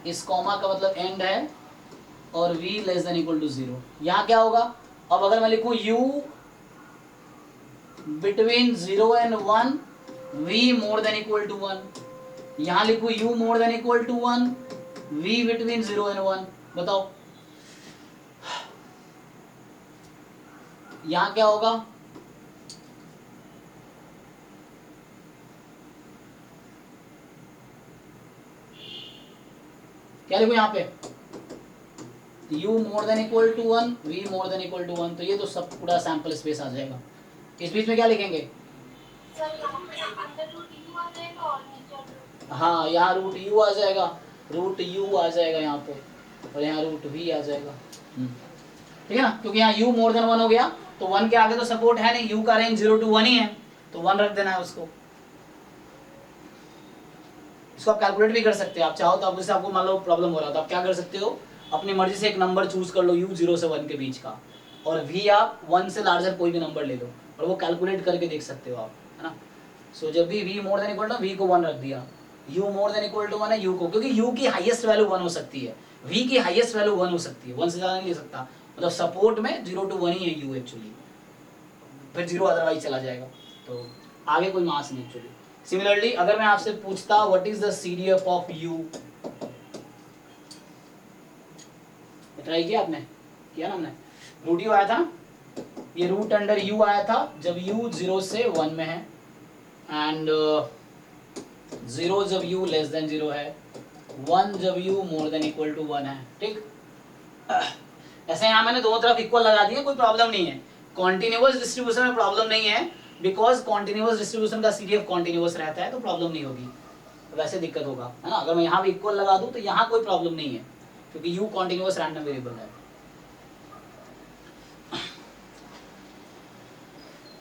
इस कॉमा का मतलब एंड है, और v less than equal to 0। यहाँ क्या होगा, अब अगर मैं लिखूं u between 0 and 1, v more than equal to 1, यहाँ लिखूं u more than equal to 1, v between 0 and 1, बताओ यहाँ क्या होगा। क्या लिखूं यहाँ पे, u more than equal to 1, v more than equal to 1, तो ये तो सब पूरा सैंपल स्पेस आ जाएगा। इस बीच में क्या लिखेंगे, हाँ यहाँ रूट u आ जाएगा, रूट u आ जाएगा यहाँ पे, और यहाँ रूट v आ जाएगा, ठीक है ना, क्योंकि यहाँ u मोर देन 1 हो गया तो 1 के आगे तो सपोर्ट है नहीं, u का रेंज 0 to 1 ही है, तो 1 रख देना है उसको। इसको आप कैलकुलेट भी कर सकते हैं, आप चाहो तो। आप जैसे आपको मान लो प्रॉब्लम हो रहा है तो आप क्या कर सकते हो, अपनी मर्जी से एक नंबर चूज कर लो u 0 से 1 के बीच का, और v आप 1 से लार्जर कोई भी नंबर ले लो और वो कैलकुलेट करके देख सकते हो आप, है ना। सो जब भी v more than equal to, v को 1 रख दिया, u more than equal to 1 है u को, क्योंकि u की हाईएस्ट वैल्यू 1 हो सकती है, v की हाईएस्ट वैल्यू 1 हो सकती है, 1 से ज्यादा नहीं ले सकता, मतलब सपोर्ट में 0 to 1 ही है u एक्चुअली, फिर 0 अदरवाइज चला जाएगा, तो आगे कोई मास नहीं एक्चुअली। सिमिलरली अगर मैं आपसे पूछता what is the CDF of u, try किया आपने, किया ना हमने, रूट u आया था ना, ये रूट अंडर u आया था जब u 0 से 1 में है, एंड 0 जब u लेस देन 0 है, 1 जब u more than equal to 1 है, ठीक। ऐसे यहाँ मैंने दोनों तरफ इक्वल लगा दिया, कोई प्रॉब्लम नहीं है। कॉन्टिन्यूअस डिस्ट्रीब्यूशन में प्रॉब्लम नहीं है, बिकॉज कॉन्टिन्यूअस डिस्ट्रीब्यूशन का CDF कॉन्टिन्यूअस रहता है, तो प्रॉब्लम नहीं होगी, वैसे दिक्कत होगा, है ना। अगर मैं यहाँ भी इक्वल लगा दूं तो यहाँ कोई प्रॉब्लम नहीं है, क्योंकि u कॉन्टिन्यूअस रैंडम वेरिएबल है,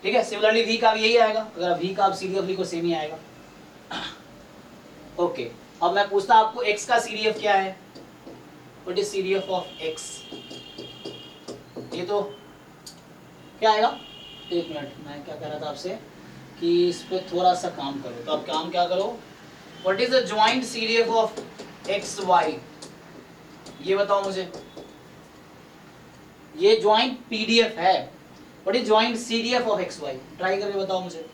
ठीक है। सिमिलरली v का भी यही आएगा, अगर v का आप CDF लिखो सेम ही आएगा। ओके अब मैं पूछता आपको x का CDF क्या है, what is CDF of x, ये तो क्या आएगा, एक मिनट, मैं क्या कह रहा था आपसे कि इस पे थोड़ा सा काम करो, तो आप काम क्या करो, what is the joint CDF of x y, ये बताओ मुझे, ये ज्वाइंट पीडीएफ है, what is joint CDF of X Y? Try करके बताओ मुझे।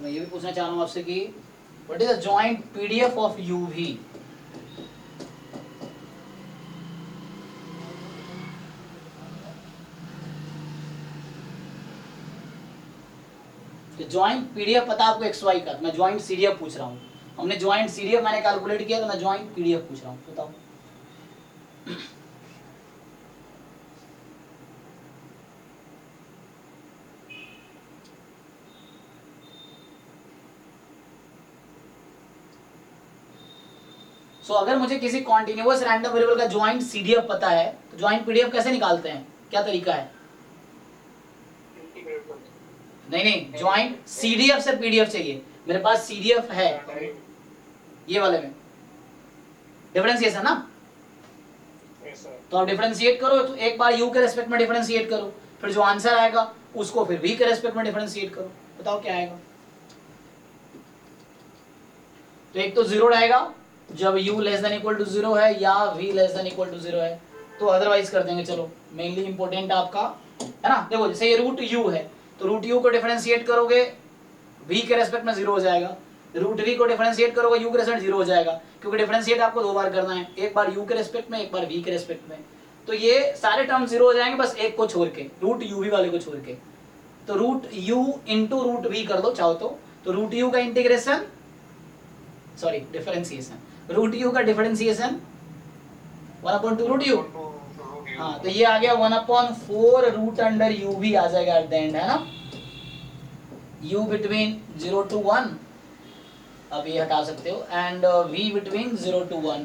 मैं ये भी पूछना चाह रहा हूँ आपसे कि what is the joint PDF of UV? Joint PDF पता आपको एक्स वाई का, मैं जॉइंट सीडीएफ पूछ रहा हूँ। हमने जॉइंट सीडीएफ मैंने कैलकुलेट किया, तो मैं जॉइंट पीडीएफ पूछ रहा हूँ, बताओ। अगर मुझे किसी कॉन्टिन्यूअस रैंडम वेरिएबल का जॉइंट सीडीएफ पता है तो जॉइंट पीडीएफ कैसे निकालते हैं, क्या तरीका है? नहीं, जॉइंट सीडीएफ से पीडीएफ चाहिए। मेरे पास सीडीएफ है ये वाले में, डिफरेंशिएशन ना, तो आप डिफरेंशिएट करो, तो एक बार यू के रेस्पेक्ट में डिफरेंशिएट करो, फिर जो आंसर आएगा उसको फिर वी के रेस्पेक्ट में डिफरेंशिएट करो, बताओ क्या आएगा। तो एक तो जीरो रहेगा जब u less than equal to 0 है या v less than equal to 0 है, तो अदरवाइज कर देंगे। चलो मेनली इंपॉर्टेंट आपका है ना, देखो जैसे ये रूट u है तो रूट u को डिफरेंशिएट करोगे v के रेस्पेक्ट में 0 हो जाएगा, रूट v को डिफरेंशिएट करोगे u के रेस्पेक्ट 0 हो जाएगा, क्योंकि डिफरेंशिएट आपको दो बार करना है, एक बार u के रेस्पेक्ट में एक बार v के रेस्पेक्ट में। तो ये सारे टर्म 0 हो जाएंगे बस एक को छोड़ के, रूट uv वाले को छोड़ के। तो root u into root v कर दो चाहो तो रूट u का integration, sorry differentiation, root u का डिफरेंशिएशन 1/2 रूट u, हाँ तो ये आ गया 1/4 रूट अंडर u भी आ जाएगा एट द एंड, है ना। u बिटवीन 0 to 1, अब ये हटा सकते हो, एंड v बिटवीन 0 to 1,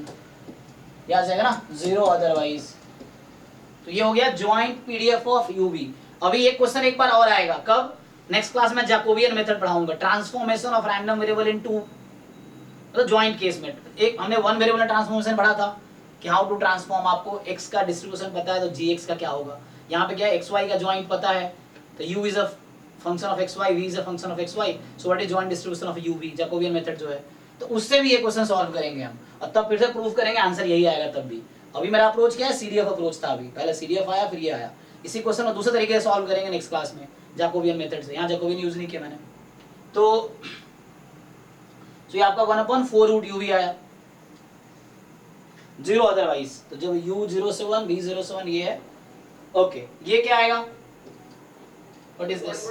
ये आ जाएगा ना 0 अदरवाइज। तो ये हो गया ज्वाइंट पीडीएफ ऑफ uv। अभी एक क्वेश्चन एक बार और आएगा, कब? नेक्स्ट क्लास में जैकोबियन मेथड पढ़ाऊंगा, transformation of random variable into, मतलब ज्वाइंट केस में। एक हमने वन वेरिएबल ट्रांसफॉर्मेशन पढ़ा था कि हाउ टू ट्रांसफॉर्म, आपको x का डिस्ट्रीब्यूशन पता है तो gx का क्या होगा। यहाँ पे क्या है, xy का ज्वाइंट पता है, तो u is a function of xy, v is a function of xy, so what is joint distribution of uv, Jacobian method जो है। तो उससे भी ये क्वेश्चन सॉल्व करेंगे हम, और तब फिर से प्रूव करेंगे, आंसर यही आएगा तब भी। अभी मेरा अप्रोच क्या है, सीडीएफ अप्रोच था, अभी पहले सीडीएफ आया फिर ये आया। इसी क्वेश्चन को दूसरे तरीके से सॉल्व करेंगे नेक्स्ट क्लास में जैकोबियन मेथड से, यहाँ जैकोबियन यूज नहीं किया मैंने। तो ये आपका 1/4 रूट u भी आया 0 अदरवाइज, तो जब u 0 से 1 v 0 से 1 ये है, ओके। ये क्या आएगा, व्हाट इज दिस,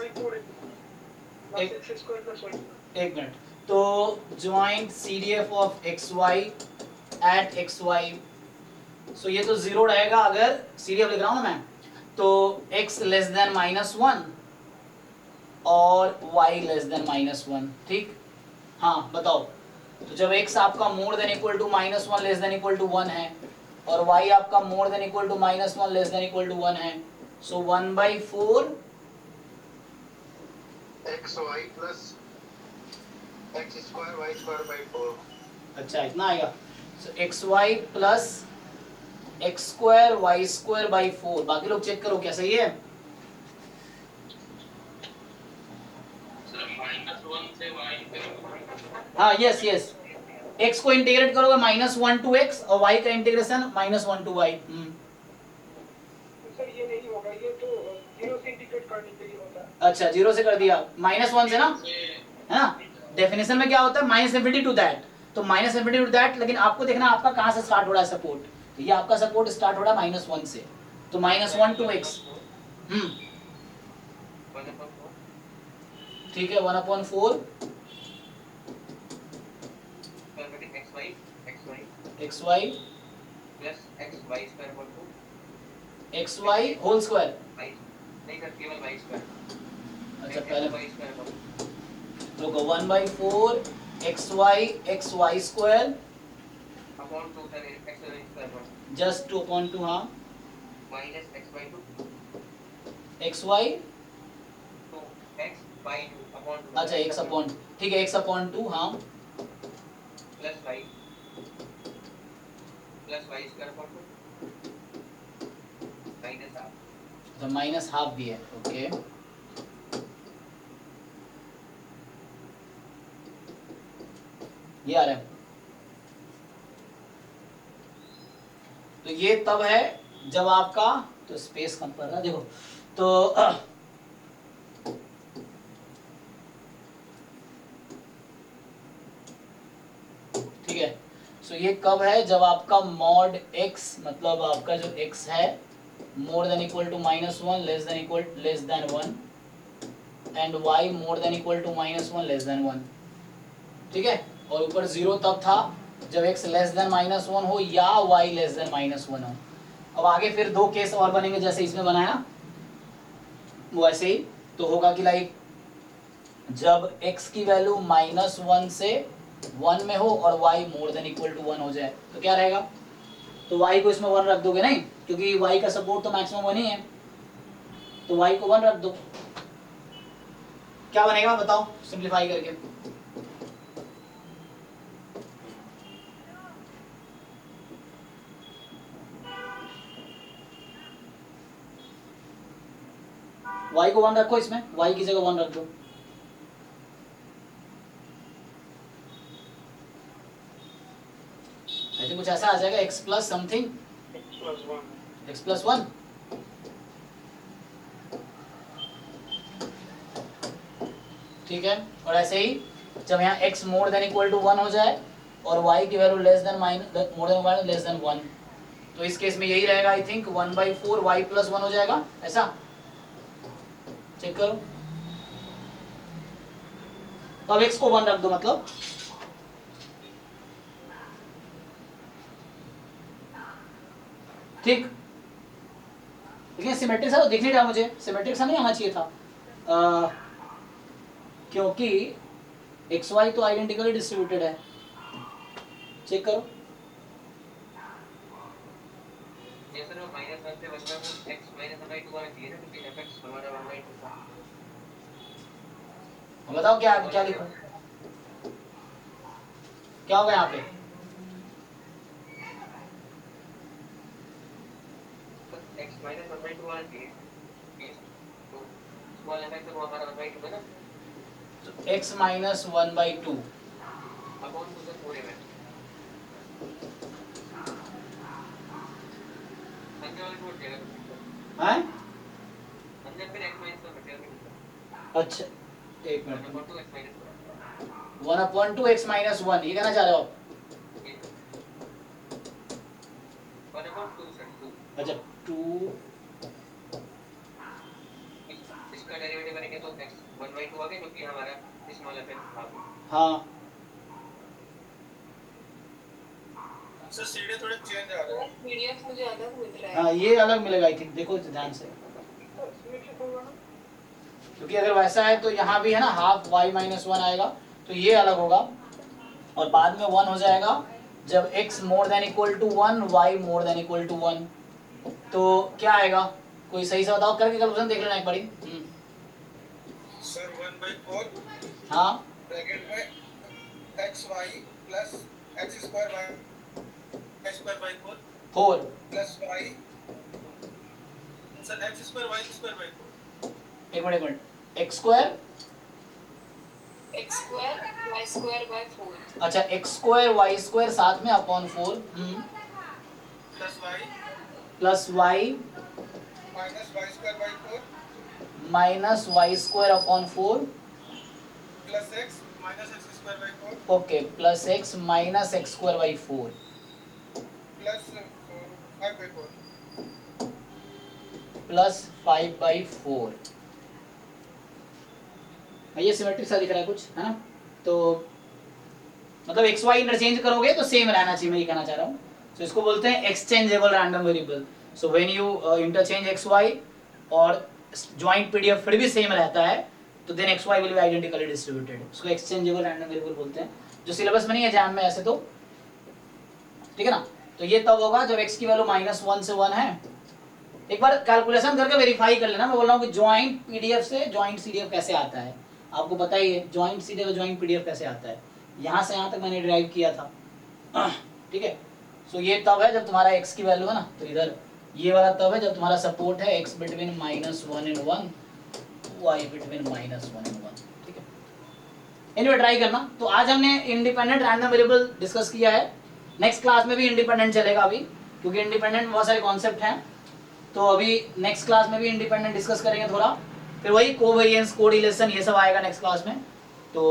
एक मिनट, तो joint CDF of xy at xy, so ये तो 0 रहेगा अगर सीडीएफ लिख रहा हूं ना मैं, तो x लेस देन -1 और y लेस देन -1, ठीक। हाँ बताओ, तो जब x आपका more than equal to -1 less than equal to 1 है और y आपका more than equal to -1 less than equal to 1 है, so 1/4 xy plus x square y square by 4। अच्छा इतना आएगा, so xy plus x square y square by 4। बाकी लोग check करो क्या सही है। हाँ यस यस, x को इंटीग्रेट करोगे -1 to x और y का इंटीग्रेशन -1 to y। सर ये नहीं होगा, ये तो 0 से इंटीग्रेट करने के लिए होता है। अच्छा 0 से कर दिया, -1 से ना, है ना। डेफिनेशन में क्या होता है, -∞ टू दैट, तो -∞ टू दैट, लेकिन आपको देखना आपका कहाँ से स्टार्ट हो रहा है सपोर्ट, तो ये आपका सपोर्ट स्टार्ट हो रहा है -1 से, तो -1 to x, ठीक है 1/4 xy plus xy square equal to xy whole square, नहीं सर केवल y स्क्वायर, अच्छा पहले y स्क्वायर रुको 1/4 xy square upon 2 sir x square पर जस्ट 2/2 हाँ minus x/2 xy 2 x/2 upon 2 अच्छा ठीक है x/2 हाँ प्लस y स्क्वायर पर माइनस हाफ तो माइनस हाफ भी है ओके ये आ रहा है तो ये तब है जब आपका तो स्पेस कम कर रहा है देखो तो ठीक है सो ये कब है जब आपका मॉड x मतलब आपका जो x है more than equal to -1 less than 1 and y more than equal to -1 less than 1 ठीक है और ऊपर 0 तब था जब x लेस देन -1 हो या y लेस देन -1 हो। अब आगे फिर दो केस और बनेंगे जैसे इसमें बनाया वैसे ही तो होगा कि लाइक जब x की वैल्यू -1 से 1 में हो और y more than equal to 1 हो जाए तो क्या रहेगा तो y को इसमें 1 रख दोगे नहीं क्योंकि y का सपोर्ट तो मैक्सिमम 1 ही है तो y को 1 रख दो क्या बनेगा बताओ सिंप्लीफाई करके y को 1 रखो इसमें y की जगह 1 रख दो ऐसे कुछ ऐसा आ जाएगा x plus something x plus 1 ठीक है और ऐसे ही जब यहाँ x more than equal to 1 हो जाए और y की value less than more than less than 1 तो इस केस में यही रहेगा आई थिंक 1/4 y प्लस 1 हो जाएगा ऐसा चेक करो अब x को 1 रख दो मतलब ठीक लेकिन सिमेट्रिक सा तो दिख नहीं रहा मुझे सिमेट्रिक सा नहीं आना चाहिए था क्योंकि एक्स वाई तो आइडेंटिकली डिस्ट्रीब्यूटेड है चेक करो ये सर -1 से 1 में x -1/2 आना चाहिए ना क्योंकि fx हमारा 1/2 था बताओ क्या लिखो क्या होगा यहाँ पे x -1/2 आना चाहिए तो स्मॉल fx तो हमारा 1/2 है ना तो x माइनस 1/2 अपॉन 2 से 4 में अंदर वाले छोड़ देगा हैं अंदर फिर x - 1 बचेगा अच्छा एक minute upon 2 x - 1/2 x minus 1 ये कहना चाह रहे हो आप 1/2 सर 2 अच्छा 2 इसका डेरिवेटिव करेंगे तो x 1/2 आ गया क्योंकि हमारा स्मॉल fx था हाँ सर सीढ़ी थोड़े चेंज आ रहे हैं पीडीएफ मुझे अलग मिल रहा है हाँ ये अलग मिलेगा आई थिंक देखो ध्यान से क्योंकि अगर वैसा है तो यहाँ भी है ना हाफ y माइनस 1 आएगा तो ये अलग होगा और बाद में 1 हो जाएगा जब x more than equal to 1 y more than equal to 1 तो क्या आएगा कोई सही से बताओ करके कैलकुलेशन देख लेना एक बारी सर 1/4 हाँ ब्रैकेट में xy plus x square y square by 4 4 plus y sir x square y square by 4 एक minute x square x square y square by 4 अच्छा x स्क्वायर y स्क्वायर साथ में upon 4 plus y plus y minus y square by 4 minus y square upon 4 plus x minus x square by 4 okay plus x minus x square by 4 plus 5 bye 4 plus 5/4 ये symmetric सा दिख रहा है कुछ है ना तो मतलब एक्स वाई इंटरचेंज करोगे तो सेम रहना चाहिए मैं ये कहना चाह रहा हूँ तो इसको बोलते हैं exchangeable random variable so when you interchange X Y और ज्वाइंट पीडीएफ फिर भी सेम रहता है तो then X Y will be identically distributed. उसको एक्सचेंजेबल रैंडम वेरिएबल बोलते हैं, जो सिलेबस में नहीं है जैम में ऐसे तो, ठीक है ना। तो ये तब होगा जब x की वैल्यू -1 से 1 है। एक बार कैलकुलेशन करके वेरीफाई कर लेना। मैं बोल रहा हूँ कि ज्वाइंट पीडीएफ से ज्वाइंट सीडीएफ कैसे आता है, आपको पता ही है ज्वाइंट सीडीएफ और ज्वाइंट पीडीएफ कैसे आता है। यहाँ से यहाँ तक मैंने ड्राइव किया था, ठीक है। सो ये तब है जब तुम्हारा x की वैल्यू है ना, तो इधर ये वाला तब है जब तुम्हारा सपोर्ट है x between -1 and 1, y between -1 and 1, ठीक है। एनीवे ट्राई करना। तो आज हमने इंडिपेंडेंट रैंडम वेरिएबल डिस्कस किया है। नेक्स्ट क्लास में भी इंडिपेंडेंट चलेगा अभी, क्योंकि इंडिपेंडेंट बहुत सारे कॉन्सेप्ट हैं। तो अभी नेक्स्ट क्लास में भी इंडिपेंडेंट डिस्कस करेंगे थोड़ा, फिर वही कोवेरिएंस, कोरिलेशन, ये सब आएगा नेक्स्ट क्लास में। तो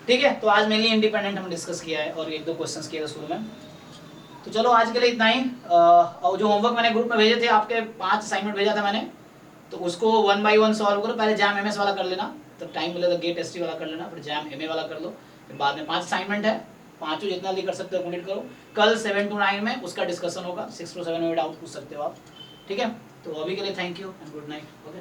ठीक है, तो आज मेनली इंडिपेंडेंट हम डिस्कस किया है और 1-2 क्वेश्चंस किए थे शुरू में। तो चलो आज के लिए इतना ही। और जो होमवर्क मैंने ग्रुप में भेजे थे, आपके 5 असाइनमेंट भेजा था मैंने, तो उसको 1 by 1 सॉल्व करो। पहले जैम एमएस वाला कर लेना, तो टाइम मिले तो गेट एसटी वाला कर लेना, फिर जैम एमए वाला कर लो, फिर बाद में 5 असाइनमेंट है, 5 जितना जल्दी कर सकते हो कंप्लीट करो। कल 7 to 9 में उसका डिस्कशन होगा, 6 to 7 में डाउट पूछ सकते हो आप, ठीक है। तो अभी के लिए thank you and good night. Okay.